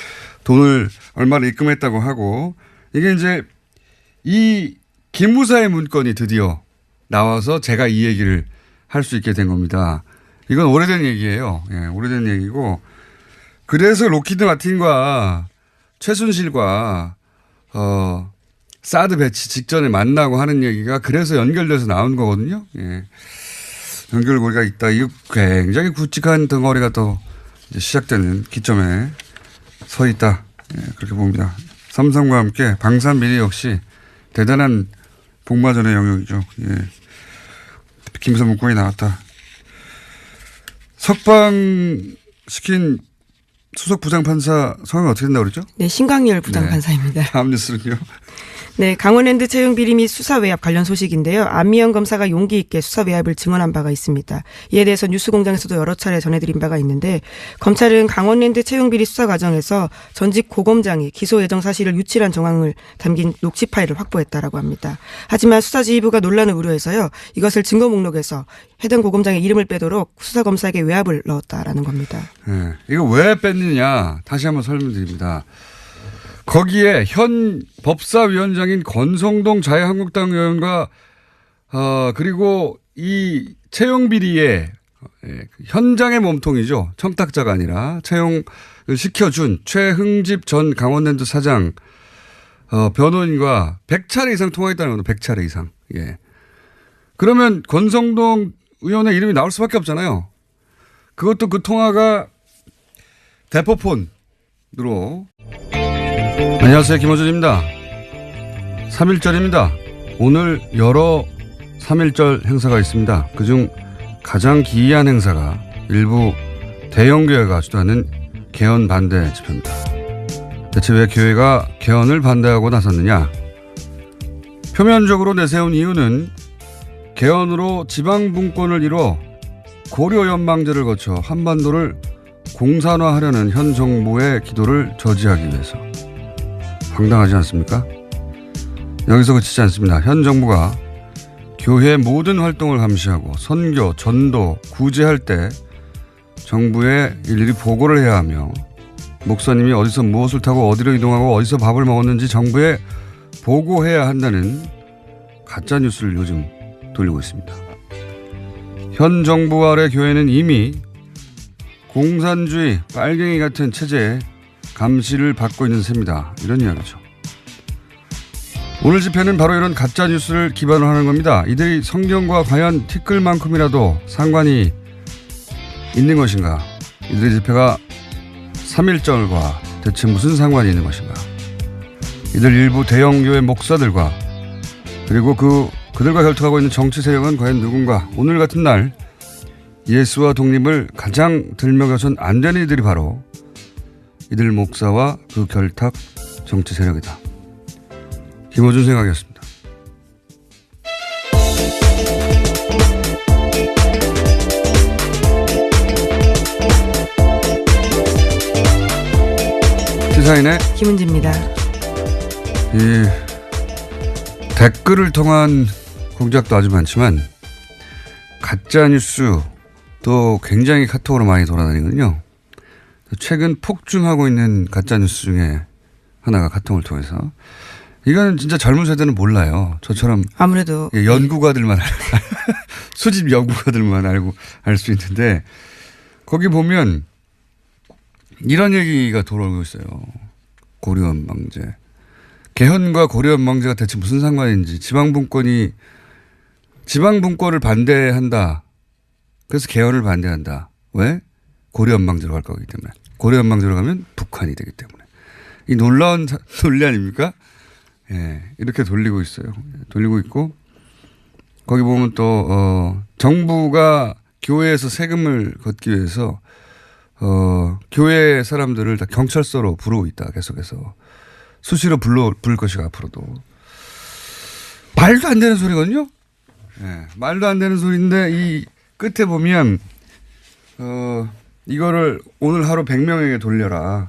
돈을 얼마를 입금했다고 하고 이게 이제 이 기무사의 문건이 드디어 나와서 제가 이 얘기를 할 수 있게 된 겁니다. 이건 오래된 얘기예요. 예, 오래된 얘기고 그래서 로키드 마틴과 최순실과 사드 배치 직전에 만나고 하는 얘기가 그래서 연결돼서 나온 거거든요. 예. 연결고리가 있다. 이거 굉장히 굵직한 덩어리가 또 이제 시작되는 기점에 서 있다. 예, 그렇게 봅니다. 삼성과 함께 방산비리 역시 대단한 복마전의 영역이죠. 예. 김사 문건이 나왔다. 석방시킨 수석 부장판사 성함이 어떻게 된다고 그러죠? 네, 신광열 부장판사입니다. 다음 뉴스는요. 네, 강원랜드 채용 비리 및 수사 외압 관련 소식인데요. 안미영 검사가 용기 있게 수사 외압을 증언한 바가 있습니다. 이에 대해서 뉴스공장에서도 여러 차례 전해드린 바가 있는데 검찰은 강원랜드 채용 비리 수사 과정에서 전직 고검장이 기소 예정 사실을 유출한 정황을 담긴 녹취 파일을 확보했다라고 합니다. 하지만 수사지휘부가 논란을 우려해서요. 이것을 증거 목록에서 해당 고검장의 이름을 빼도록 수사검사에게 외압을 넣었다라는 겁니다. 네, 이거 왜 뺐느냐 다시 한번 설명드립니다. 거기에 현 법사위원장인 권성동 자유한국당 의원과 그리고 이 채용 비리의 현장의 몸통이죠. 청탁자가 아니라 채용을 시켜준 최흥집 전 강원랜드 사장 변호인과 100차례 이상 통화했다는 겁니다. 100차례 이상. 예. 그러면 권성동 의원의 이름이 나올 수밖에 없잖아요. 그것도 그 통화가 대포폰으로. 안녕하세요. 김호준입니다. 3.1절입니다. 오늘 여러 3.1절 행사가 있습니다. 그중 가장 기이한 행사가 일부 대형교회가 주도하는 개헌 반대 집회입니다. 대체 왜 교회가 개헌을 반대하고 나섰느냐? 표면적으로 내세운 이유는 개헌으로 지방분권을 이뤄 고려연방제를 거쳐 한반도를 공산화하려는 현 정부의 기도를 저지하기 위해서. 황당하지 않습니까? 여기서 그치지 않습니다. 현 정부가 교회의 모든 활동을 감시하고 선교, 전도, 구제할 때 정부에 일일이 보고를 해야 하며 목사님이 어디서 무엇을 타고 어디로 이동하고 어디서 밥을 먹었는지 정부에 보고해야 한다는 가짜뉴스를 요즘 돌리고 있습니다. 현 정부 아래 교회는 이미 공산주의 빨갱이 같은 체제에 감시를 받고 있는 셈이다. 이런 이야기죠. 오늘 집회는 바로 이런 가짜뉴스를 기반으로 하는 겁니다. 이들이 성경과 과연 티끌만큼이라도 상관이 있는 것인가? 이들의 집회가 3.1절과 대체 무슨 상관이 있는 것인가? 이들 일부 대형교회 목사들과 그리고 그들과 결탁하고 있는 정치 세력은 과연 누군가? 오늘 같은 날 예수와 독립을 가장 들먹여선 안 되는 이들이 바로 이들 목사와 그 결탁 정치 세력이다. 김호준 생각이었습니다. 시사인의 김은지입니다. 이 댓글을 통한 공작도 아주 많지만 가짜뉴스도 굉장히 카톡으로 많이 돌아다니거든요. 최근 폭증하고 있는 가짜뉴스 중에 하나가 카톡을 통해서 이거는 진짜 젊은 세대는 몰라요. 저처럼 아무래도 연구가들만 수집 연구가들만 알고 알 수 있는데 거기 보면 이런 얘기가 돌아오고 있어요. 고려원망제. 개헌과 고려원망제가 대체 무슨 상관인지 지방분권을 반대한다. 그래서 개헌을 반대한다. 왜? 고려원망제로 갈 거기 때문에. 고려원망제로 가면 북한이 되기 때문에. 이 놀라운 논리 아닙니까? 예, 이렇게 돌리고 있어요. 돌리고 있고 거기 보면 또 정부가 교회에서 세금을 걷기 위해서 교회 사람들을 다 경찰서로 부르고 있다. 계속해서 수시로 부를 것이고 앞으로도 말도 안 되는 소리거든요. 예, 말도 안 되는 소리인데 이 끝에 보면 이거를 오늘 하루 100명에게 돌려라.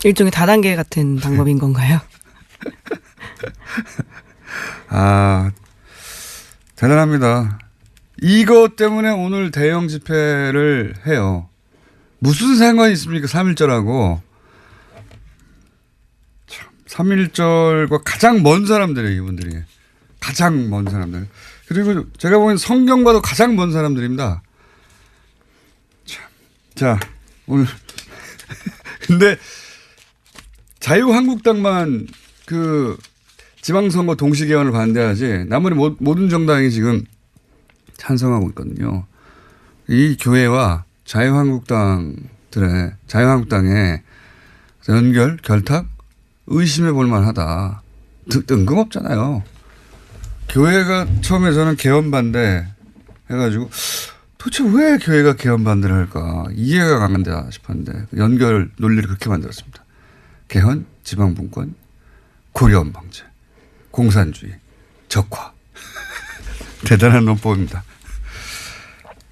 일종의 다단계 같은 방법인 건가요? 아, 대단합니다. 이것 때문에 오늘 대형 집회를 해요. 무슨 상관이 있습니까? 3.1절하고. 3.1절과 가장 먼 사람들이에요, 이분들이. 가장 먼 사람들. 그리고 제가 보기엔 성경과도 가장 먼 사람들입니다. 자, 오늘. 근데 자유한국당만 그 지방선거 동시개헌을 반대하지 나머지 모든 정당이 지금 찬성하고 있거든요. 이 교회와 자유한국당의 연결, 결탁 의심해 볼 만하다. 뜬금없잖아요. 교회가 처음에 저는 개헌 반대 해가지고 도대체 왜 교회가 개헌 반대를 할까 이해가 안 간다 싶었는데 연결 논리를 그렇게 만들었습니다. 개헌, 지방분권, 고려원방제, 공산주의, 적화. 대단한 논법입니다.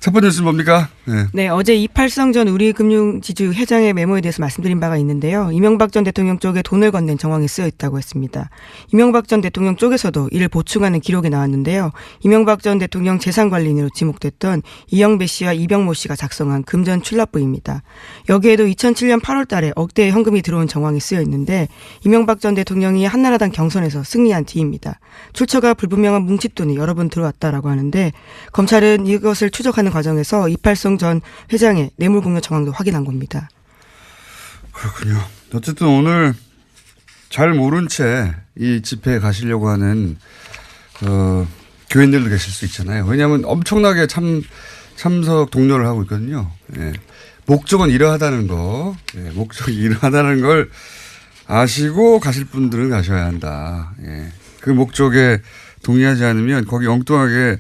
첫 번째 뉴스는 뭡니까? 네, 어제 이팔성 전 우리금융지주 회장의 메모에 대해서 말씀드린 바가 있는데요. 이명박 전 대통령 쪽에 돈을 건넨 정황이 쓰여 있다고 했습니다. 이명박 전 대통령 쪽에서도 이를 보충하는 기록이 나왔는데요. 이명박 전 대통령 재산관리인으로 지목됐던 이영배 씨와 이병모 씨가 작성한 금전 출납부입니다. 여기에도 2007년 8월 달에 억대의 현금이 들어온 정황이 쓰여 있는데 이명박 전 대통령이 한나라당 경선에서 승리한 뒤입니다. 출처가 불분명한 뭉칫돈이 여러 번 들어왔다라고 하는데 검찰은 이것을 추적하는 과정에서 이팔성 전 회장의 뇌물공여 정황도 확인한 겁니다. 그렇군요. 어쨌든 오늘 잘 모른 채 이 집회에 가시려고 하는 교인들도 계실 수 있잖아요. 왜냐하면 엄청나게 참석 독려를 하고 있거든요. 예. 목적은 이러하다는 거, 목적이 이러하다는 걸 아시고 가실 분들은 가셔야 한다. 예. 그 목적에 동의하지 않으면 거기 엉뚱하게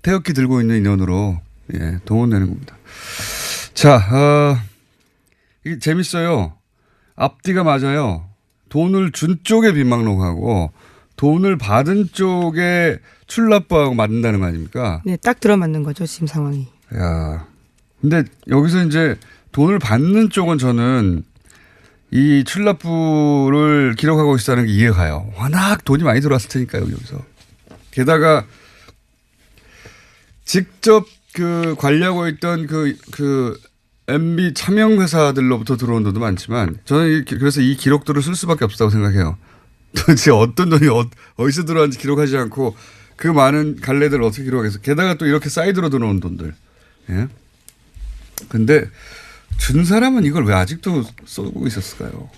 태극기 들고 있는 인원으로 동원되는 겁니다. 자, 이게 재밌어요. 앞뒤가 맞아요. 돈을 준 쪽에 빈망록하고 돈을 받은 쪽에 출납부하고 맞는다는 거 아닙니까? 네, 딱 들어맞는 거죠, 지금 상황이. 야, 근데 여기서 이제 돈을 받는 쪽은 저는 이 출납부를 기록하고 있다는 게 이해가요. 워낙 돈이 많이 들어왔을 테니까요, 여기서. 게다가 직접 관리하고 있던 MB 차명 회사들로부터 들어온 돈도 많지만 저는 그래서 이 기록들을 쓸 수밖에 없다고 생각해요. 도대체 어떤 돈이 어디서 들어왔는지 기록하지 않고 그 많은 갈래들을 어떻게 기록하겠어. 게다가 또 이렇게 사이드로 들어온 돈들. 예. 근데 준 사람은 이걸 왜 아직도 쏘고 있었을까요?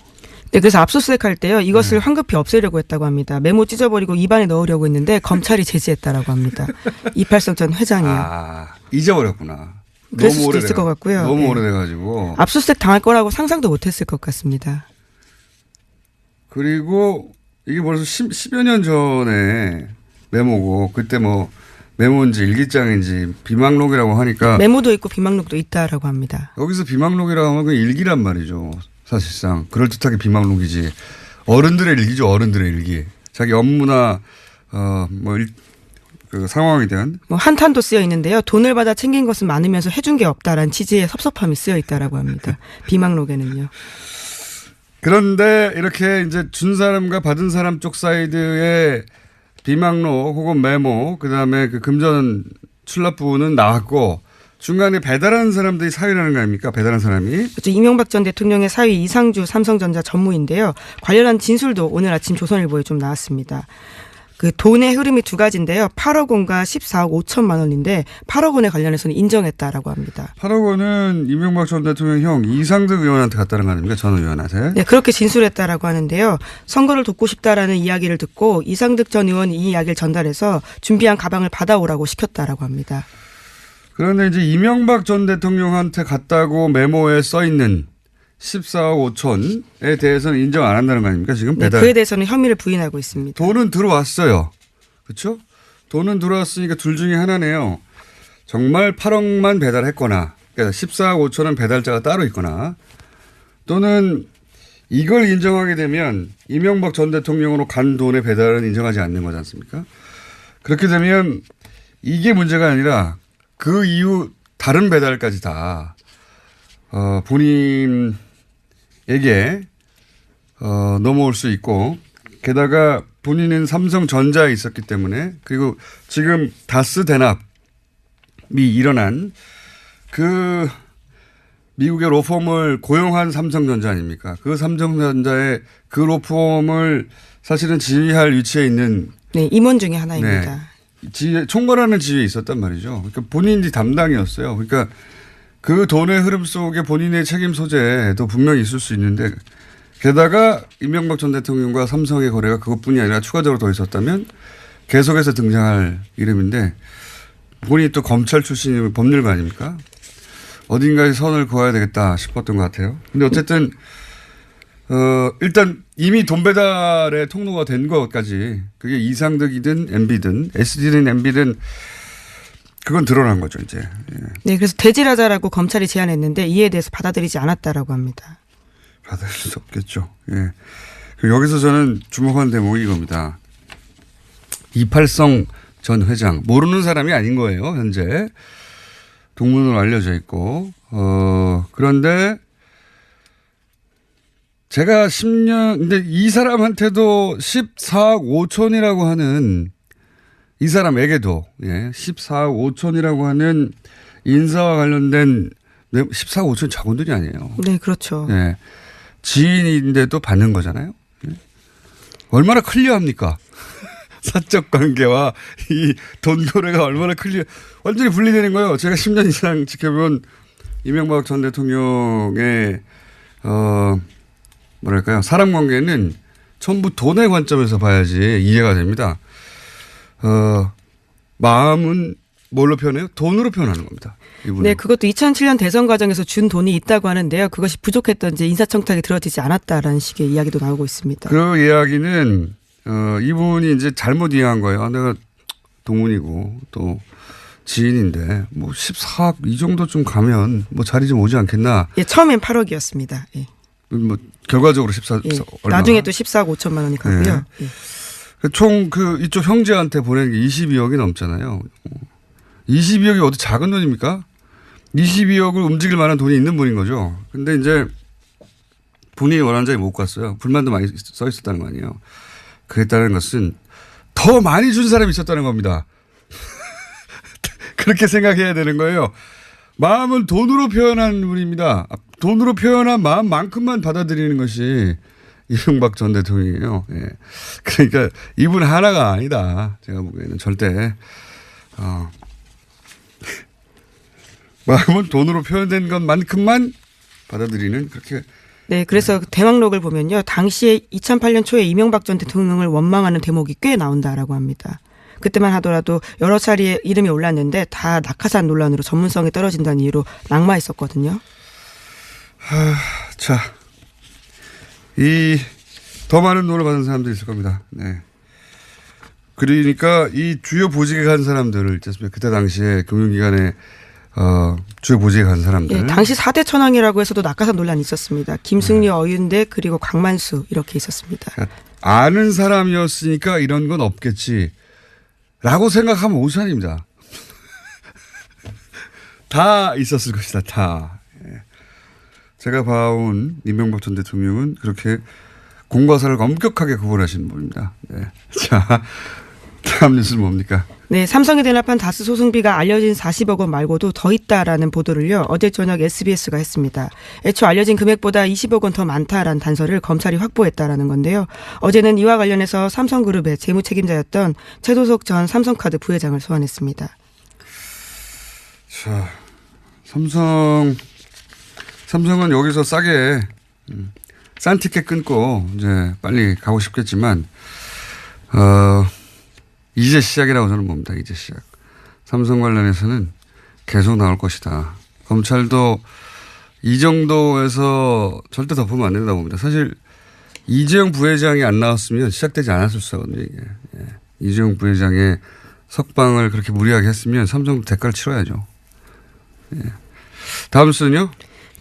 네, 그래서 압수수색 할 때요. 이것을 황급히 없애려고 했다고 합니다. 메모 찢어버리고 입안에 넣으려고 했는데 검찰이 제지했다라고 합니다. 이팔성 전 회장이요. 아, 잊어버렸구나. 그랬을 수도 있을 것 같고요. 너무 오래돼가지고. 압수수색 당할 거라고 상상도 못했을 것 같습니다. 그리고 이게 벌써 10여 년 전에 메모고 그때 뭐 메모인지 일기장인지 비망록이라고 하니까. 메모도 있고 비망록도 있다라고 합니다. 여기서 비망록이라고 하면 그 일기란 말이죠. 사실상. 그럴듯하게 비망록이지. 어른들의 일기죠. 어른들의 일기. 자기 업무나 그 상황에 대한 한탄도 쓰여 있는데요. 돈을 받아 챙긴 것은 많으면서 해준 게 없다라는 취지의 섭섭함이 쓰여 있다라고 합니다. 비망록에는요. 그런데 이렇게 이제 준 사람과 받은 사람 쪽 사이드의 비망록 혹은 메모 그다음에 그 금전 출납부는 나왔고 중간에 배달하는 사람들이 사위라는 거 아닙니까? 배달한 사람이. 그렇죠. 이명박 전 대통령의 사위 이상주 삼성전자 전무인데요. 관련한 진술도 오늘 아침 조선일보에 좀 나왔습니다. 그 돈의 흐름이 두 가지인데요. 8억 원과 14억 5천만 원인데 8억 원에 관련해서는 인정했다라고 합니다. 8억 원은 이명박 전 대통령 형 이상득 의원한테 갔다는 거 아닙니까? 전 의원한테. 네, 그렇게 진술했다라고 하는데요. 선거를 돕고 싶다라는 이야기를 듣고 이상득 전 의원이 이 이야기를 전달해서 준비한 가방을 받아오라고 시켰다라고 합니다. 그런데 이제 이명박 전 대통령한테 갔다고 메모에 써 있는 14억 5천에 대해서는 인정 안 한다는 거 아닙니까? 지금 배달. 네, 그에 대해서는 혐의를 부인하고 있습니다. 돈은 들어왔어요. 그렇죠? 돈은 들어왔으니까 둘 중에 하나네요. 정말 8억만 배달했거나 그러니까 14억 5천은 배달자가 따로 있거나 또는 이걸 인정하게 되면 이명박 전 대통령으로 간 돈의 배달은 인정하지 않는 거지 않습니까? 그렇게 되면 이게 문제가 아니라 그 이후 다른 배달까지 다 본인에게 넘어올 수 있고 게다가 본인은 삼성전자에 있었기 때문에 그리고 지금 다스 대납이 일어난 그 미국의 로펌을 고용한 삼성전자 아닙니까? 그 삼성전자의 그 로펌을 사실은 지휘할 위치에 있는 네, 임원 중에 하나입니다. 네. 총괄하는 지위에 있었단 말이죠. 그러니까 본인이 담당이었어요. 그러니까 그 돈의 흐름 속에 본인의 책임 소재도 분명히 있을 수 있는데 게다가 이명박 전 대통령과 삼성의 거래가 그것뿐이 아니라 추가적으로 더 있었다면 계속해서 등장할 이름인데 본인이 또 검찰 출신이면 법률가 아닙니까? 어딘가에 선을 그어야 되겠다 싶었던 것 같아요. 근데 어쨌든 일단 이미 돈 배달의 통로가 된 것까지 그게 이상득이든 MB든 SD든 MB든 그건 드러난 거죠 이제. 예. 네, 그래서 대질하자라고 검찰이 제안했는데 이에 대해서 받아들이지 않았다라고 합니다. 받아들일 수 없겠죠. 예. 여기서 저는 주목한 대목이 이겁니다. 이팔성 전 회장 모르는 사람이 아닌 거예요 현재 동문으로 알려져 있고 그런데 제가 10년 근데 이 사람한테도 14억 5천이라고 하는 이 사람에게도 14억 5천이라고 하는 인사와 관련된 14억 5천 작은 돈이 아니에요. 네, 그렇죠. 예. 지인인데도 받는 거잖아요. 예. 얼마나 클리어합니까? 사적 관계와 이 돈 거래가 얼마나 완전히 분리되는 거예요. 제가 10년 이상 지켜본 이명박 전 대통령의 뭐랄까요. 사람 관계는 전부 돈의 관점에서 봐야지 이해가 됩니다. 마음은 뭘로 표현해요? 돈으로 표현하는 겁니다. 이분은. 네, 그것도 2007년 대선 과정에서 준 돈이 있다고 하는데요. 그것이 부족했던지 인사청탁이 들어지지 않았다라는 식의 이야기도 나오고 있습니다. 그 이야기는 이분이 이제 잘못 이해한 거예요. 내가 동문이고 또 지인인데 뭐 14억 이 정도쯤 가면 뭐 자리 좀 오지 않겠나. 예, 처음엔 8억이었습니다. 예. 뭐 결과적으로 14억 예. 얼마. 나중에 또 14억 5천만 원이 가고요. 네. 예. 총 이쪽 형제한테 보낸 게 22억이 넘잖아요. 22억이 어디 작은 돈입니까? 22억을 움직일 만한 돈이 있는 분인 거죠. 근데 이제 본인이 원하는 자리에 못 갔어요. 불만도 많이 써 있었다는 거 아니에요. 그랬다는 것은 더 많이 준 사람이 있었다는 겁니다. 그렇게 생각해야 되는 거예요. 마음은 돈으로 표현한 분입니다. 돈으로 표현한 마음만큼만 받아들이는 것이 이명박 전 대통령이에요. 예. 그러니까 이분 하나가 아니다. 제가 보기에는 절대. 마음은 돈으로 표현된 것만큼만 받아들이는 그렇게. 네, 그래서 대왕록을 보면요. 당시에 2008년 초에 이명박 전 대통령을 원망하는 대목이 꽤 나온다라고 합니다. 그때만 하더라도 여러 차례 이름이 올랐는데 다 낙하산 논란으로 전문성이 떨어진다는 이유로 낙마했었거든요. 자, 더 많은 돈을 받은 사람들이 있을 겁니다. 네. 그러니까 이 주요 보직에 간 사람들을 그때 당시에 금융기관에 주요 보직에 간 사람들. 예, 당시 4대 천왕이라고 해서도 낙하산 논란이 있었습니다. 김승리, 어윤대 그리고 강만수 이렇게 있었습니다. 그러니까 아는 사람이었으니까 이런 건 없겠지. 라고 생각하면 오산입니다. 다 있었을 것이다. 다. 예. 제가 봐온 이명박 전 대통령은 그렇게 공과 사를 엄격하게 구분하시는 분입니다. 네. 자, 다음 뉴스는 뭡니까? 네, 삼성이 대납한 다스 소송비가 알려진 40억 원 말고도 더 있다라는 보도를요. 어제 저녁 SBS가 했습니다. 애초 알려진 금액보다 20억 원 더 많다라는 단서를 검찰이 확보했다라는 건데요. 어제는 이와 관련해서 삼성그룹의 재무 책임자였던 최도석 전 삼성카드 부회장을 소환했습니다. 자, 삼성은 여기서 싸게 싼 티켓 끊고 이제 빨리 가고 싶겠지만 이제 시작이라고 저는 봅니다. 이제 시작. 삼성 관련해서는 계속 나올 것이다. 검찰도 이 정도에서 절대 덮으면 안 된다고 봅니다. 사실 이재용 부회장이 안 나왔으면 시작되지 않았을 수 있거든요. 이게. 예. 이재용 부회장의 석방을 그렇게 무리하게 했으면 삼성도 대가를 치러야죠. 예. 다음 수는요?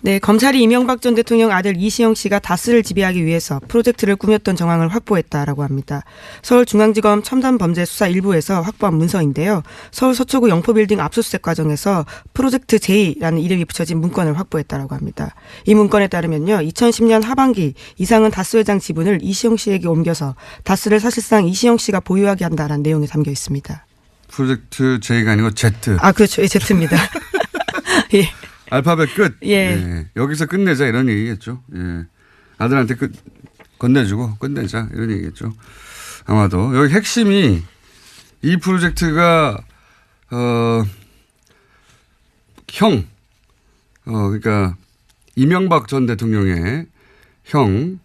네, 검찰이 이명박 전 대통령 아들 이시영 씨가 다스를 지배하기 위해서 프로젝트를 꾸몄던 정황을 확보했다라고 합니다. 서울중앙지검 첨단범죄수사 1부에서 확보한 문서인데요. 서울 서초구 영포빌딩 압수수색 과정에서 프로젝트 J라는 이름이 붙여진 문건을 확보했다라고 합니다. 이 문건에 따르면요. 2010년 하반기 이상은 다스 회장 지분을 이시영 씨에게 옮겨서 다스를 사실상 이시영 씨가 보유하게 한다라는 내용이 담겨 있습니다. 프로젝트 J가 아니고 Z. 아, 그렇죠. 예, Z입니다. 예. 알파벳 끝. 예. 예. 여기서 끝내자 이런 얘기겠죠. 예. 아들한테 건네주고 끝내자 이런 얘기겠죠. 아마도 여기 핵심이 이 프로젝트가 그러니까 이명박 전 대통령의 형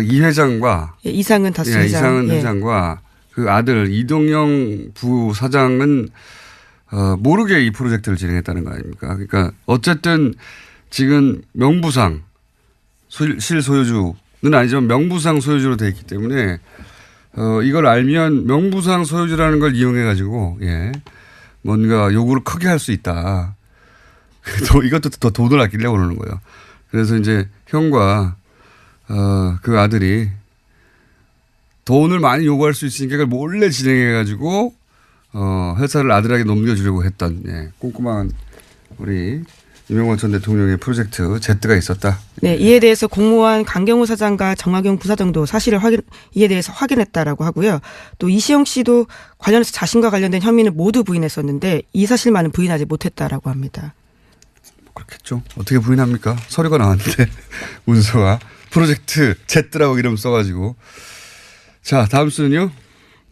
이 회장과 예, 이상은 다스 회장. 이상은 회장과 그 아들 이동영 부사장은 모르게 이 프로젝트를 진행했다는 거 아닙니까? 그러니까 어쨌든 지금 명부상 실소유주는 아니지만 명부상 소유주로 되어 있기 때문에 이걸 알면 명부상 소유주라는 걸 이용해 가지고 예, 뭔가 요구를 크게 할 수 있다. 이것도 더 돈을 아끼려고 그러는 거예요. 그래서 이제 형과 그 아들이 돈을 많이 요구할 수 있으니까 그걸 몰래 진행해 가지고 회사를 아들에게 넘겨주려고 했던 꼼꼼한 우리 이명박 전 대통령의 프로젝트 Z가 있었다. 네, 이에 대해서 공무원 강경호 사장과 정학용 부사장도 사실을 이에 대해서 확인했다라고 하고요. 또 이시영 씨도 관련해서 자신과 관련된 혐의는 모두 부인했었는데 이 사실만은 부인하지 못했다라고 합니다. 그렇겠죠. 어떻게 부인합니까? 서류가 나왔는데 문서가 프로젝트 Z라고 이름 써가지고. 자, 다음 수는요.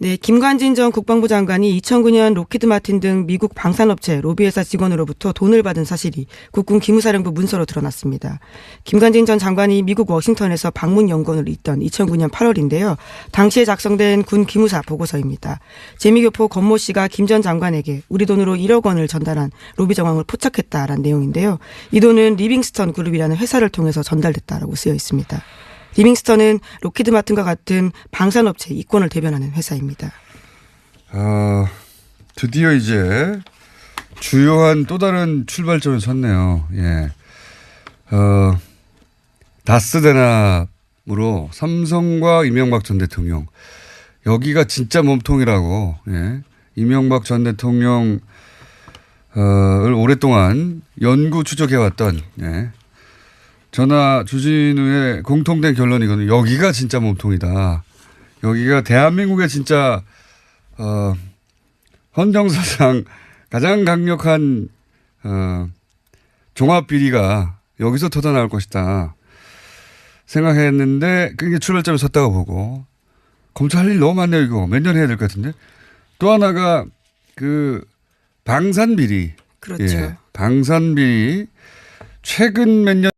네, 김관진 전 국방부 장관이 2009년 로키드 마틴 등 미국 방산업체 로비회사 직원으로부터 돈을 받은 사실이 국군 기무사령부 문서로 드러났습니다. 김관진 전 장관이 미국 워싱턴에서 방문 연구원을 있던 2009년 8월인데요. 당시에 작성된 군 기무사 보고서입니다. 재미교포 권모 씨가 김 전 장관에게 우리 돈으로 1억 원을 전달한 로비 정황을 포착했다라는 내용인데요. 이 돈은 리빙스턴 그룹이라는 회사를 통해서 전달됐다라고 쓰여 있습니다. 리빙스턴은 로키드 마틴과 같은 방산업체 이권을 대변하는 회사입니다. 드디어 이제 주요한 또 다른 출발점에 섰네요. 예. 다스 대납으로 삼성과 이명박 전 대통령 여기가 진짜 몸통이라고 예. 이명박 전 대통령을 오랫동안 연구 추적해왔던 예. 저나 주진우의 공통된 결론이거든요. 여기가 진짜 몸통이다. 여기가 대한민국의 진짜 헌정사상 가장 강력한 종합 비리가 여기서 터져나올 것이다 생각했는데 그게 출발점에 섰다고 보고 검찰 할 일 너무 많네요. 이거 몇 년 해야 될 것 같은데. 또 하나가 그 방산비리. 그렇죠. 예, 방산비리 최근 몇 년